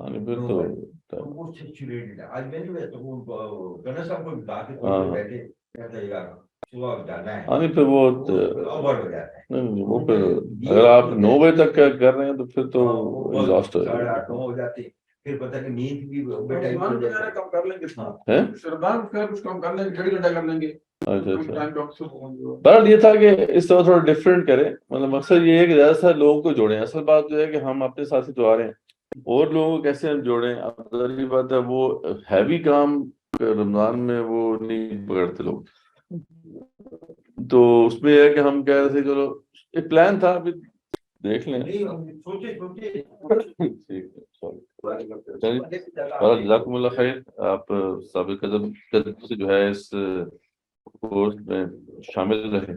ہاں نہیں پھر تو وہ سیچوریٹڈ ہے. آج میں نے تو وہ گنا صاحب کو بتا کے ہاں بیٹھے کہتا ہے یار صبح جانا ہے. ہاں نہیں پھر وہ اوور ہو جاتا ہے. نہیں وہ پھر اگر آپ 9 بجے تک کر رہے ہیں تو پھر تو ایگزاسٹ ہو جائے 8:30 9 ہو جاتے ہیں. پھر پتہ کہ نیند بھی کم کر لیں گے. ہیں. کچھ کم کر لیں گے, 1.5 گھنٹہ کر لیں گے. بہرحال یہ تھا کہ اس طرح تھوڑا ڈفرینٹ کریں, مطلب مقصد یہ ہے کہ زیادہ سے زیادہ لوگوں کو جوڑیں. اصل بات جو ہے کہ ہم اپنے ساتھ تو آ رہے ہیں اور لوگوں کو کیسے ہم جوڑیں. اب ظاہر بات ہے وہ ہیوی کام رمضان میں وہ نہیں پکڑتے لوگ, تو اس میں یہ ہے کہ ہم کہہ رہے تھے چلو ایک پلان تھا, ابھی دیکھ لیں. جزاکم اللہ خیر. آپ سابق قدم سے جو ہے اس کورس میں شامل رہے,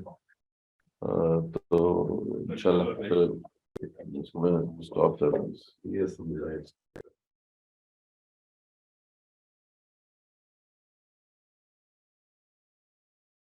تو انشاءاللہ پھر اس میں اسٹاپ کر